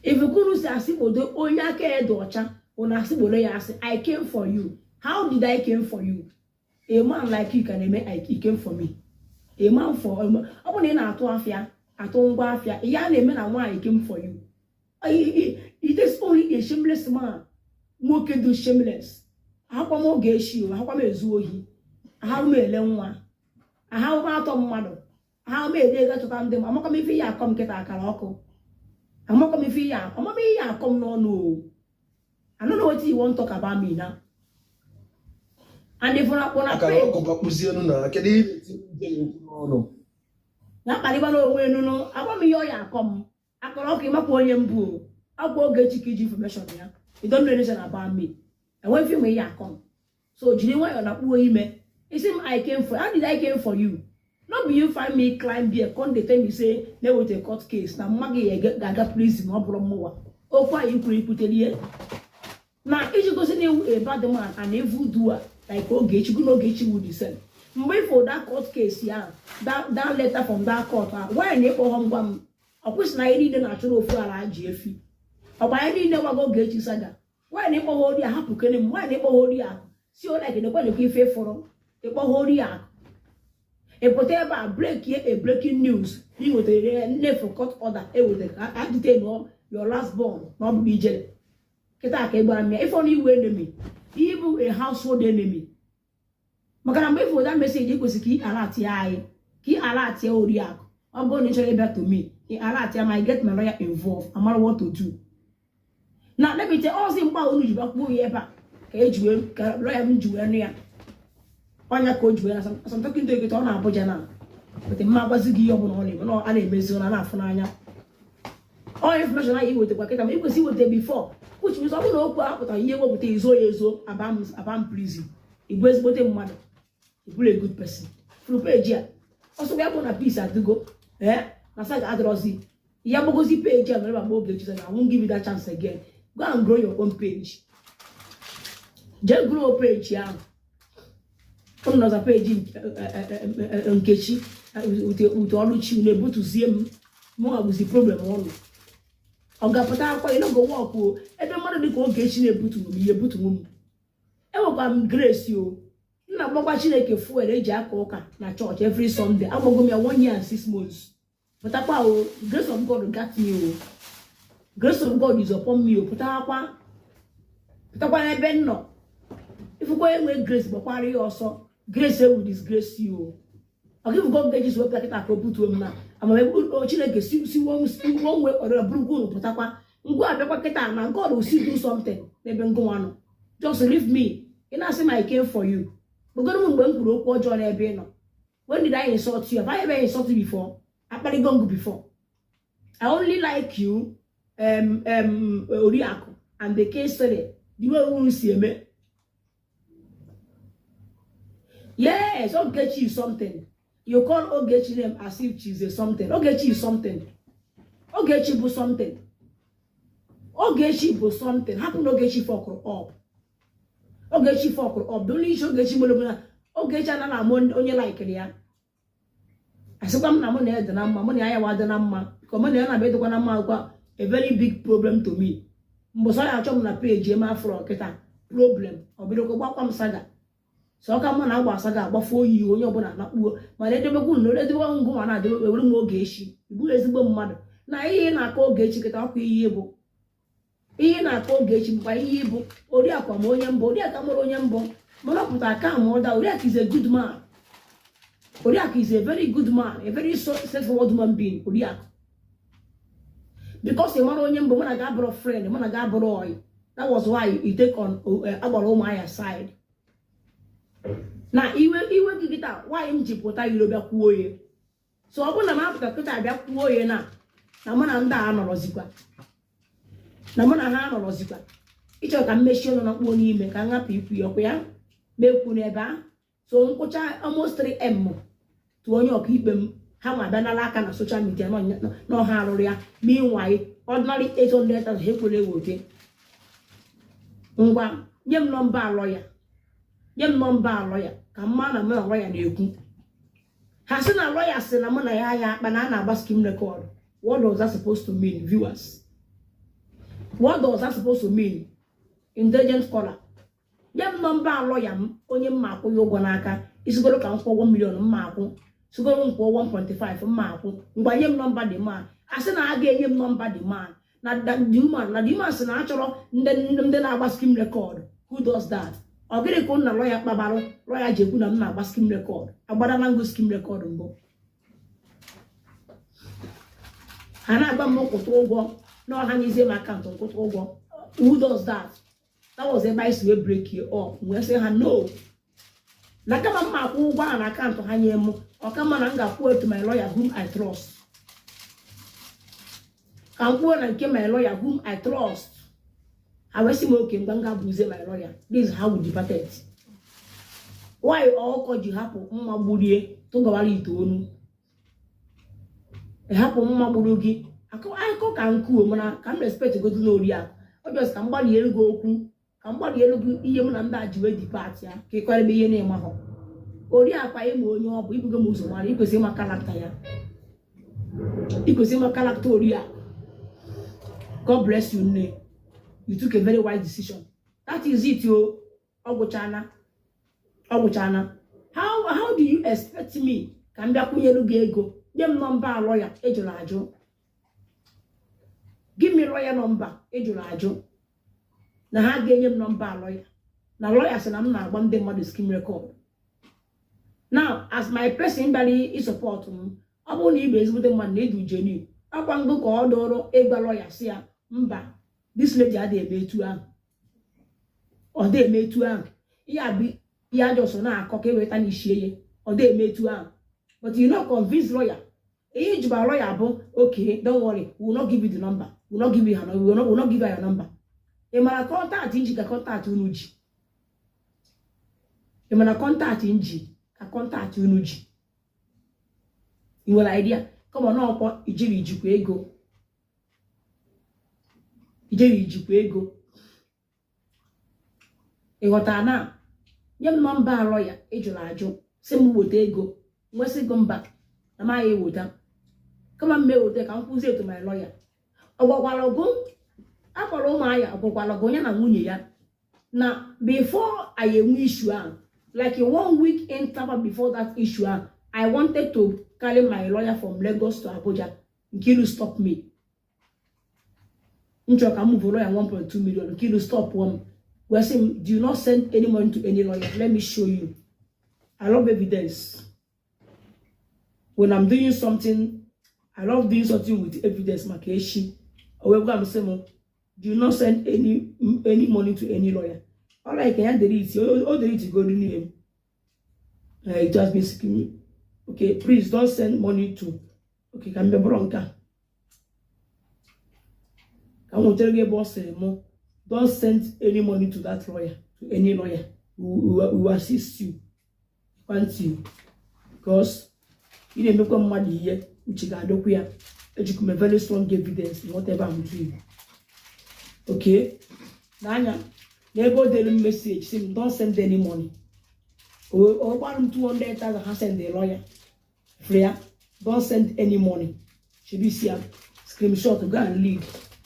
if you go to see what the only daughter when I see what I came for you. How did I came for you? A man like you can make he came for me. A man for I want to afia. I don't go afia. Ya name and why he came for you. It is only a shameless man. More can do shameless. How come more gay you? How come Zuhi? How may Lenwa? How about Tom Mother? How may they get to come them? I'm not coming for ya come get a caracol. I'm not coming for ya. I'm not me ya come no. I don't know what you want to talk about me now. And if I want to pray, no, I want me your come. I can okay my poor young boo. I'll go get you information here. You don't know anything about me. And when you may come. So, do you know why you're not poor email? It seems I came for. How did I came for you? Not be you find me climb here, come the time you say, there was a court case. Now, Maggie, I got police in more. Oh, why you could put it here? Now, if you go see a bad man and a voodoo. Like okay, you go get you would descend. Wait for that court case, yeah. That letter from that court. Why you go home one? Of course, I didn't natural for a GFE. Or why didn't never go get you saga? Why never hold your happy can why never hold your see like in the one you give for it hold your a whatever break here a breaking news. You would never court order. It would detain your last born, not be jelly. If only you enemy. Even a household enemy. Makana wait for that message you go see alert ya. Ki alert ya odiak. I'm going to back to me. In alert ya might get my lawyer involved. I'm not what to do. Now let me tell all things about you back who you ever. Lawyer Julia. On your coach when I'm talking to you on Abuja now. But the map was give you only no any measure and after. All information I you with the packet you can see what they before. Which means I don't know what I hear what they so about prison. It was what a mother. He was a good person. Through page. Also, we have on a piece at the go. Eh? That's like Adrosi. Yabogosi page and never more pages, and I won't give you that chance again. Go and grow your own page. Just grow a page, yeah. Another page in Kechi with all which you able to see him. More was the problem only. Oga pata kwa ino go walk o ebe mmadụ dị ka oge Chineke ebutu m enwekwa m grace yo nna gbagba Chineke fuel eji aka ụka na church every Sunday agbago m ya 1 year and 6 months but akwa o grace of God got me o grace of God is upon me o pụtakwa ebe nọ ifukwa enwe grace gbakwara ya ọsọ grace will disgrace you o give God get Jesus wey ka put em na ama Chineke si one way or another buru putakwa ngwa abekwa keta na God will still do something ebe ngo ano just leave me you know say I came for you bugodo mgbe m kwuru okwu ọjọọ na ebe nọ when did I insult you have I ever insulted you before akpari gongo before I only like you Oriakụ and the case study the way we see me yes I'll get you something. You call Ogechi name as if she's a something. Ogechi is something. Ogechi was something. Ogechi was something. Happen Ogechi fuck up. Ogechi fuck up. Don't you show Ogechi Molomina? Ogechi and I'm on your like it. I said, I'm not money the number. Money I was the number. Come on, I bet one number a very big problem to me. Mbosa ya chom na page ma afro kita problem. Obido ko gbakwa m saga. So ka mo na agba saga agbafo yi onye obuna na kpuo. Ma le debe ku no le debe ngu ma na de ewere m oge echi. Ibu ezigbo mmadụ. Na ihe na aka oge echi kita ọkụ ihe bụ. Ihe na aka oge echi mkpa ihe bụ ori akwa m onye mbụ, ori aka mụrụ onye mbụ. Mana pụta aka m ọda ori aka is a good man. Ori aka is a very good man, a very straightforward human being. Ori aka. Because the man onye mbụ mana ga bro friend, mana ga bro oy. That was why he take on agbara ụmụ side. Na iwe gị kịta why m ji pụta iro bịa kwuo ye. So ọ bụ na m apụta kịta bịa kwuo ye na mana ndị a nọrọzikwa. Na mana ha nọrọzikwa. Ịchọ ka mmechie nọ na kpuo n'ime ka ngapụ ikwu ya ọkụ ya mekwu n'ebe a. So nkwụcha almost 3M to onye ọka ikpe m ha ma bịa n'ala aka na social media na ọha arụrụ ya meanwhile ordinary 800,000 ha ekwere ewote. Ngwa nye m nọmba alọ ya. Nye m nọmba alọ ya ka mma na m alọ ya na-ekwu. Ha sị na alọ ya sị na mụ na ya akpa na a na-agba skim record. What does that supposed to mean, viewers? What does that supposed to mean? Intelligent scholar. Nye m nọmba alọ ya m onye mma akwụ ya ụgwọ n'aka isigoro ka m kwụọ 1 million mma akwụ. Sigoro m kwụọ 1.5 mma akwụ. Mgbe nye m nọmba dị man. A sị na a ga-enye m nọmba dị man. Na the woman sị na achọrọ ndị na-agba skim record. Who does that? Ọ gịnị ka na lawyer kpabarụ lawyer ji ekwu na m na-agba skim record. Agbada na ngo skim record mbụ. Ha na-agba m nkwụtụ ụgwọ na ọha nyezie m akaụntụ nkwụtụ ụgwọ. Who does that? That was ebe anyị si wee break you up. Wee sị ha no. Na kama m akwụ ụgwọ ahụ na akaụntụ ha nye m, ọ kama na m ga-akwụ to my lawyer whom I trust. Ka m kwuo na nke my lawyer whom I trust. I was saying, okay, I'm going my lawyer. This is how we debated. Why all could you happen? Mabudie to go to onu. A happen Maburugi. I can cool, man. Can respect to go to Noria. Or just somebody else go cool. Somebody else go even and that you depart. Ya, can be any maho. Oria pay more, you go Muslim, you could see my character. You could see my character. God bless you, ne. You took a very wise decision. That is it, yo. Oguchana. How do you expect me? Can be a go? Give number lawyer, Ejulajo. Give me lawyer number, Ejulajo. Now I gave him number lawyer. Now lawyers and I'm not one day more the scheme record. Now, as my person body is supporting, I won't even with the money do genuine. I want to call Doro, Eba lawyer, see mba. This lady had a made to am. Or they made to am. Yeah, just now cocky with an issue. Or they made to am. But you not convince lawyer. Age by lawyer, okay, don't worry. We will not give you the number. We will not give you her number. We will not give her your number. A man contact Inji can contact Unuji. A man contact Inji can contact Unuji. You will idea. Come on now, Ijiri Jukwego. Ijeri jikwa ego. Ịghọta na nye m nọmba lawyer ejụrụ ajụ sị m weta ego nwesị go mba na ma ya eweta kama m eweta ka m kwụzie to my lawyer. Ọgwakwala ogo akpọrọ ụmụ aya ọgwakwala ogo ya na nwunye ya na before I enwe issue ahụ like 1 week interval before that issue ahụ I wanted to carry my lawyer from Lagos to Abuja. Nkiru stop me. Nchoka move lawyer 1.2 million. Nkiru stop one. We're saying, do not send any money to any lawyer. Let me show you. I love evidence. When I'm doing something, I love doing something with evidence. Makeshi. However, I'm saying, do not send any money to any lawyer. All I can delete. All delete is go to name. It just basically, okay. Please don't send money to. Okay, can be bronca. I won't tell you boss anymore. Don't send any money to that lawyer, to any lawyer. We will assist you. Want you. Because you didn't make money here, which is a very strong evidence in whatever I'm doing. Okay? Nanya, never tell him message, saying don't send any money. Or 200,000 send the lawyer. Freya, don't send any money. Should be see a screenshot to go and leave.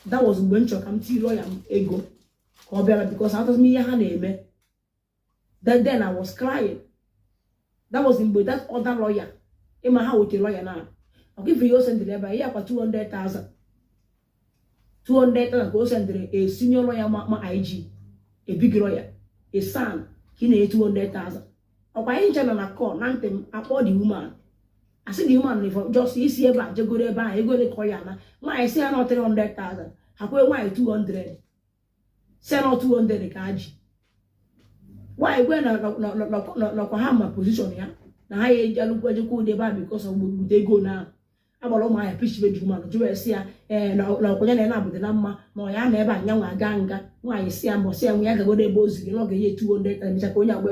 that was mgbe m chọrọ ka m tiri lawyer m ego ka ọ bịara because atọzi m ihe ha na-eme. Then I was crying. That was mgbe that other lawyer ịma ha wote lawyer na ọkịfụ ihe o sendịrị ebe a ihe akwa 200,000 ka o sendịrị a senior lawyer ma IG, a big lawyer, a son ka ị na-enye 200,000. ọkwa anyị nche nọ na call na ntị m akpọ the woman. Asị the woman for just isi ebe a jegoro ebe a ego ole ka ọ ya na nwaanyị si ya na 300,000 ha kwee nwaanyị 200 si ya na 200 ka ha ji. Nwaanyị kwe nọkwa ha ma position ya na ha ya eji alụkwa ejekwa ụdị ebe a because of gbute ego na agbara ụmụ ahịa pichibe ji woman jụrụ esi ya na ọkwenye na abụdị na mma ma ọ ya na ebe a nyanwa aga nga. Nwaanyị si ya mbọ si ya nwe ya gagodo ebe o ziri na ọ ga-enye 200 mecha ka onye agba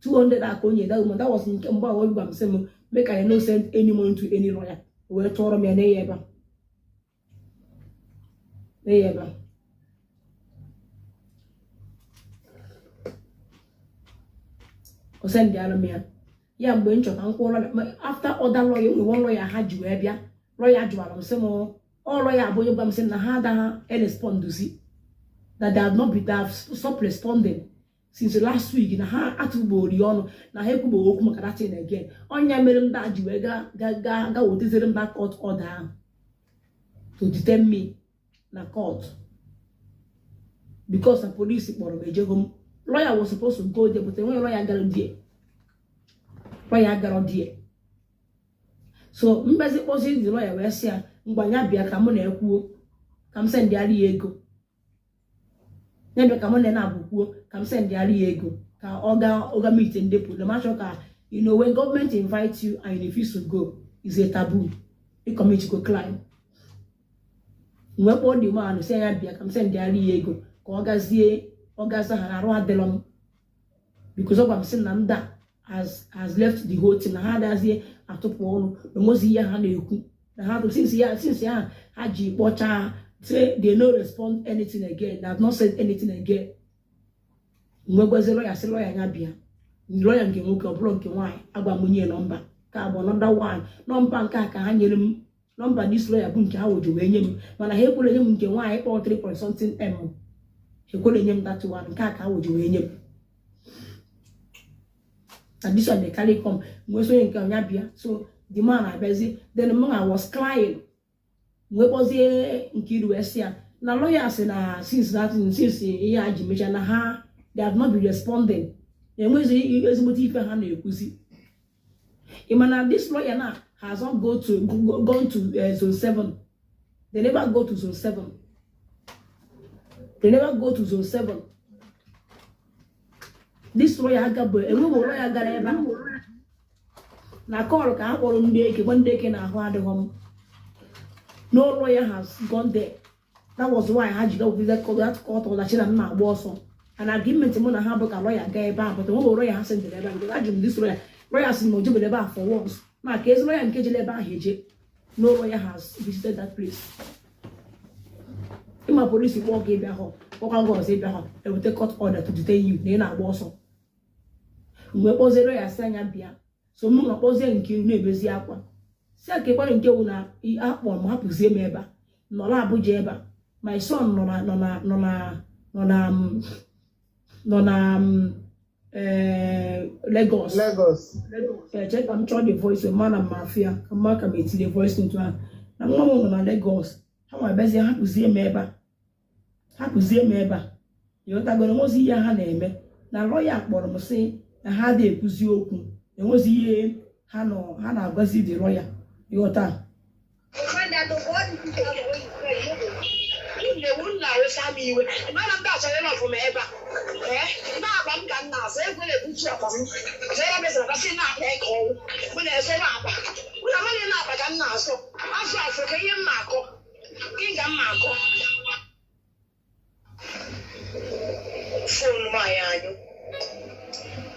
200 aka onye that woman. That was nke mgbe ahụ gwa m sị m make I no send any money to any lawyer. Wee tụọrọ m ya n'eye ebe a. O send ya m ya mgbe m chọrọ ka m kwụọ after other lawyer we one lawyer ha ji wee bịa. Lawyer jụrụ m sị m ọ lawyer abụ onye gwa m sị na ha adaghị respond si that they have not been stop responding since last week na ha atụgbori ọnụ na ha ekwubo okwu maka that thing again. Onye mere m da ji wee ga wetezere m that court order ahụ to detain me na court because the police kpọrọ m ejego m. Lawyer was supposed to go there but enweghị lawyer gara die. So mbezi kpọzi the lawyer wee sị ya mgbanya bịa ka mụ na-ekwuo ka m sendịarị ya ego. Nyebe ka mụ na-abụkwuo ka m sendịarị ya ego ka ọ ga meet ndị police. Ma chọ ka when government invite you and you refuse to go is a taboo. You commit go crime. Mgbe kpọọ dị man sị ya bịa ka m sendịarị ya ego ka ọ gaza ha arụ adịlọ m because ọ gwa m sị na nda has left the whole thing na ha adazie atụpụ ọnụ enwezi ihe ha na-ekwu na ha since ya ha ji kpọchaa say they no respond anything again. They have not said anything again. Mgbe gwazi lawyer sị lawyer ya bịa lawyer nke nwoke ọ bụrụ nke nwaanyị agwa m nye nọmba ka abụọ nọmba 1 nọmba nke a ka ha nyere m nọmba this lawyer bụ nke ha woji wee nye m mana ha ekwere nye m nke nwaanyị kpọọ 3.something m ekwere nye m that one nke a ka ha woji wee nye m. And this one they carry come mgbe so nke ọnya bịa. So the man abịazi then I was crying. Mgbe kpọzie Nkiru wee sị ya na lawyer sị na since ihe a ji mecha na ha they have not been responding. Enwezi ezigbote ife ha na-ekwuzi. Imana this lawyer now has not gone to zone 7. They never go to zone 7. They never go to zone 7. This lawyer lawyer gara ebe na call ka ha kpọrọ ndị eke na ahụ adịghị m. No lawyer has gone there. That was why I had to go with that court order china na agba ọsọ. An agreement mo na ha bụ ka lawyer ga ebe a but one lawyer ha sent ebe a because I dream this lawyer si mo jebe ebe a for once. Na case lawyer nke jele ebe a heje. No lawyer has visited that place. Ima police kpọ ga ebe ahụ. Kpọkwa ngo ọzọ ebe ahụ. They will take court order to detain you na agba ọsọ. Mgbe kpọzie lawyer si anya bịa. So mụ na kpọzie nke na-ebezi akwa. Si akekwara nke wụ na akpọ m hapụzie m ebe a. Nọ na Abuja ebe a. My son nọ na Lagos. Check I'm trying the voice man and mafia. Come back and the voice into her. Na nwa m nọ na Lagos. Ha nwa bezi hapụzie m ebe a. Hapụzie m ebe a. Yọtagoro nwozi ihe ha na-eme. Na lawyer kpọrọ m sị na ha dị ekwuzi okwu. Enwezi ihe ha na-agwazi the lawyer. Yọta. Phone my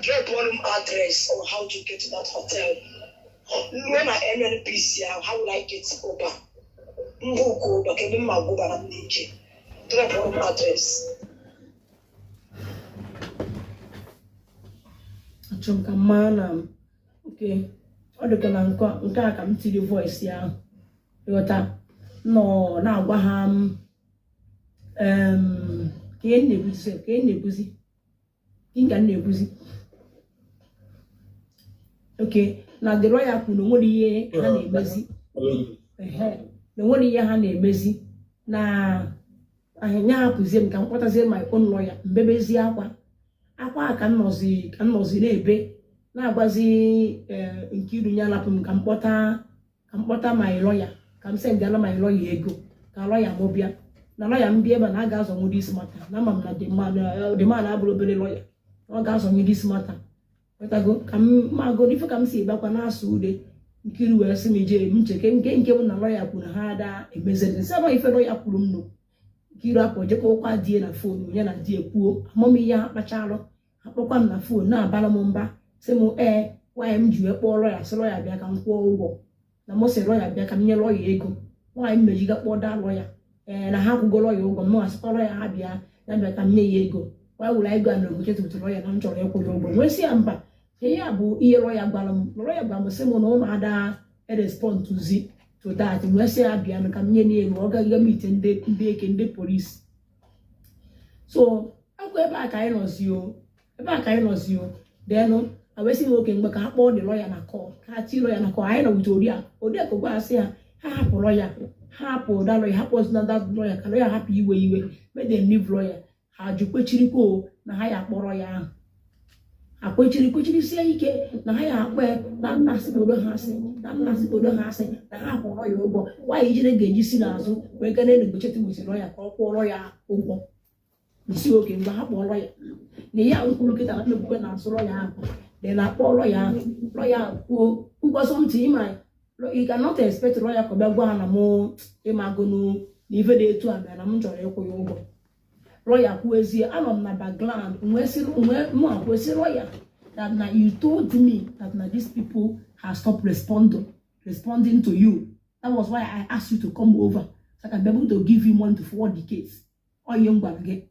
get volume address or how to get to that hotel. When I NNPC, how will I get over? Mbuko, but can my go back and nature. Drop volume address. Achọmka mana okay. Ọ dịka na nke a ka m tiri voice ya. Ịghọta nọ na-agwa ha ka ị na-ebuzi Kinga na-ebuzi oke na the lawyer kwuru nwere ihe ha na-emezi na nwere ihe ha na-emezi na ahịnya hapụzie m ka m kpọtazie my own lawyer mbebezie akwa ka m nọzi na-ebe na-agwazi Nkiru nye alapụ m ka m kpọta my lawyer ka m sendịala my lawyer ego ka lawyer m bịa na lawyer m bịa ebe na a ga-azọnwu dis mata na ama m na the man abụrụ obere lawyer ọ ga-azọnwu dis mata wetago ka m magoro ife ka m si bakwa na-asụ ude Nkiru wee sị m ije m cheke nke bụ na lawyer kwuru na ha ada emezede nsị aba ife lawyer kwuru m nụ Nkiru akpọ jekwa ụkwa die na fon onye na di ekwuo amụm ihe ha kpachalụ akpọkwa m na fon na-abara m mba sị m nwaanyị m ji wee kpọọ lọya sị lọya bịa ka m kwụọ ụgwọ na m sị lọya bịa ka m nye lọya ego nwaanyị m mejiga kpọọ daa lọya na ha kwụgo lọya ụgwọ m asịkwa lọya ha bịa ya bịa ka m nye ya ego nwaanyị wụrụ ego a na ogoche tụtụ lọya na m chọrọ ịkwụ ya ụgwọ nwee sị ya mba ihe a bụ ihe lọya gwara m lọya gwara m sị m na ụmụ ada erespond to that wee sị ya bịa ka m nye ya ego ọ gaghị m ite ndị polisi so akwa ebe a ka anyị nọzi o denụ awesi nwoke mgbe ka ha kpọọ dị lọya na kọt ka ha ti lọya na kọt anyị nọ wute Oriakụ gwa asị ha hapụ lọya ha hapụ da lọya hapụ na da lọya ka lọya hapụ iwe made them leave lọya ha jụ kwechirikwa na ha ya akpọrọ ya ahụ ha kwechirisie ike na ha ya akpọ na nnasịbodo ha asị na ha kwụrọ ya ụgwọ nwaanyị ijire ga-eji si n'azụ wee gaa na-egbocheta gbosiri lọya ka ọ kwụọrọ ya ụgwọ isi oke mgbe ha kpọrọ ya na ihe ahụ kwuru kịta na ebuwe na-asụ lọya ahụ dị na akpọ lọya kwuo ụgwọ something ịma you cannot expect lọya ka ọ bịa gwa ha na mụ ịmagonu na ife dị etu a bịa na m chọrọ ịkwụ ya ụgwọ lọya kwuezie anọ m na background mụ akwesị lọya that na you told me that na these people have stopped responding to you. That was why I asked you to come over so I can be able to give you money to forward the case. Or young again.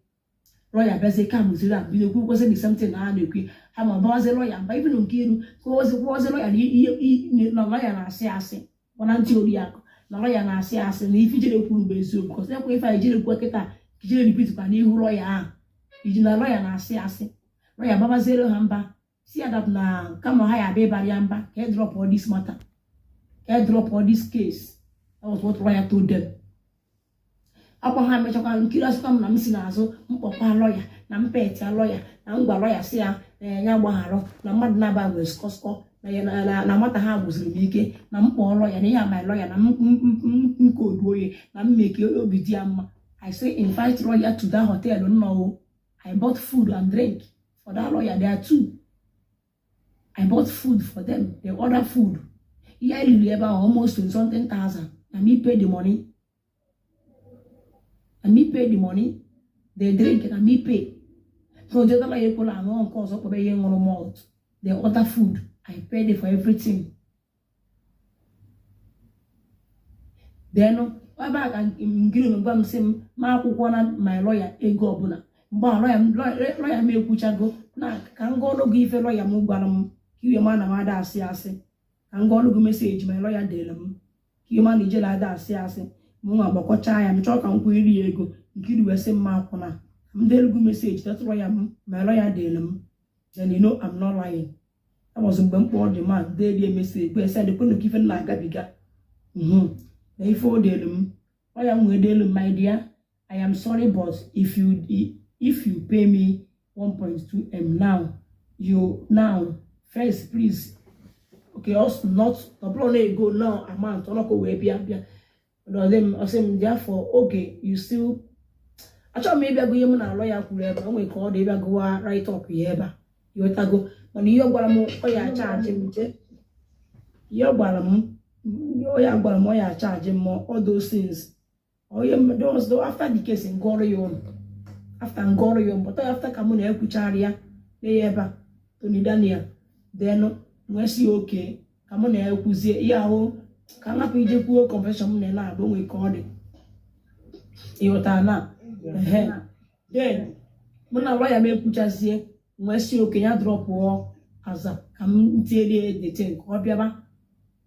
Lawyer Beze come with that. You know, wasn't the something I knew. I'm a boss lawyer, but even Nkiru, who was a lawyer, no lawyer and I say, one until Oriakụ, no lawyer and I say, if you didn't pull Bezu, because then if I didn't work it out, you didn't repeat by new lawyer. You did not lawyer and I say, lawyer Baba Zero Hamba, see that now, come on higher, baby Yamba, can drop all this matter, can drop all this case. That was what lawyer told them. Upon how much I can kill us come na missing as Papa lawyer, Nampet a lawyer, Nangwa lawyer, see Yawaharo, Namadnaba was Cosco, Namata was Rimike, Nampo lawyer, near my lawyer, Namco way, Nammake Obidiam. I say invite lawyer to that hotel, don't know. I bought food and drink for that lawyer there too. I bought food for them, they order food. Here you ever almost 20,000, and me pay the money. And me pay the money, they drink and me pay. So the other people are on course up by young on malt. They order food. I pay for everything. Then why back and give him bum sim Marco my lawyer a gobuna. But lawyer me go na can go no give a lawyer muganum. You man a mother siase. And go no message my lawyer delum. You manage like that siase. Mwa bakocha ya mchoka nkwiri ego Nkiru wese makona I'm there good message that's why my lawyer delum then you know I'm not lying. I was in Bumpo the man there message but I said they couldn't give na gabiga they for delum lawyer mwe delum my dear I am sorry but if you pay me 1.2M now first please okay also not the plan go now amount onoko we bia therefore, okay, you still. Actually, maybe I go him na lawyer whoever. I'm going to call David go right up here. You go when you are ya charge him. You're ya charge him more all those things. Oh, you those after the case in Gorion. After Gorion, but after coming here, Kucharia, they ever to Nidania. Then, when see okay, come on here, Kuzi, Yahoo. Can I pay poor confession na don't we call it? Iotana. Then when I lawyer may put us here, when she okay, drop war as a come tell the thing, Obiaba.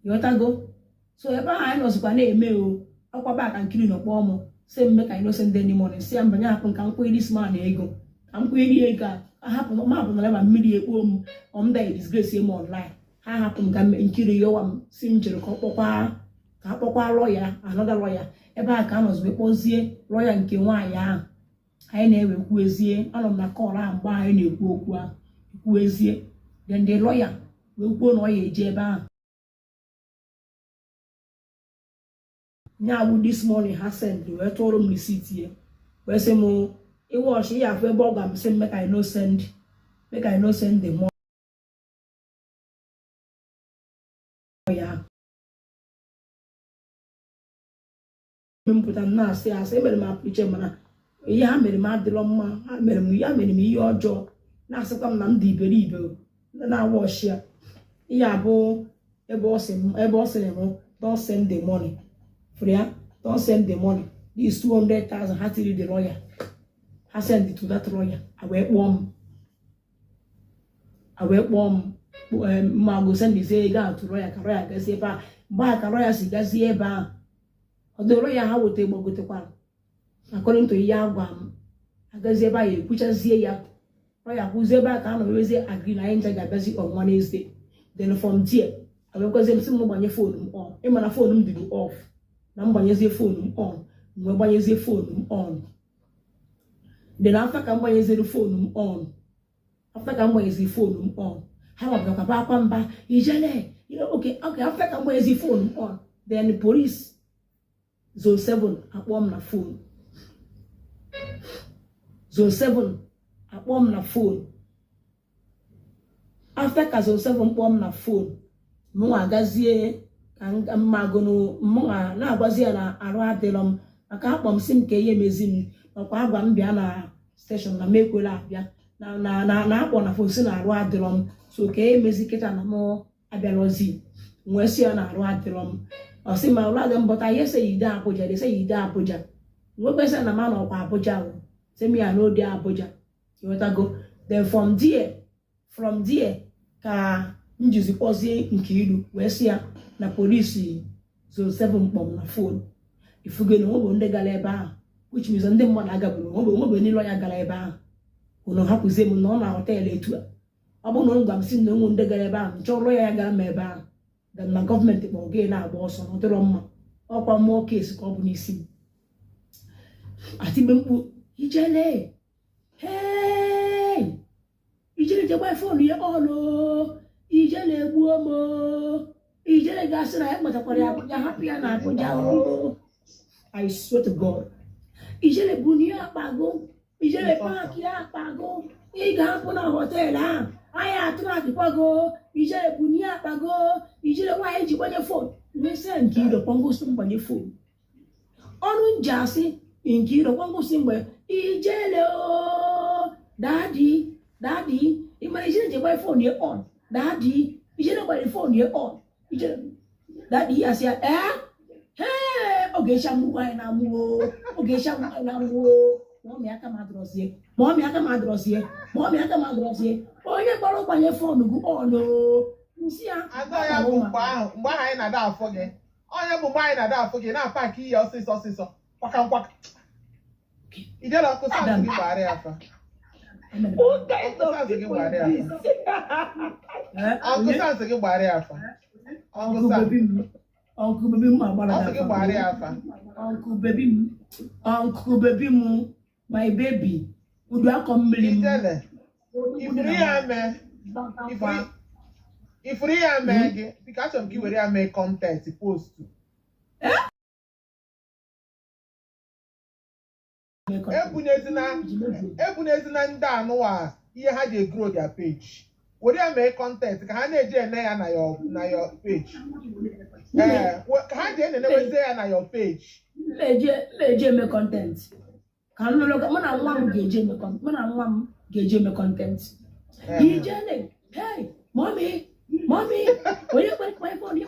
Yotago. So ever I was going to mail, Aqua back and killing a bomb. say make I no send any money say mbanya happen ka nkwe this man ego ka nkwe ri ego a happen ma happen na ba mmiri ekpo m om da disgrace em online ha happen ka nkiri yo am sim jere ka kpokwa lawyer another lawyer ebe a ka anọzbe kpozie lawyer nke nwaanyị ahụ anyị na-ewe kwuezie anọ m na call a mgbe anyị na-ekwu okwu a kwuezie then the lawyer wee kwuo na ọ ya eje ebe ahụ nyawu this morning ha send wee tụrụ m receipt ye wee sị m iwash ya afọ ebe ọ ga m sị make I no send the money ya mpụta na asị mere m apụche mana ihe ha mere m adịrọ mma ha mere m ihe ọjọọ na-asịkwa m na m dị iberibe na-awash ya ihe abụ ebe ọ sịrị m don't send the money Freya, don't send the money. This 200,000 had to read the lawyer. I send it to that lawyer. I went warm. Mago send this guy to lawyer. Lawyer can say, "Ba, lawyer si gazi ba." The lawyer how would they go to one? According to Yagam, I gazi ba ye, which is here. Lawyer who's eba can always agree. I enter the basic on Wednesday. Then from there, I will go send some money phone on. My phone to go off. Na mbanyezi phone m on mwe banyezi phone m on then after ka mbanyezi phone m on after ka mbanyezi phone m on how about ka ba kwa mba ijele okay after ka mbanyezi phone m on then the police zone 7 akpọ m na phone zone 7 akpọ m na phone after ka zone 7 kpọ m na phone mụ agazie mmagono mma na-agwazi ya na arụ adịrọ m maka akpọ m si m ka ihe mezi m ọkwa agwa m bịa na station na mekwela abịa na akpọ na fosi na arụ adịrọ m so ka emezi kịta na m abịarọzi nwee si ya na arụ adịrọ m ọ sị ma ụlọ adị m bọta ihe se yide Abuja de se yide Abuja nwekwesị na ma na ọkwa Abuja ahụ se m ya na ode Abuja iwetago then from there ka njizi kpọzie nke ilu wee si ya na polisi zone 7 mkpọm na phone ifuge na nwebe ndị gara ebe ahụ which means ndị mmadụ agaburu nwebe ndị lọya gara ebe ahụ ụnụ hapụzie m na ọ na họteelụ etu a ọ bụrụ na ngwa m si na onwe ndị gara ebe ahụ nchọ lọya ya gara m ebe ahụ na gọọmenti kpọrọ gị na-agba ọsọ na ọdịrọ mma ọkwa mmụọ kesi ka ọ bụ n'isi m atibe mkpu ijele ijele jegba fon ya ọlụ ijele egbuo m ijele gasị na ya kpatakwara ya hapụ ya na Abuja I swear to God ijele bunu ya akpago ijele paaki ya akpago ị ga-apụ na họteelụ ahụ anyị atụrụ akịkwago ijele bunu ya akpago ijele nwaanyị ji gbanye fon mesịa nke iro kpọngosi mgbanye fon ọrụ nji asị nke iro kpọngosi mgbe ijele dadi ịmara ijele ji gbanye fon ya on dadi ijele gbanye fon ya on Daddy ya sia oge shamu kwa na muo mommy aka madrosie onye gbara kwanye phone gu ono nsi ya ada ya bụ mgbe anyị na-ada afọ gị onye bụ mgbe anyị na-ada afọ gị na park ihe ọsịsọ kwaka ijele ọkụsa gị gbara ya afa ọkụsa gị gbara ya afa Uncle baby ma Uncle baby mu my baby udu akom mmiri ifuri ya me gị because of gị were ya mee content post ebunyezina ndị anụwa ihe ha ji grow their page were ya mee content ka ha na-eji ene ya na your page ka ha ji enenewezi ya na your page na-eji eme content ka mụ na nwa m ga-eji eme content ijele hey mommy onye kwere kwa iPhone ya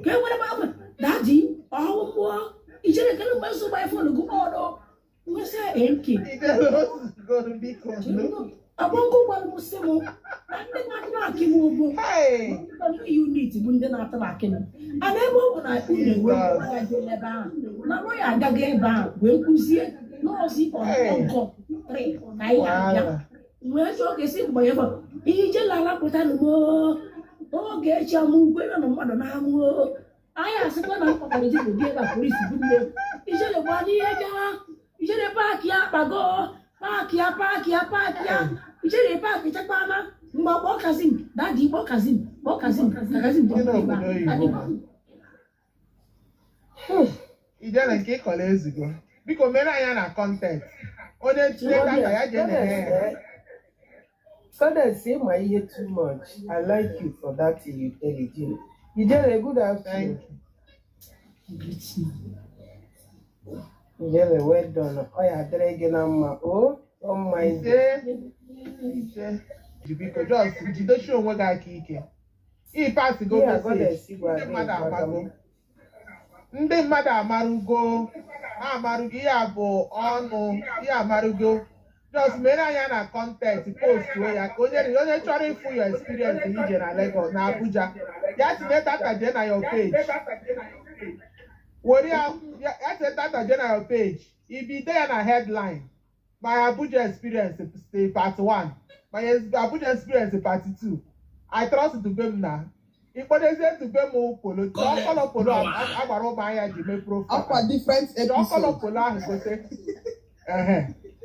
ka e nwere ma daddy ọhụụ mmụọ ijele kele mgbe nsogbu iPhone gụ ọdọ nwesị enke abongo gwara m sị m na ndị na-atụrụ akị m ugbo unit bụ ndị na-atụrụ akị m ana ebe ọ bụ na unu enwe ebe ahụ na lawyer agaghị ebe a wee kwụzie nọọsụ ọgọ 3 ka anyị abịa wee chọọ ka esi mgbe ya ihe ijela alapụta n'ugbo oge echi amụ ugwere na mmadụ na-amụ anyị asịkwa na mkpakọrọ ije ụdị ebe a polisi bụ nne ijele gba n'ihe bịara ijele paakị ya kpago paakị ya ijele paakị chekwana mgbe kpọkazim dadi kpọkazim ijele nke ịkọla ezigo biko mere anya na kọntent onye tinye data ya je na Father, say my ear too much. I like you for that thing you tell Ijele. Ijele, good afternoon. Ijele, well done. Oh, yeah, Dregenama. Oh, don't mind. Biko just jidoshi onwe gị aka ike ịpasigo meseji ndị mmadụ amarugo ihe a bụ ọnụ ihe amarugo just mere anya na kọntent post ya ka onye chọrọ ịfụ your experience ije na Lagos na Abuja ya tinye data je na your page were ya tinye data je na your page ibido ya na headline my Abuja experience part 1 my Abuja experience part 2 I trust to be na ikpodezie to be m polo ọkọlọ polo agbara ụmụahịa ji mee profile different ọkọlọ polo ahụ gote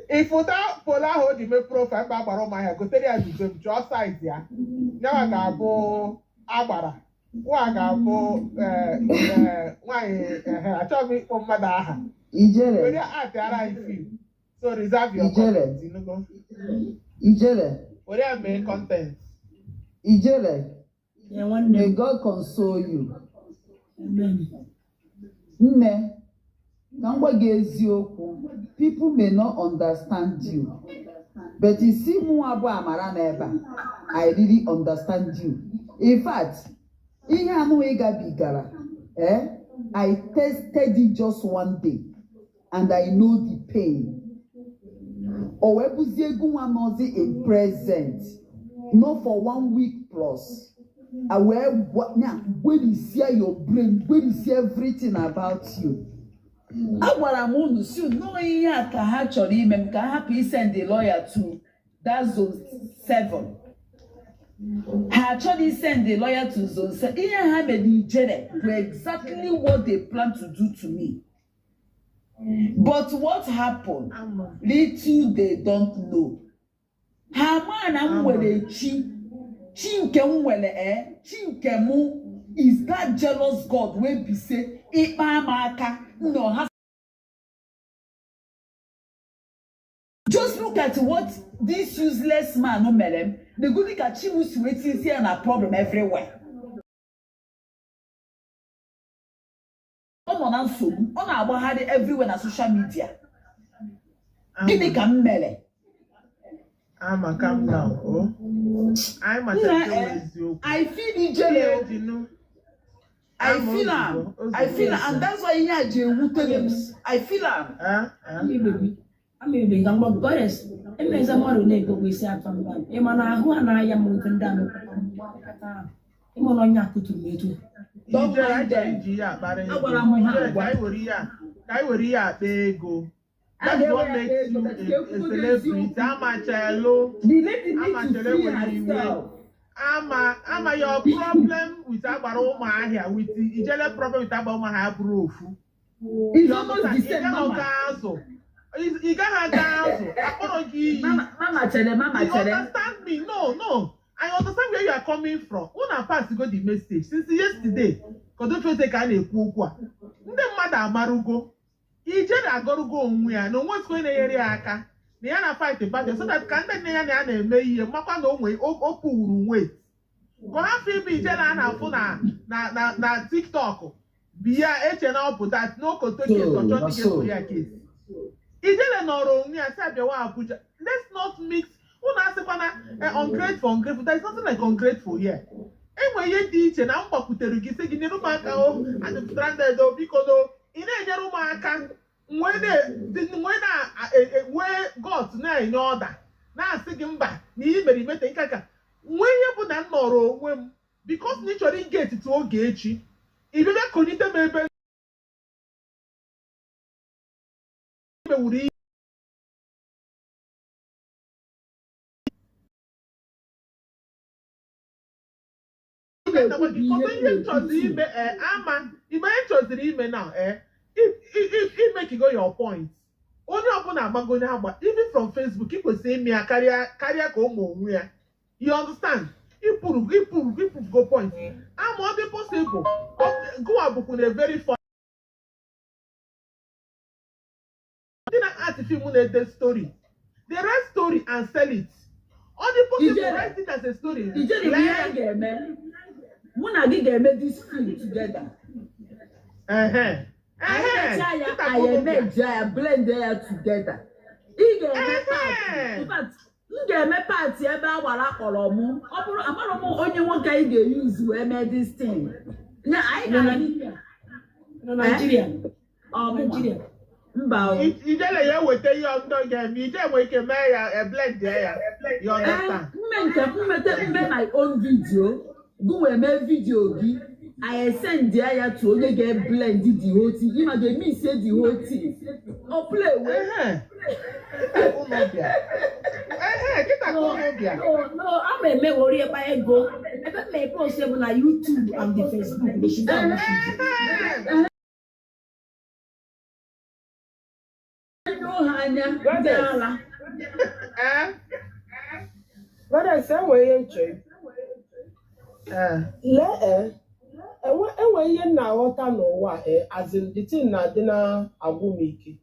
ịfụta polo ahụ o ji mee profile mgbe agbara ụmụahịa gotere ya dube m chọọ saiz ya nyawa ga-abụ agbara nwa ga-abụ nwaanyị achọghị m ịkpọ mmadụ aha were atịara anyị film so reserve your content Ijele. were ya mee content Ijele. May God console you. Nne, na ngwa gị eziokwu, people may not understand you. But you see mụ abụ amara n'ebe a, I really understand you. In fact, ihe anụ ị gabigara, I tested it just one day and I know the pain. O wee bụzie ego nwa nọzi in present, not for 1 week plus. I will when you see your brain, when you see everything about you. Agwara m unu si no ihe a ka ha chọrọ ime m ka ha hapụ send the lawyer to that zone 7. Ha chọrọ send the lawyer to zone 7. Ihe ha mere Ijele were exactly what they plan to do to me. But what happened? Little they don't know. Ha ma na m were Chinkem wele Chinkemu is that jealous God wey be say ikpa amaka no has. Just look at what this useless man no melem. The good thing Chimusi waiting here and a problem everywhere. On agbahari everywhere na social media. Gini ka mmele. Ama calm down, oh. I feel Ijele. I feel him. And that's why I feel him. I'm even young, but goddess. It means I'm more than we say from one. Emana, who and I am moving down. Emonia to me too. Don't I worry at they go. That's what makes you a celebrity. I'm your problem with Abaroma here, with the Ijele problem with Aboma proof. It's almost the same. You got Mama, you understand me? No. I understand where you are coming from. When I pass to go the message since yesterday, because don't you take any kukwa. The mother Marugo. Ijele agorugo onwe no one's going to area aka. They are fight the battle so that can the na eme ihe makwa na onwe opuru wait. Go have to be Ijele na phone na TikTok. Bia na put that no kotoke to your case. Ijele noro onwe asabe wa Abuja. Let's not mix. Una sekwana ungrateful. There is nothing like ungrateful here. Enwe ye di iche na mgbaputere gi se gi nenu maka o and stranded o bikodo ị na-enyere ụmụaka wee God na-enye ọda na-asị gị mba na ihe mere imete nkaka nwee ihe bụ na m nọrọ onwe m because na ị chọrọ ige etiti oge echi ibebe konite m ebe wuri make go your point. Only open amago na even from Facebook, people say me a career ka ụmụ ya. You understand? People go point. I'm all the possible. Go up with a very fun. The story. They write story and sell it. All the possible write it as a story. When I get this film together. I blend there together. In fact, you get me party about what I call them. Only one guy they use to make this thing. Yeah, I know Nigeria. Nigeria. You tell you what you don't you tell we can make a blend there. You understand? Make my own video. Go and make video. I send there to only get blended the whole thing. You know they mean say the whole thing. Oh play with. No, I'm a me worry about a go. I got my post on YouTube and the Facebook. They should download Brother, say where you check. Enwe ihe na-aghọta n'ụwa as in the thing na-adị na-agwụ m ike.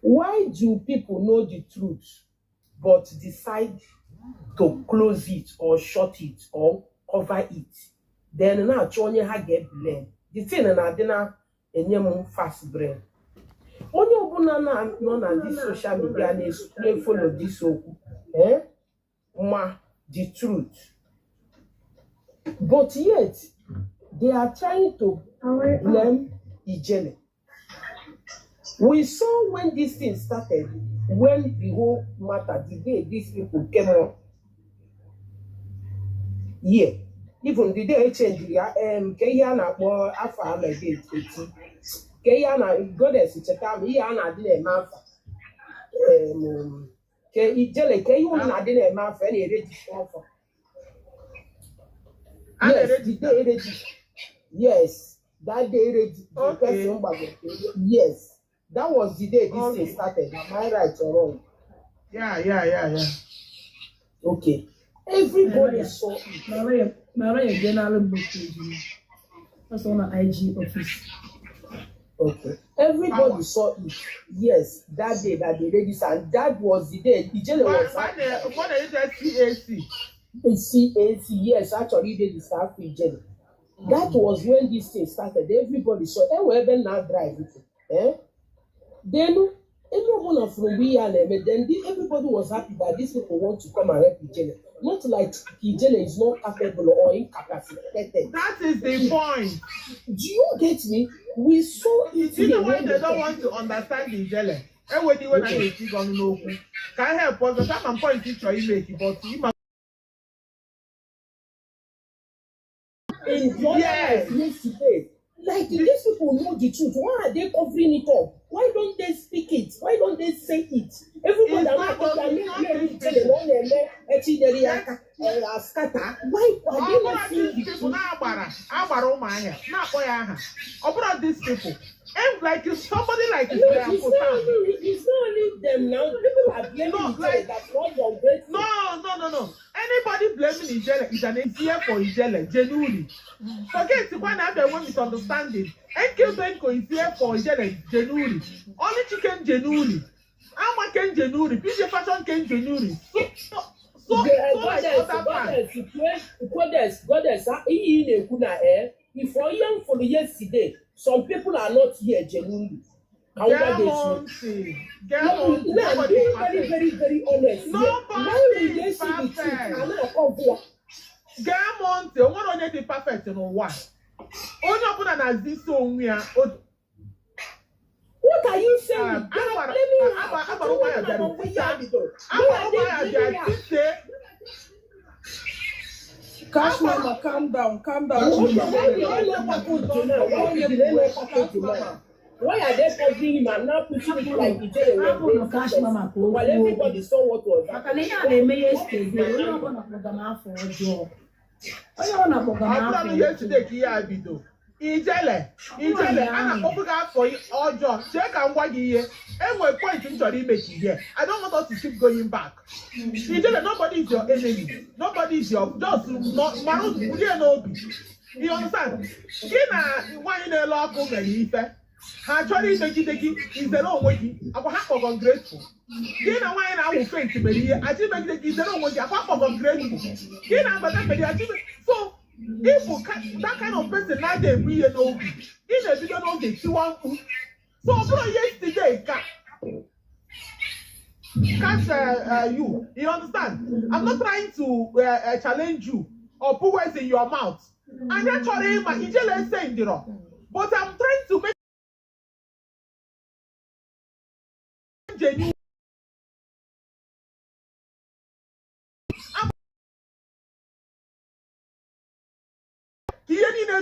Why do people know the truth but decide to close it or shut it or cover it? Then na-achọ onye ha ga-blame. The thing na-adị na-enye m fast brain. Onye ọbụla nọ na this social media na-follow this okwu ma the truth. But yet, they are trying to blame Ijele. We saw when this thing started, when the whole matter, the day these people came on. Yeah. Even the day I changed Kayana or Afa again, Kayana, goddess, Chekam, didn't have Ijele, Kayana didn't have any register. Yes, the day ready. Yes, that day ready. Okay. Yes, that was the day this thing started. Am I right or wrong? Yeah. Okay. Everybody saw it. Maria General Book. That's on the IG office. Okay. Everybody saw it. Yes, that day that they registered, and that was the day. Ijele was what is that CAC? CAC, yes, actually they start with Ijele. That was when this thing started. Everybody saw everywhere now drive it. Then everyone from we and then everybody was happy that these people want to come and help Ijele. Not like Ijele is not capable or incapacitated. That is the point. Do you get me? We saw it. You know why they don't want to understand Ijele? Everybody when I speak on no can help us. The time and point is your image, but you must. Yes, yesterday. Like these people know the truth. Why are they covering it up? Why don't they speak it? Why don't they say it? Everybody why are they not saying it? About these people. And like somebody like it's not only them now. People are blaming Ijele. That's not your great. No. Anybody blaming Ijele is an easier for Ijele, genuinely. Forget the one that one misunderstanding. NK Benko is here for Ijele, genuinely. Only chicken genuinely. Amaken genuinely. PJ Fashion Ken genuinely. So goddess, if for young for the yesterday, some people are not here genuinely. Very, very honest. Nobody is perfect. Gamonte, one on the perfect in one. Only upon an this song we are. What are you saying? Cash mama, calm down. Why are they covering him and now pushing it like Ijele Apple cash mama ko. while everybody saw what was Maka na happening? ya na-eme yesterday, onye ọbụla kpọga m afọ ọjọọ. Onye ọbụla kpọga m afọ After me yesterday ka ihe a bido. Ijele, a na-akpọpụ gị afọ ọjọọ. Chee ka m gwa gị ihe. Enwere point m chọrọ ime ka ihe. I don't want us to keep going back. Ijele, nobody is your enemy. Nobody is your just mara bulie n'obi. You understand? Gị na nwaanyị na-ele ọkụ mere ife. Ha chọrọ imegide gị izere onwe gị akwa ha kpọgọ grateful. Gị na nwaanyị na-awụ fenti mere ihe achị imegide gị izere onwe gị akwa kpọgọ grateful. Gị na agbata mere achị so if that kind of person na-adị ebu ihe n'obi ị na-ebido n'oge tiwa mkpu. So ọ bụrụ yesterday catch you understand? I'm not trying to challenge you or put words in your mouth. And actually my Ijele saying the wrong. But I'm trying to make genuine.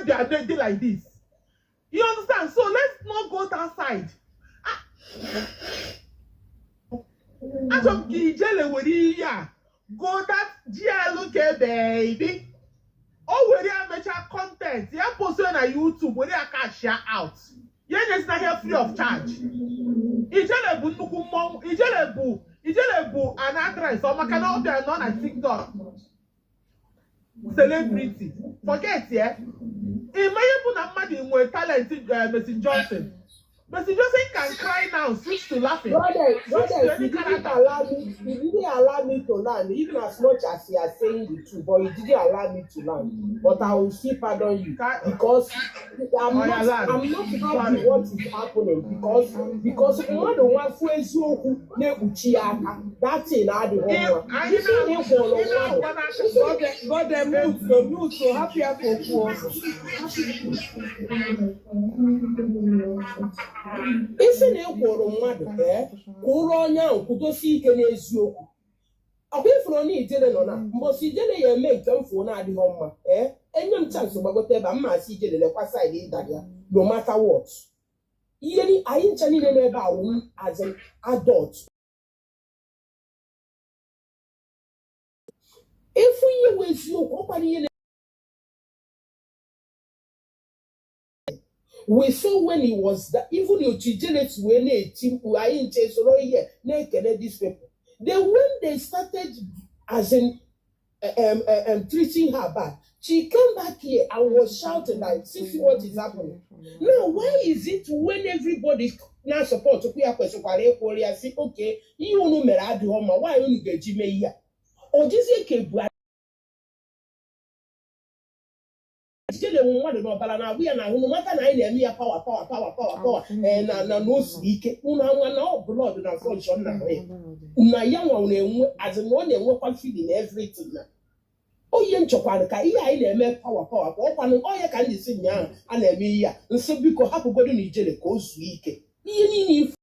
They are dead like this. You understand? So let's not go that side. I don't Ijele with ya. Go that GLK baby. Oh, where you make content, you post on YouTube, where you can share out. You just not here free of charge. Ijele bu an actress, or Makano, they are not at TikTok. Celebrity. Forget, yeah. In my opinion, with talented Messi Johnson. Messi Johnson can cry now, switch to laughing. Brother, he didn't allow me to learn, even as much as he is saying the truth, but he didn't allow me to learn. But I will still pardon you because I'm not happy what is happening because one the one who is so that thing I the But the mood so happy isi na-ekworo mmadụ kwụrụ onye ahụ kwudosi ike n'eziokwu ọkwa ifuru na Ijele nọ na mbosi Ijele ya eme nke mfu na-adịghị mma enye m chance gbagote ebe mma asị Ijele lekwa side ịda ya no matter what ihe ni anyị ncha niile n'ebe awụ as an adult ifu ihe wụ eziokwu ọkwara ihe we saw when he was that even Ijele to any team who are in chase or here naked these people. Then when they started as in treating her bad, she came back here and was shouting like, see what is happening. Now, why is it when everybody now support to say, okay, you know me at home, why only get Jimmy here? Or just Ijele mmadụ n'ọbara na abụ ya na ahụ no matter na anyị na-eme ya power na no ike unu anwa na blood na function na na ya nwa na-enwe azị na ọ na-enwekwa feeling everything na oye nchọkwara ka ihe anyị na-eme power ka ọkwanụ onye ka ndị si nya a na-eme ihe ya nso biko hapụgodo na Ijele ka o zuo ike ihe niile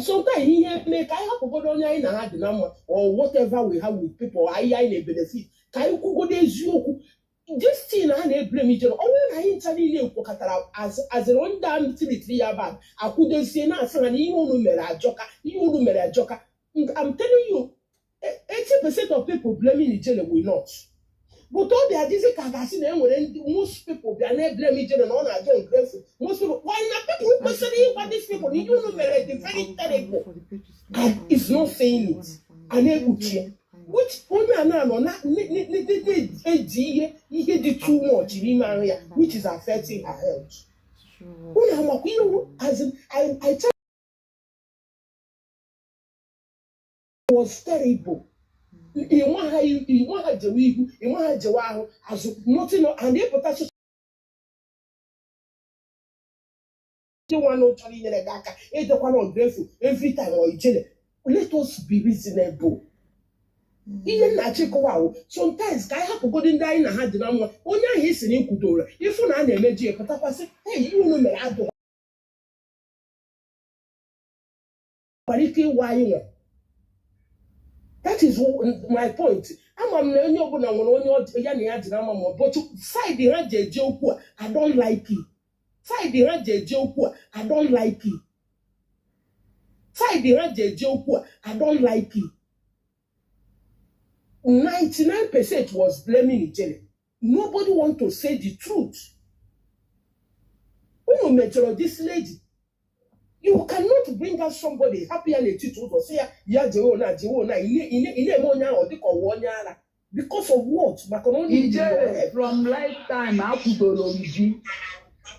sometimes ihe mee ka anyị hapụgodo onye anyị na ha dị na mma or whatever we have with people anyị na-benefit ka anyị kwugodo eziokwu this thing ha na-eblame Ijele ọ bụrụ na anyị ncha niile kwekọtara azịrị onye da military ya bag akwụdozie na-asị ha na ihe unu mere ajọka I'm telling you 80% of people blaming Ijele will not. But all they are just most people they are not blaming Ijele and all are doing grateful. Most people, why not people questioning what these people? You don't know they're very terrible. And it's not saying it. And they would cheer. Which only he too much in him area, which is affecting her health. As I tell it was terrible. He wanted the week, he wanted the wow, as nothing, and they put us. Every time or Ijele, let us be reasonable. Even na chiko sometimes guy have to go in there in a hand na mo onya hisi ni kudoro if na na emeji e patakwase hey you know me ado parike why that is my point. ama m na onye ọbụla nwere onye ya na ya jiri ama ma but side ha ji eje okwu a I don't like it. Side ha ji eje okwu a I don't like it. Side ha ji eje okwu a I don't like it. 99% was blaming Ijele. Nobody want to say the truth. When you mentor this lady, you cannot bring out somebody happy and a teacher or say, yeah, Jeona, because of what? Ijele from lifetime, Akudolomiji.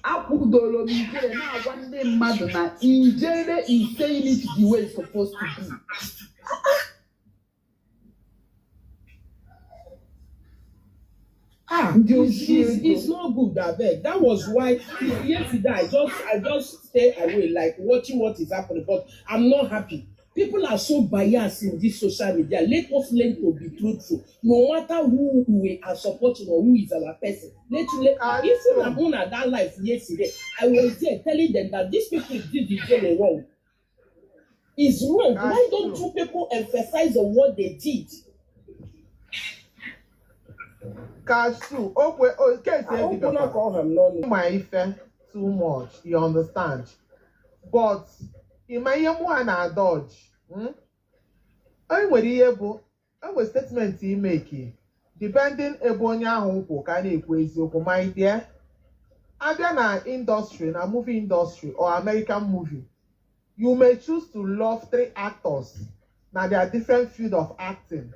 Akudolomiji, now one day, Madonna, Ijele is saying it the way it's supposed to be. It's not good, I beg. That was why yesterday I just stay away, like watching what is happening. But I'm not happy. People are so biased in this social media. Let us learn to be truthful. No matter who we are supporting or who is our person. Even I'm on that life yesterday, I was there telling them that these people did the journey wrong. It's wrong. Why don't you people emphasize on what they did? Cashew, my effect too much, you understand? But in my one I dodge. I will statement he make depending upon your can equate my dear. Other industry, na movie industry or American movie, you may choose to love 3 actors. Now there are different fields of acting.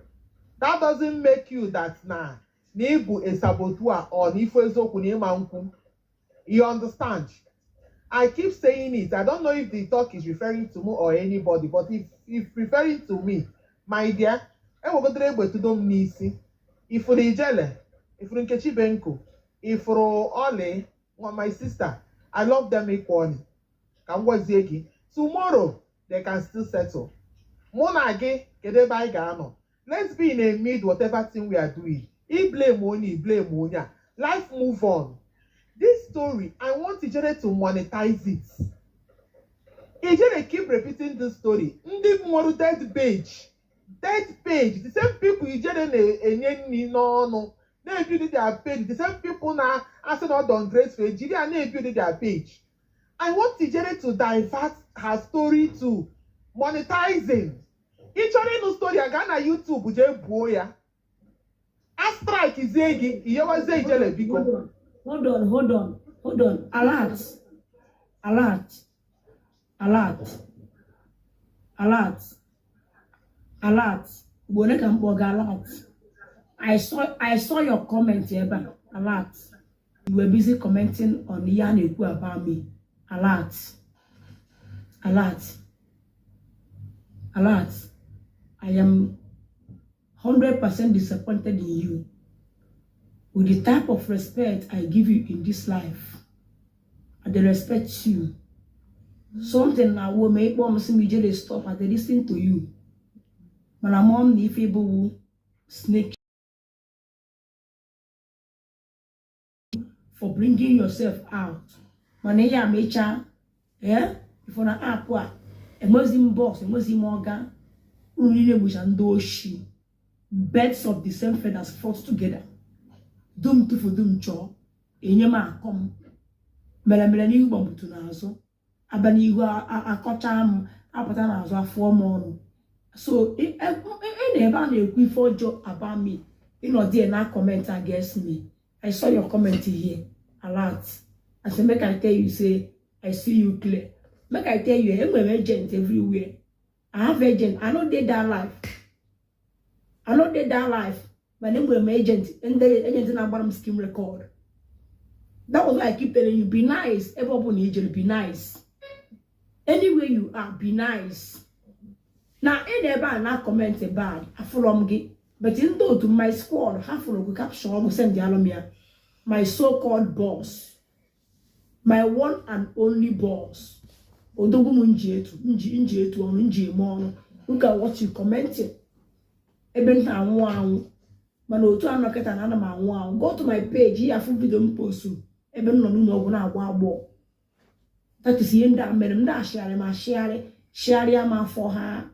That doesn't make you that now. Nebu a saboteur or Nifezo Kunimanku. You understand? I keep saying it. I don't know if the talk is referring to me or anybody, but if referring to me, my dear, I will go to them nisi. If for the Ijele, if for Nkechi Benko, if for Ole, or my sister, I love them equally. Tomorrow they can still settle. Monage, Kedeba Gano. Let's be in a mid whatever thing we are doing. He blame money. Life move on. This story, I want Ijele to monetize it. Ijele keep repeating this story. Ndi more dead page. The same people Ijele no. They build their page. The same people now asking all done grace page. They build their page. I want Ijele to divert her story to monetizing. Ijele no story again on YouTube. Uje boya. A strike is Zegi. You was Ijele because. Hold on. Alert. Alert. I saw your comment here, but alert. You were busy commenting on Yaneku about me. Alert. I am 100% disappointed in you. With the type of respect I give you in this life, I respect you. Something now will make mom see me just stop and they listen to you. But I'm on if able snake for bringing yourself out. Maneja mecha, if on an aqua, a Muslim boss, a Muslim organ, birds of the same feathers fought together. Dum to for dum cho, enyama come. Melamani bomb to nazo. Abani a cocham, apatana as 4 more. So, about a quick for joke about me. You know, dear, now comment against me. I saw your comment here. A lot. I said, make I tell you, say, I see you clear. Make I tell you, I'm an agent everywhere. I have agent. I know they that life. My name was agent, and the agent in our bottom scheme record. That was why I keep telling you, be nice. Everybody agent, be nice. Anywhere you are, be nice. Now, anybody not comment bad, I follow me. But in though to my squad, half of the caption will send the alumia. My so-called boss. My one and only boss. Odogu munji look at what you commented. Eben wow. Manoto anoketa na ana ma wow. Go to my page here for video post. Eben no na agbo. That is yenda merem da share ma for her.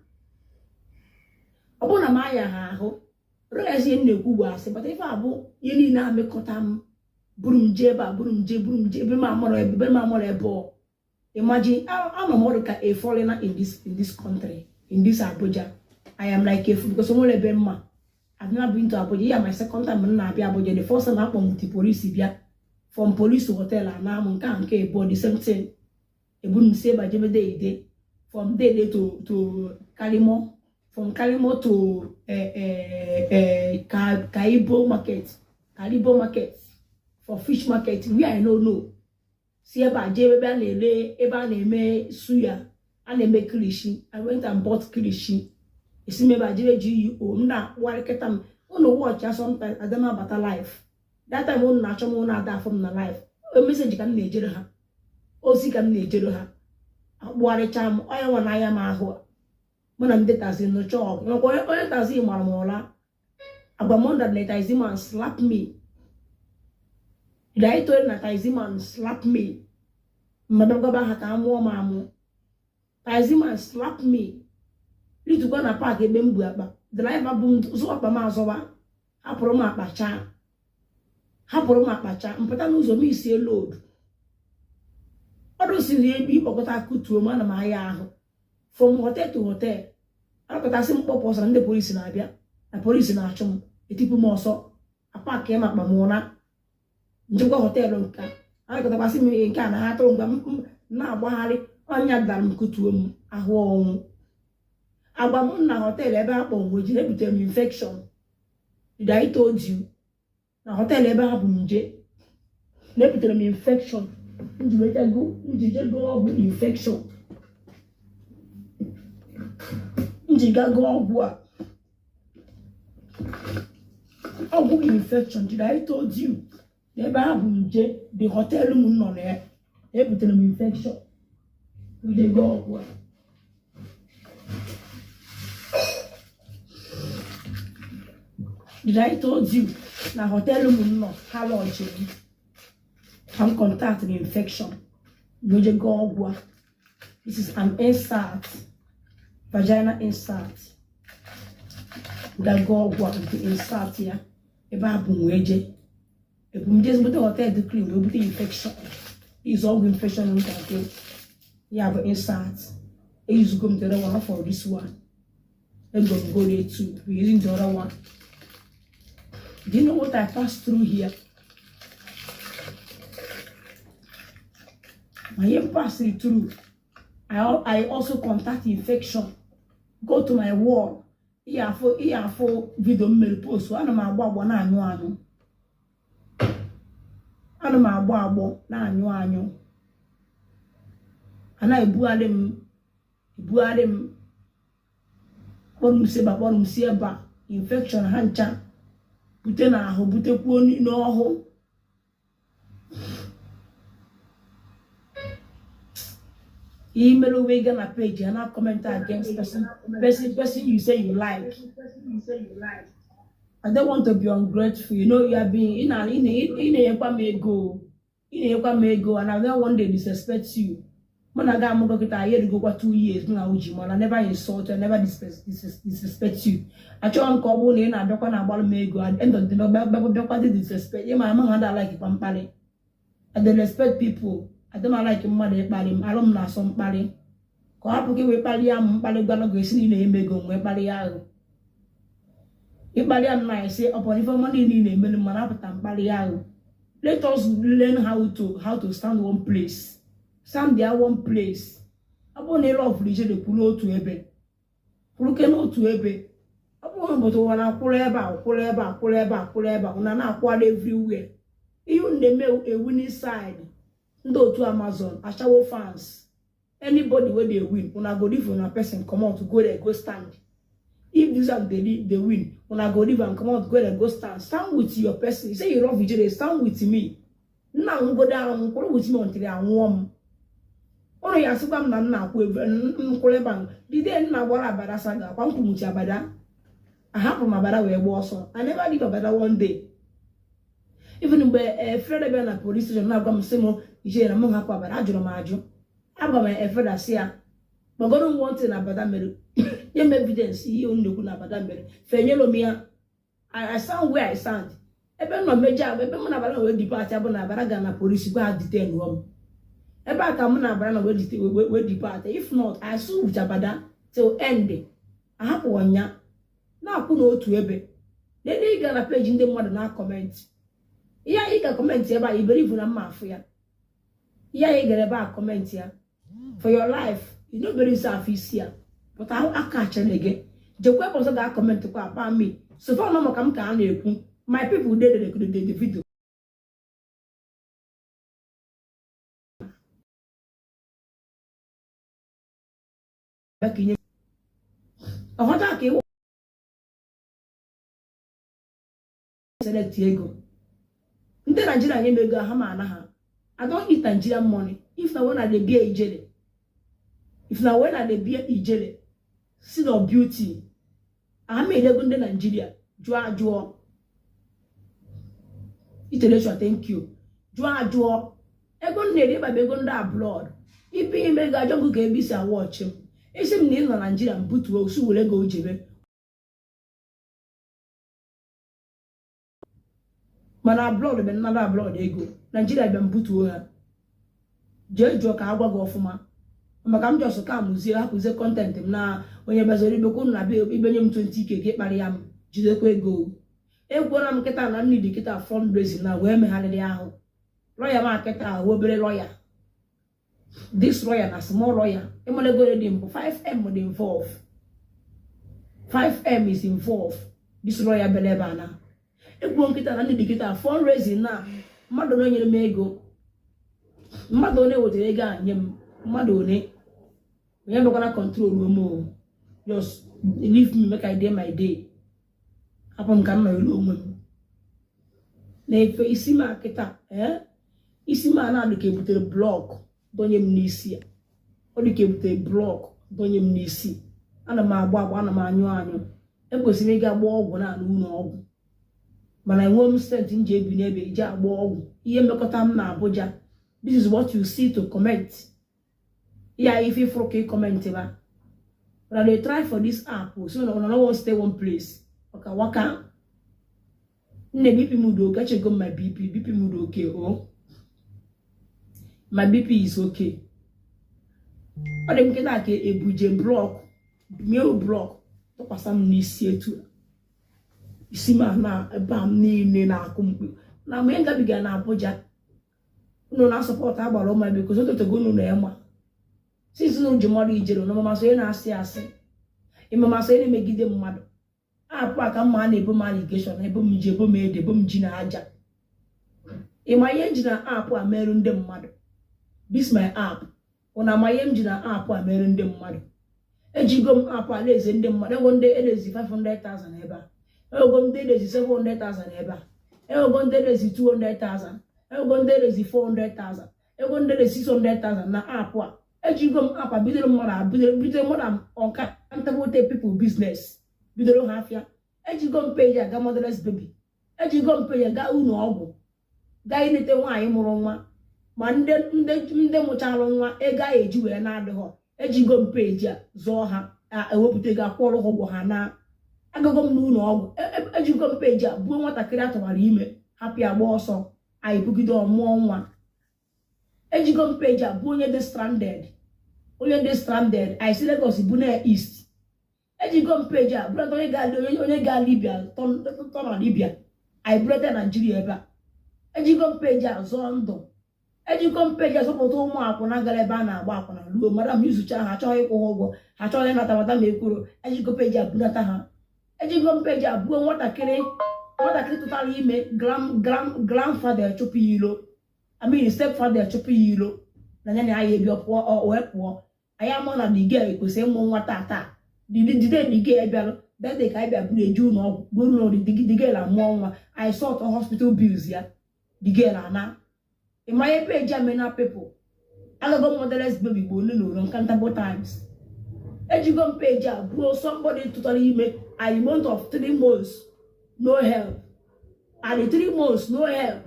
Obona ma ya ha ho. realize ihe na-ekwu bụ asị but ife abụ ihe niile amekọta m buru m jee ebe a buru m jee ebe m amụrụ ebe ọ imagine I'm more like a foreigner in this country, in this Abuja. I am like a fool because I'm only been ma. I've never been to Abuja. Yeah, my second time in Abuja. The first time I come with the police here, from police to hotel, and now I'm can't about the same thing. A wouldn't say by Jimmy Day, from day to Kalimo, from Kalimo to Kaibo market, for fish market. We I no. See about ebe a na-ele ebe a na-eme suya a na-eme kilishi. I went and bought kilishi. Isi me ba jebe GUO na wariketa m unu watch ya sometimes adama bata life. That time unu na achọ m unu ada from na life. O message ka m na-ejere ha. Ozi ka m na-ejere ha. Akpụgharịcha m onye nwa na ya m ahụ. Mụ na ndị tazi no chọọ. Onye tazi mara m ụla. Agbamonda na tazi man slap me. Did I told na Taiziman slap me? Madam Gaba Hakamu Mamu. Taiziman slap me. Little gonna park a bembuaba. The life of boom so up a mazoa. Haproma pacha. Haproma pacha. And Patanuzo me see a load. I don't see the people got a could to a man of my yard. From hotel to hotel. I got a simple purpose and the police in Abia. A police in Achum. A tipo more so. A park came up Mamona. Njikwa hotel nka a ga kwasị m nke a na atụ ngwa na-agbagharị ọnya dara m kutuo m ahụ ọnwụ agba m na hotel ebe a kpọnwụ ji na-ebute m infection. Did I told you na hotel ebe a bụ nje na-ebutere m infection njijego ọgwụ infection njigago ọgwụ a ọgwụ infection. Did I told you ebe a bụ nje the hotel m nọ na ya ebutere m infection. We dey go ọgwụ a. Did I told you na hotel m nọ ha launch me I'm contact the infection. We dey go ọgwụ a. This is an insert, vagina insert. We dey go ọgwụ a with the insert ya ebe a bụ nweje. If we just put the hotel to clean, we'll put the infection. It's all infection we can do. You have an insert. I use to go to the other one for this one. Then go there too. We're using the other one. Do you know what I passed through here? My hair passed it through. I also contact infection. Go to my wall. Here for video mail post. So I'm na ana m agbo na anyụ ana ebughari m kpọrọ m si ebe infection ha ncha bute na ahụ butekwuo n'ọhụ. Email away na page and not comment against person you say you like. I don't want to be ungrateful. You know, you are being in a ego, and I don't want to disrespect you. When I got I had to go for 2 years, I never insult, I never disrespect you. I try and call in, I don't want to mego, and end of the nobody disrespect. Yeah, my mom had like Pampale. I don't respect people. I don't like money, I don't know somebody. Ko hapo kiwe paliam, paligano gesi ni mego, we paliao. If Baliam I say upon if money in a minimum Baliao. Let us learn how to stand one place. Stand there one place. Upon a lot of religion the pull to ebe. Pulukeno to ebe. Upon but one pull eba, unana quad everywhere. Even they make a winning side. Though to Amazon, a shower fans. Anybody where they win, when I go different a person come out to go there, go stand. If this and they win, when I go live and come out, go and go stand. Stand with your person. You say you love each other, stand with me. Now go down, go with me until I'm warm. Oh, you are so come now, Kolebang. Did they not worry about that saga? Come to Muchabada. I have from my bada where was I never leave a better one day. Even a Fred Bella police station now come Simo, Jane among her papa, Ajo. I'm a Fred Sia. But God don't want in a bada. You evidence you only could have done better. Fenyelo mia, I sound where I sound. Ebe no meja ebe mo na bara we depart abo na bara ga na police go detain wo. Ebe aka mo na bara na we depart. If not, I sue Jabada till end. Ahapụ onya na akwụ na otu ebe. Nene ịga na page ndị mmadụ na comment. Ya ị ga comment ebe a iberivu na mma afụ ya. Ya ị ga ebe a comment ya. For your life, you know very selfish here. But I catch an again. The weapons that I comment about me. So far, no come can my people did the video. Back in a hot select Diego. The Nigerian mega hamana. I don't eat Nigerian money. If I want to be a jelly. If now when I be a jelly. See of beauty. I made a good Nigeria. Draw. Iteration, thank you. Draw. I go near by Begunda blood. If he make a jungle game, I watch him. It's him near Nigeria and boot will so will go Jimmy. Man, blood, and another blood, they go. Nigeria been put to her. Judge Joker, I go for my. Makam just come muzie hapu ze content na onye bazori beko na be ibenyem 20k ke kpari am jide kwa ego egwora m kita na need kita fundraising na we me halele ahụ lawyer ma kita obere lawyer this lawyer na small lawyer emole go ready 5M dey involve 5M is involved this lawyer beleba na egwo kita na need kita fundraising na mmadụ no nyere m ego mmadụ one wotere ego anyem mmadụ one we never gonna control no more. Just leave me make I day my day. Apam kan my own. Na ife isi ma kita isi ma na de butere block donye m n'isi. O de butere block donye m n'isi. Ana m agba ana m anyu. Ekwesịrị ịga agba ọgwụ na ụlọ ọgwụ. Mana enwe m strength nje ebi n'ebe ije agba ọgwụ. Ihe mmekọta m na Abuja. This is what you see to comment. Yeah, if you forget comment ba. But they try for this app, so no one stay one place. Okay, waka. Ne BP mudo, catch go my BP mudo okay, oh. My BP is okay. But them get like a budget block, meal block, to pass some nisi tu. Isi ma na bam ni na kumpu. Na me nga biga na Abuja. No na support abalo my because to go no na ema. Since no jumori ijero no mama so na asi mama so na megide mmadu apa ka mma na ebo allegation na ebo mje ebo mede ebo mji na aja maye njina app a meru ndị mmadu this my app ona maye njina app a meru ndị mmadu ejigo m app a leze ndị mmadu ego ndị elezi 500,000 ebe a ego ndị elezi 700,000 ebe a ego ndị elezi 200,000 ego ndị elezi 400,000 ego ndị elezi 600,000 na app a ejigom apa bidoro mmadụ ọka antable people business bidoro ha afịa ejigom page aga motherless baby ejigom page aga ụlọ ọgwụ gaa inete nwaanyị mụrụ nwa ma ndị mụchara nwa ego a eji wee na-adịghọ ejigom page a zụọ ha ewepụta ego akwụrụ ụgwọ ha na agagom n'ụlọ ọgwụ ejigom page a buo nwatakịrị atụwara ime hapịa agba ọsọ anyị bugide ọmụọ nwa ejigom page a bụ onye dị stranded I see Lagos Ibune East ejigom page a brother onye ga Libya ton na Libya I brother Nigeria ebe a ejigom page a zọ ndụ ejigom page a sọpụta ụmụ akwụna gara ebe a na-agba akwụna ruo madam yuzucha ha achọghị ịkwụ ụgwọ ha achọghị ịnata ma ekwuru ejigom page a bunata ha ejigom page a buo nwatakịrị tụtara ime grandfather chụpụ ilo I mean stepfather chụpụ ilo na nya na ayi bi opo wepụ aya mo na the girl ko se mo nwa tata the girl bịa that day ka bịa buru eju no buru no the girl amụọ nwa I sort of hospital bills ya the girl ana in my page amena people agago motherless baby go no uncountable times ejigom page a bro somebody totally ime a month of 3 months no help and 3 months no help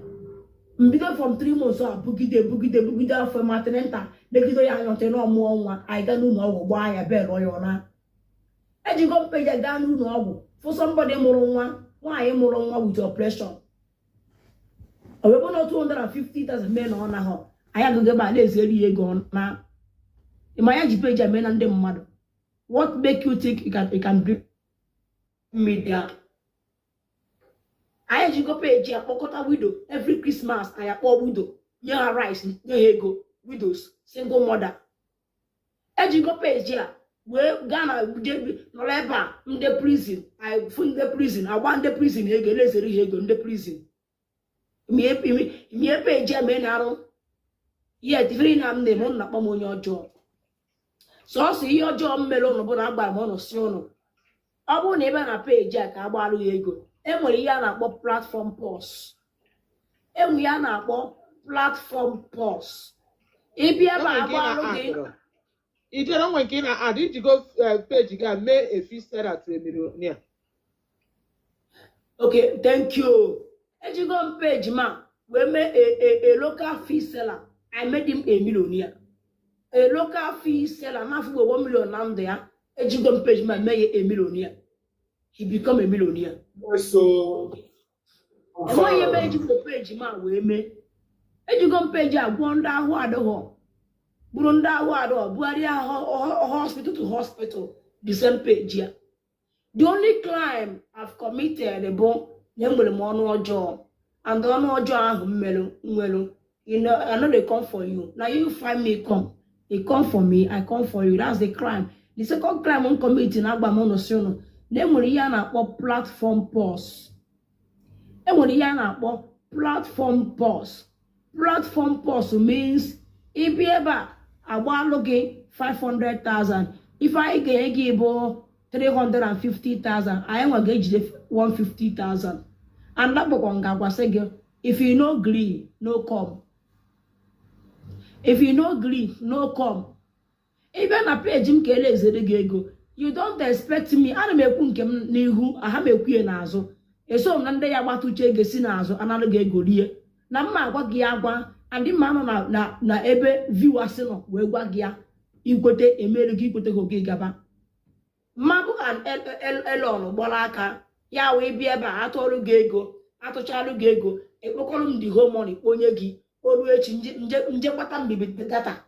mbido from 3 months so bugide afọ maternal negido ya anyote no ọmụọ nwa anyị ga n'ụlọ ọgwụ gbaa ya bel ọyọ na ejigom page ga n'ụlọ ọgwụ for somebody mụrụ nwa nwaanyị mụrụ nwa with operation ọ wee bụ na 250,000 mee na ọ nahụ anyị agaghị ebe a na-ezeri ya ego na ịma ya ji peji eme na ndị mmadụ. What make you think you can bring me down? I just go page a pokota widow every Christmas. I akpọ widow nye ha rice nye ha ego widows single mother. I just go page here where Ghana no ebe ndị prison. I fund the prison. I want the prison ego leseri ego ndị prison. Me page me na ro. Yet free na mne mo na kpọ m onye ọjọọ. So ihe ọjọọ mmere ụnụ bụ na agbara m ọnụ si ụnụ ọ bụrụ na ebe na peji a ka agbalụ ya ego enwere ihe a na-akpọ platform pause enwe ihe a na-akpọ platform pause ịbịa ebe agbalụ gị ijere onwe nke ị na-adị iji go peji ga mee a fee seller to a millionaire. Okay, thank you. Ejigo m peji ma wee mee a local fee seller. I made him a millionaire. A local fee seller, not for 1 million now there. A jingle page man made a millionaire. He become a millionaire. So, and why you made you page man we me? A jingle page I wonder what the home. Burunda what or Buaria hospital to hospital. The same page here. The only crime I've committed a bon name with a mono job and the no job melo. You know, I know they come for you. Now you find me come. They come for me, I come for you. That's the crime. The second crime on committee in Agbamono, then when you are platform pause. And when you are platform pause. Platform pause means if you ever I want looking 500,000. If I give 350,000, I am engaged 150,000. And that book say if you no agree, no come. If you no agree, no come. Even a page him kele zedegego. You don't expect me. I don't make unkem nihu. I have a queer nazo. A so nande ya watu chege sinazo. Another gay goodie. Nama wagiagwa. And the man na ebe viewer sino. We wagia. Inkote emerigi kote hoge gaba. Mabu and elon bolaka. Ya we be eba atolu gego. Atochalu gego. Ekokolum the whole money. Onyegi. Always nje kwata mbibi data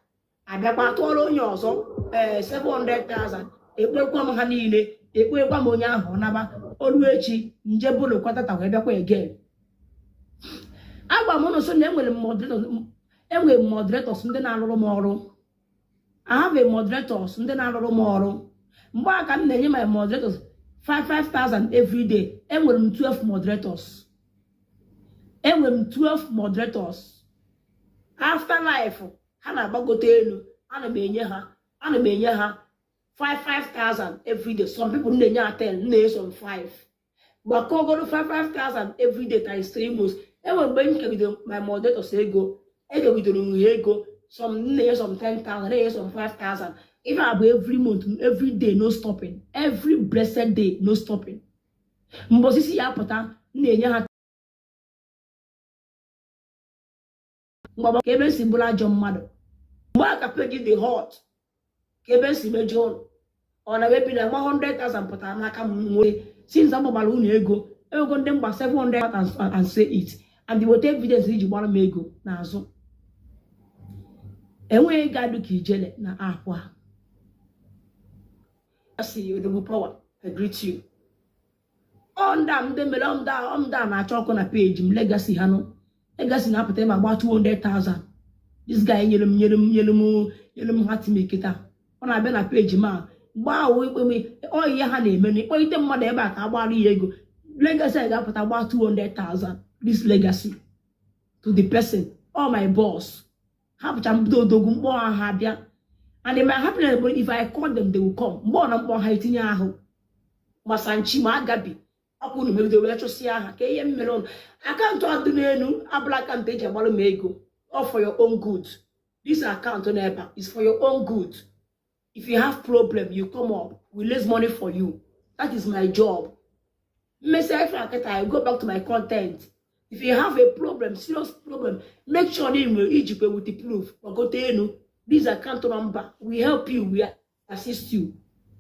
abịakwa tụọrọ onye ọzọ 700,000 ekwekwa m ha niile ekwekwa m onye ahụ naba oluechi nje bụlụ kwata wee bịakwa again agba m nso na enwere moderators ndị na-arụrụ m ọrụ I have a moderators ndị na-arụrụ m ọrụ mgbe aka m na-enye my moderators 5,000 every day enwere m 12 moderators after life ha na-agbagote elu ana m enye ha 5,000 every day. Some people na-enye 10 na some 5 gbakọgoro 5,000 every day times 3 months. Enwere mgbe m kegidere my moderators ego egegidere nwe ego some na-enye some 10,000 na-enye some 5,000 even abụ every month every day no stopping every blessed day no stopping mbosisi ya pụta na-enye ha mgbaba ka ebe si bụrụ ajọ mmadụ mgbe aka peji dị hot ka ebe si mejọ ụlọ ọ na webi na 100,000 pụtara n'aka m nwere since agbabara unu ego ndị mgba 700 and say it and the wote evidence iji gbara m ego n'azụ enweghị gadụ ka ijele na akwa asi odogwu power I greet you onda mde mere onda na-achọ ọkụ na page m legacy ha nọ legacy na-apụta ma gba 200,000 this guy nyere m hati m eketa ọ na-abịa na page ma gbaa ikpe ọ ihe ha na-eme na ịkpọite mmadụ ebe a ka agbara ya ego legacy ga-apụta gba 200,000 this legacy to the person or my boss ha pụcha mbido odogwu mkpọ ha bịa and my happiness if I call them they will come mgbe na mkpọ ha itinye ahụ masanchi ma agabi ọkụ unu megide wee chụsịa aha ka ihe mmere ụnụ akaụntụ adị n'elu abụla akaụntụ eji agbara m ego all for your own good. This account never is for your own good. If you have problem, you come up, we raise money for you. That is my job. I go back to my content. If you have a problem, serious problem, make sure you will Egypt with the proof. Or go to this account number. We help you, we assist you.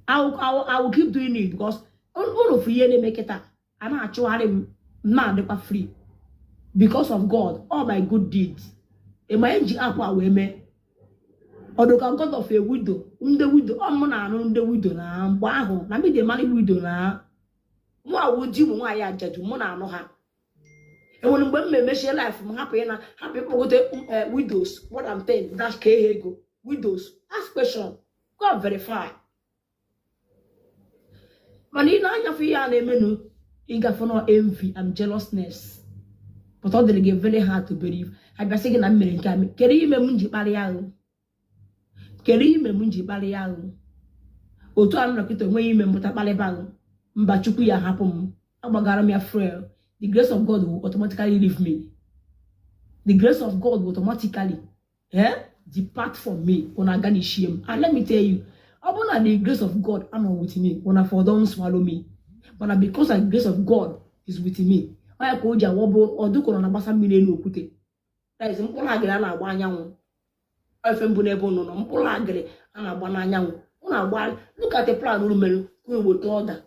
I will keep doing it because all of you make it up. I'm actually mad free because of God, all my good deeds. In my engine up away me. Or the God of a widow, the widow, the widow now, wow, I mean the money widow now. What would you why I judge Mona no ha? And when women make your life from happy and happy people with widows, what I'm saying, that's K widows. Ask question. God verify. Man, you know, you feel menu, you got for no envy and jealousness. But all they get very hard to believe. I be saying I'm meaning kami. Keri me munji baliang. Keri me munji baliang. Otu anu nakito mwe me muta balebang. Mba chuku ya hapum. Abagara me afraid. The grace of God will automatically leave me. The grace of God will automatically depart from me when I get shame. And let me tell you, upon the grace of God, I'm not with me. When I fall down, swallow me. But because the grace of God is with me, I go ja wobo or do on a basa million okute. That is mpolagre na agba anyanwu. Efe mbu nebo no mpolagre na agba na anyanwu. Una agba look at the plan unu meru we will order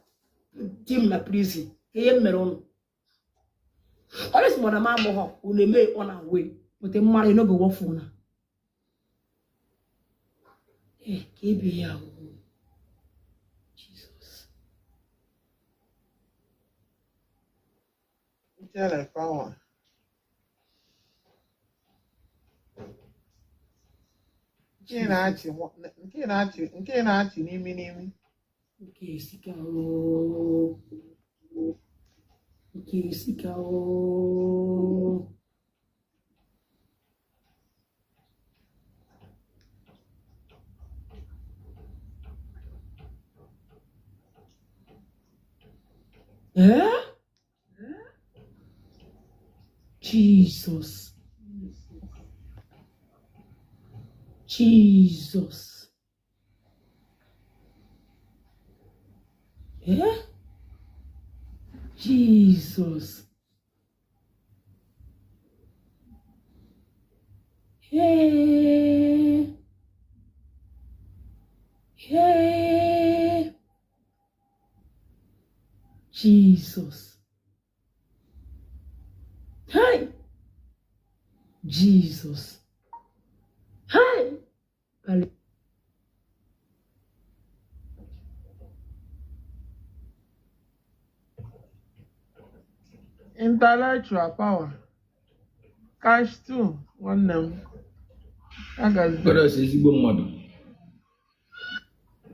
team na prison. Eye meru no. Always mona ma mo ho unu me on our way. But the mari no go work for una. KBL. Jesus. Tell her power. Nke na-achị n'imi. Nke sika o. Nke sika o. Jesus. Jesus. Jesus. Hey. Jesus. Hey. Jesus. Hey. Intellectual power. Cash too. One name. I got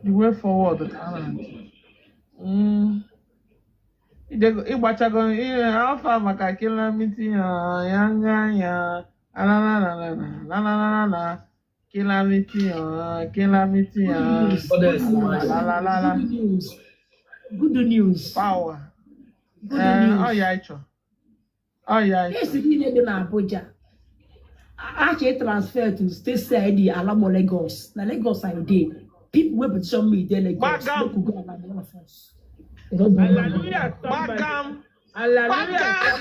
the way forward. Ịgbachago ihe alfa maka kilamiti yanga ya la kilamiti Good news. Power. Good news. Oh yeah. Yes, you need na Abuja. Actually transfer to state side the Alamo Lagos. Na Lagos I did. People will petition me there Lagos. Hallelujah. Bagam. Hallelujah.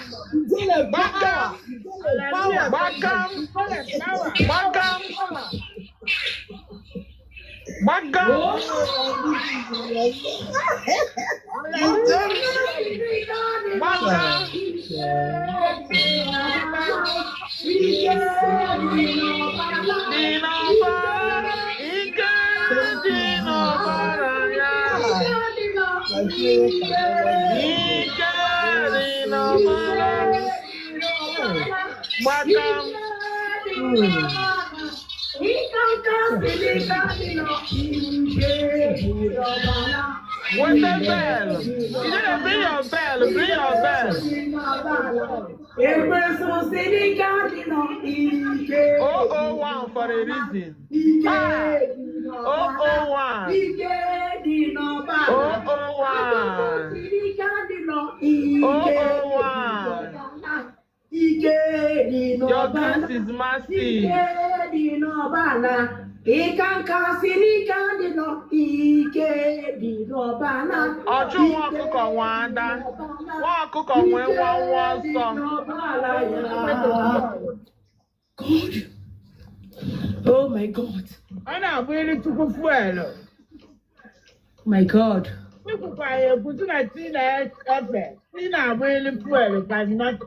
What's that bell? You gotta bring your bell. Bring your bell. 001 for a reason. 001. 001. Your grace is massive. Ọjọ́ wọn kúkọ̀ wọn á dá, wọn kúkọ̀ wọn wọ́n sọ. God. Oh my God. Ọ na-abụ iri tupu fuelu. My God. Pípùpù àyè èkútú na tí na ẹfẹ̀. ị na-agba elu fuel cannot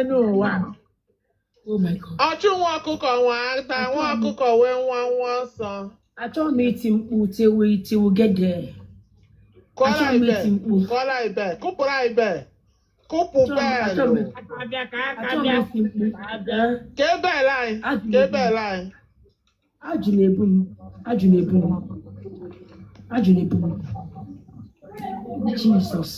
n'ụwa. Oh my God. Ọchụ nwa ọkụkọ nwa ata nwa ọkụkọ wee nwa nsọ. Achọrọ m iti mkpu till we get there. Kọla ibe. Kụpụrụ ibe. Kụpụ belu. Ke belu anyị. Ajụ na-ebu m. Jesus.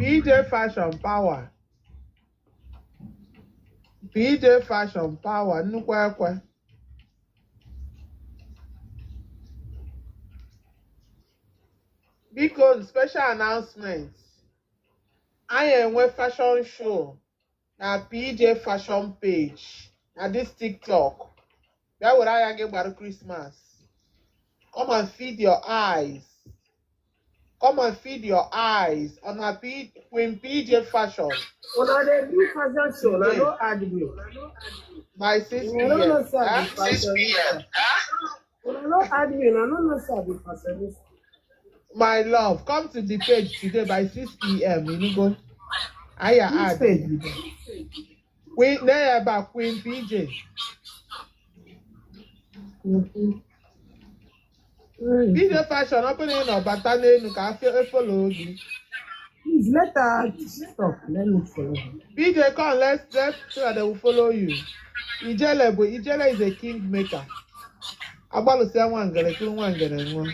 PJ Fashion Power nnukwu ekwe. Biko special announcement. Anyị enwe fashion show na PJ Fashion page na this TikTok. Bịa were anya gị gbara Christmas. Come and feed your eyes. On a Queen PJ Fashion. Una dey do fashion show, na no add me. By 6 I don't know, p.m. sir, the fashionista. Una no add me, I don't know, sir, the fashionista. My love, come to the page today by 6 p.m. You go. I add. Queen PJ. PJ Fashion opening up Batane ka follow you. Please let her stop. Let me follow. PJ, come, let's so that they will follow you. Ijele is a king maker. Abalu say one ngere ku one ngere nwa.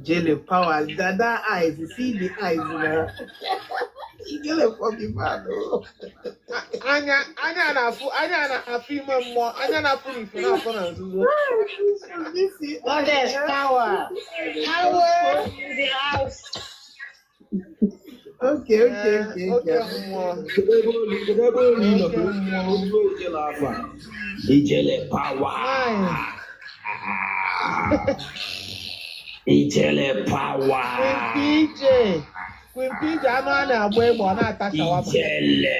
Jelly power, that eyes, you see the eyes now. Jelly for me, man. Anya na afu ime mmụọ, anya na afu ife na afọ na nzuzo. What is power? The house. Okay. Ijele power. Ijele power. Queen PJ anụ a na-agba egbe ọ na-ata shawama. Ijele.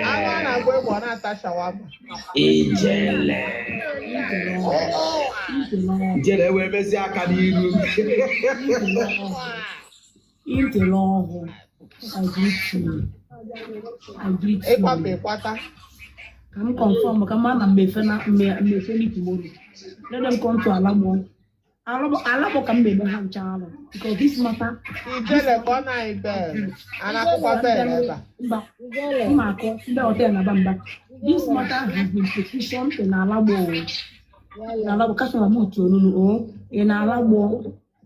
Anụ a na-agba egbe ọ na-ata shawama. Ijele. Ijele wee mezi aka n'iru. Intele ọhụụ. I greet you. Ịkwata. I'm confirm ka ma na mmefe ni tomorrow. Let them come to Alamo. Alamo ka mmebe ha nchala because this matter Ijele ka ọ na-ibe. Anakwụkwọ bel ebe. Mma akọ ndị hotel na Bamba. This matter has been petitioned in Alamo. Alamo customer mo to no in Alamo.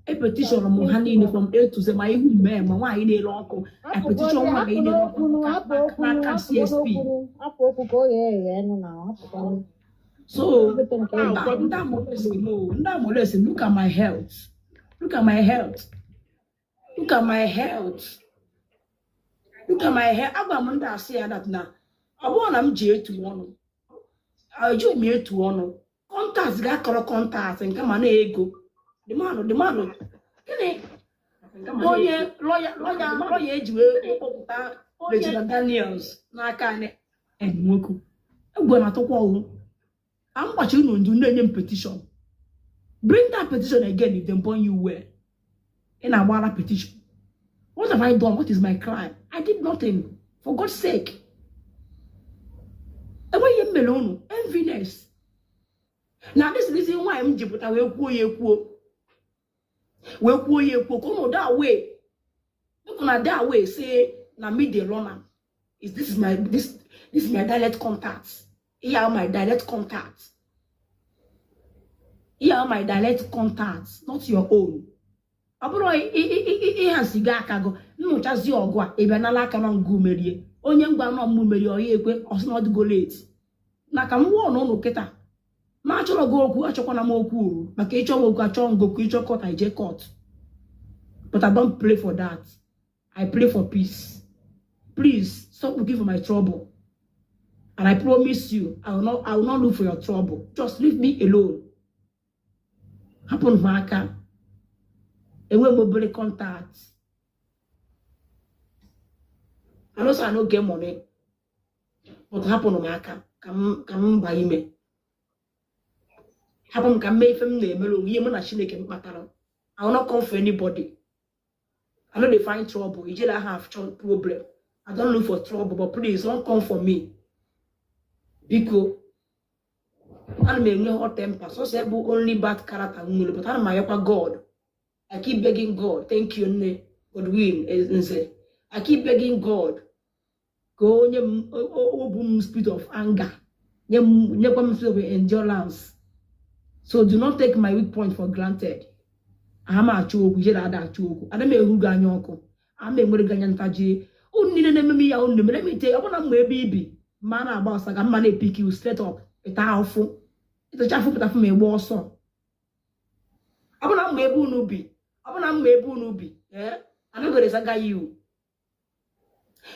A petition mo ha niile from A to Z ma ihu mme ma nwaanyị na-ele ọkụ. A petition nwaanyị na-ele ọkụ n'aka CSP. So, look at my health. Look at my health. I'm going say that now. I want to J to one. I do me to one. Contacts got contacts and come on, ego. The man. Lawyer, Reginald Daniels, Nakane, and Moku. I'm going to talk. I'm watching you do name petition. Bring that petition again if they burn you well. In a Wala petition. What have I done? What is my crime? I did nothing. For God's sake. And why you melon? Enviness. Now this is the reason why I'm Jibuta we come that way. Look on that way. Say na me the runner. This is my direct contacts. Here are my direct contacts. Not your own. Aburo has cigar cargo. No, just your gua. Even a lack of gumerie. Only one of mumerie or ye or not go late. Nakamwa no keta. Natural go ku achokwana moku. Makecho woku achon go kuicho court I j court. But I don't pray for that. I pray for peace. Please stop looking for my trouble. And I promise you, I will not look for your trouble. Just leave me alone. Happen Maka. enwe mobile contact. I know I no get money, but happen on my come by me. Happen can make them name alone. You man, she can matter. I will not come for anybody. I know they find trouble. You just have problem. I don't look for trouble, but please don't come for me. Because I may no hot temper. So say only bad character, but I'm my God. I keep begging God. Thank you, Godwin. I keep begging God. Go boom spirit of anger. Spirit of endurance. So do not take my weak point for granted. I'm a choke, I don't know who ganyoko. I'm a ganyantaji. Only the name me, let me tell you, I want to baby. Man about like a man pick you straight up. It's awful. It's a chaff of me war song. I want to mebu nubi. I want to mebu nubi. Eh? I don't go to saga you.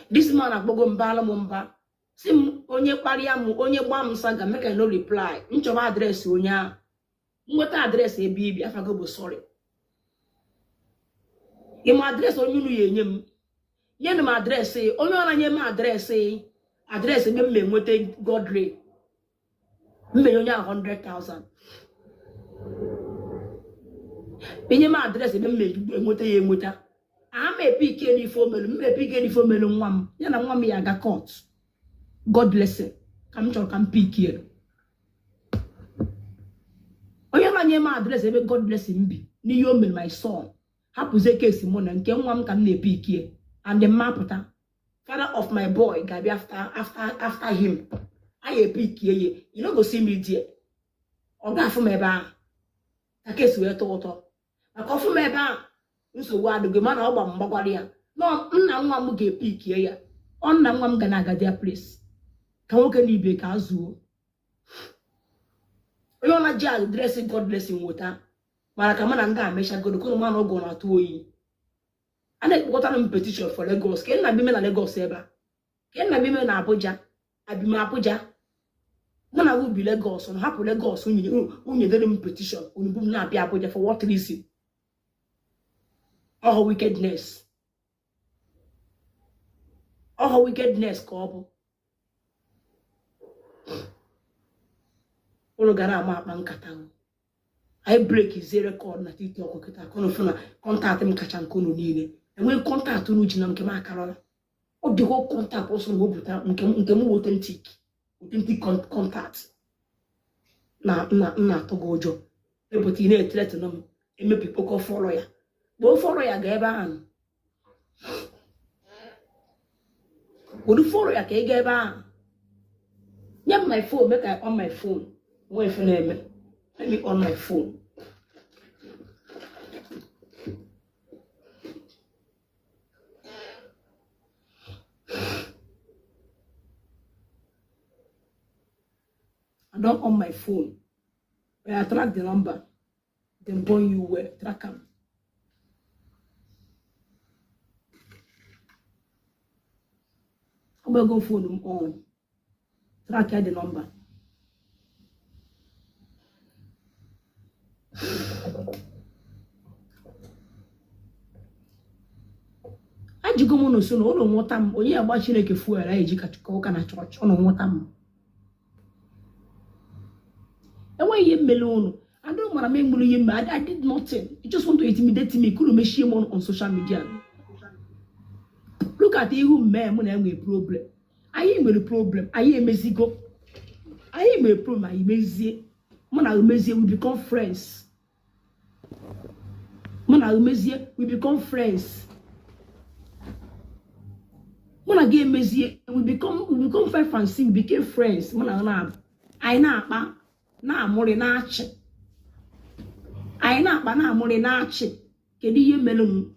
This man at Bogom Balamumba. Sim onye pariamu, onye bam saga, make no reply. Inch of address, unya. What address a baby? I forgot, sorry. In my address on you, yen my address say, only on my address say, address me with God rate. Millionaire 100,000. In my address, me with a muta. I may pick any formula, may pick any formula one. Yan I want me I got caught. God bless it. Come pick here. My address, God bless him be. Ni yo my son. Hapuze case mona nke nwa ka na pick here. And the mapota, father of my boy, Gabi after him. I pick here. You don't go see me there. Oga for me ba. Ka case we to. Aka for me ba. Nso wa do go man ogba mgbagwari ya. No, nna nwa m ga pick here ya. On na nwa m ga na aga their place. Ka nwoke ni ibe ka azuo. You want to addressing God blessing water. Marakamana nga mesha God ko man ogo na to yi. Ane what an petition for Lagos. Ken na bi me na Lagos eba. Ken na bi me na Abuja. Abi me Abuja. Mona will be Lagos on happen Lagos unye dem petition. Unibum na bi Abuja for what reason? All her wickedness. All her wickedness ko. I break his record na TikTok kita kono funa contact m kacha nkono niile enwe contact unu ji na nke ma akara o de go contact also go buta nke mu authentic contact na to go ojo eboti na threat no emepi poko follow ya bo follow ya ga ebe an wo do follow ya ka ga ebe an nyam my phone make I on my phone. Wait for them. Let me on my phone. I don't on my phone. When I track the number, then boy you were track them. I'm gonna go phone them on. Track the number. Ajigo mono so no nwotam onye agba Chineke fuel ayi ka ụka na church ono nwotam enwe ye mmele onu I don't want to make money. I did nothing. You just want to intimidate me. Couldn't make shame on social media. Look at you, man. When I'm a problem, I am a problem. I am a zigo. I am a problem. I am a zi. When I am a zi, we become friends. When I am a zi, we become friends. When I get a zi, we become friends. We became friends. When I know, na amore na achi. I na akpa na amore na achi. Kedu ihe mere m?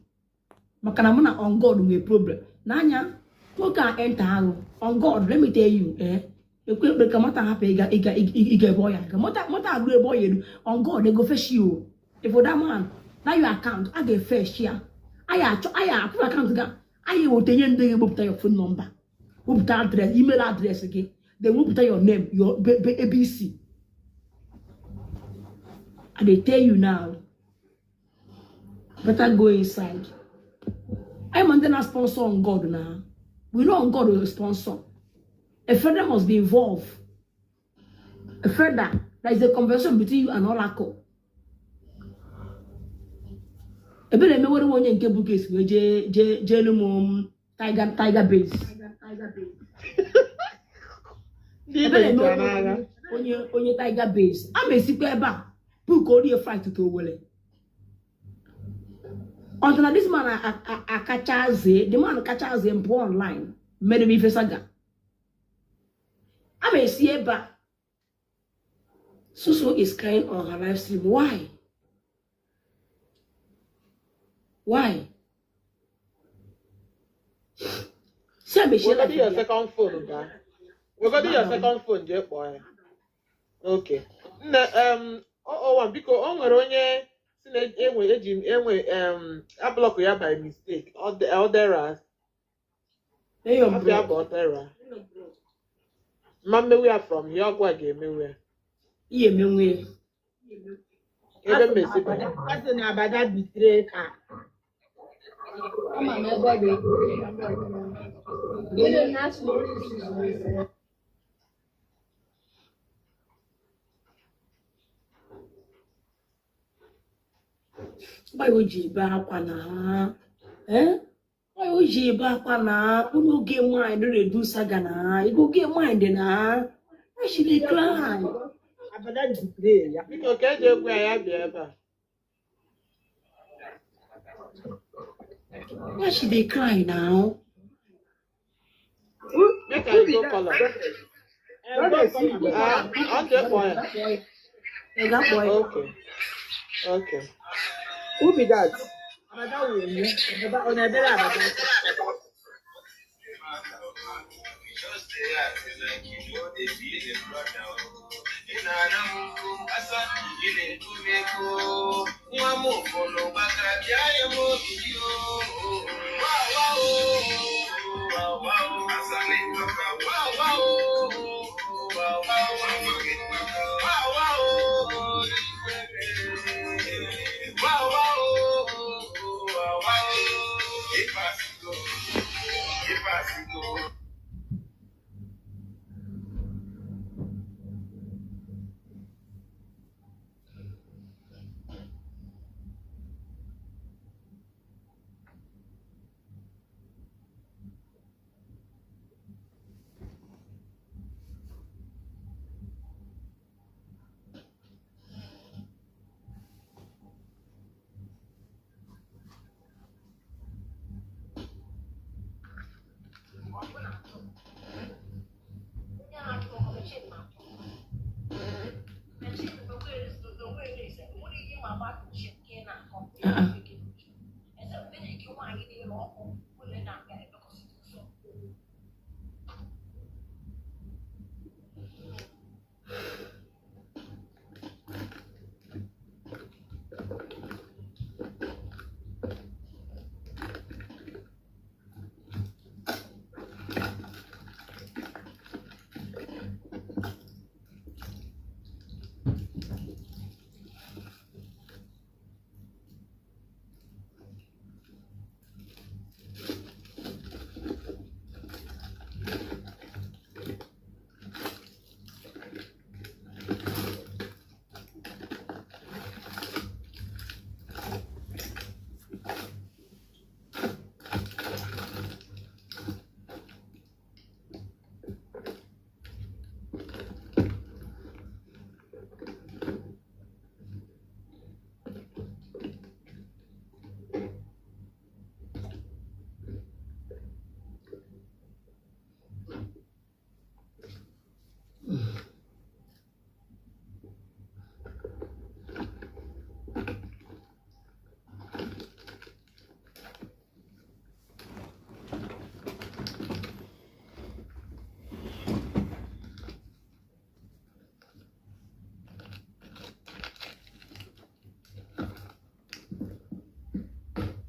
Maka na mụ na on God we problem. N'anya, who can enter ahụ? On God, let me tell you, ekwe ka mata hapụ iga boy. Mata agụ boy elu. On God, they go fetch you. If for that man, now your account, I get fetch here. I approve account ga. I will tell you your phone number. Put address, email address again. They will put your name, your ABC. And they tell you now, Better go inside. I'm under a sponsor on God now. We know on God will sponsor. A father must be involved. A father, there is a conversation between you and Oracle. A bit of me what one in book is with Jelumum Tiger Base. On your Tiger Base. I'm a secret back. Book all your fight to Willie. Until this man a catches the man catches him online. Made me saga. I may see a back. Susu is crying on her live stream. Why? Why? We're going to your second phone, okay? We're going to your second phone, Jeff boy. Okay. Because I block you by mistake. Or there are. About error. Mamma, we are from Yogwa game. Yeah, me. Even Miss. That's an abada betrayed her. Why would you back on? Eh? Why would you back on? Who no get mind to do sagana? You go get mind na. Why should they cry? Abada betrayed. Okay, Jeff, where I have ever. Why should they cry now? Make I go color. On the boy. That boy. Okay. Okay. Who be that? Abada will you? Abada on a better abada. If I go.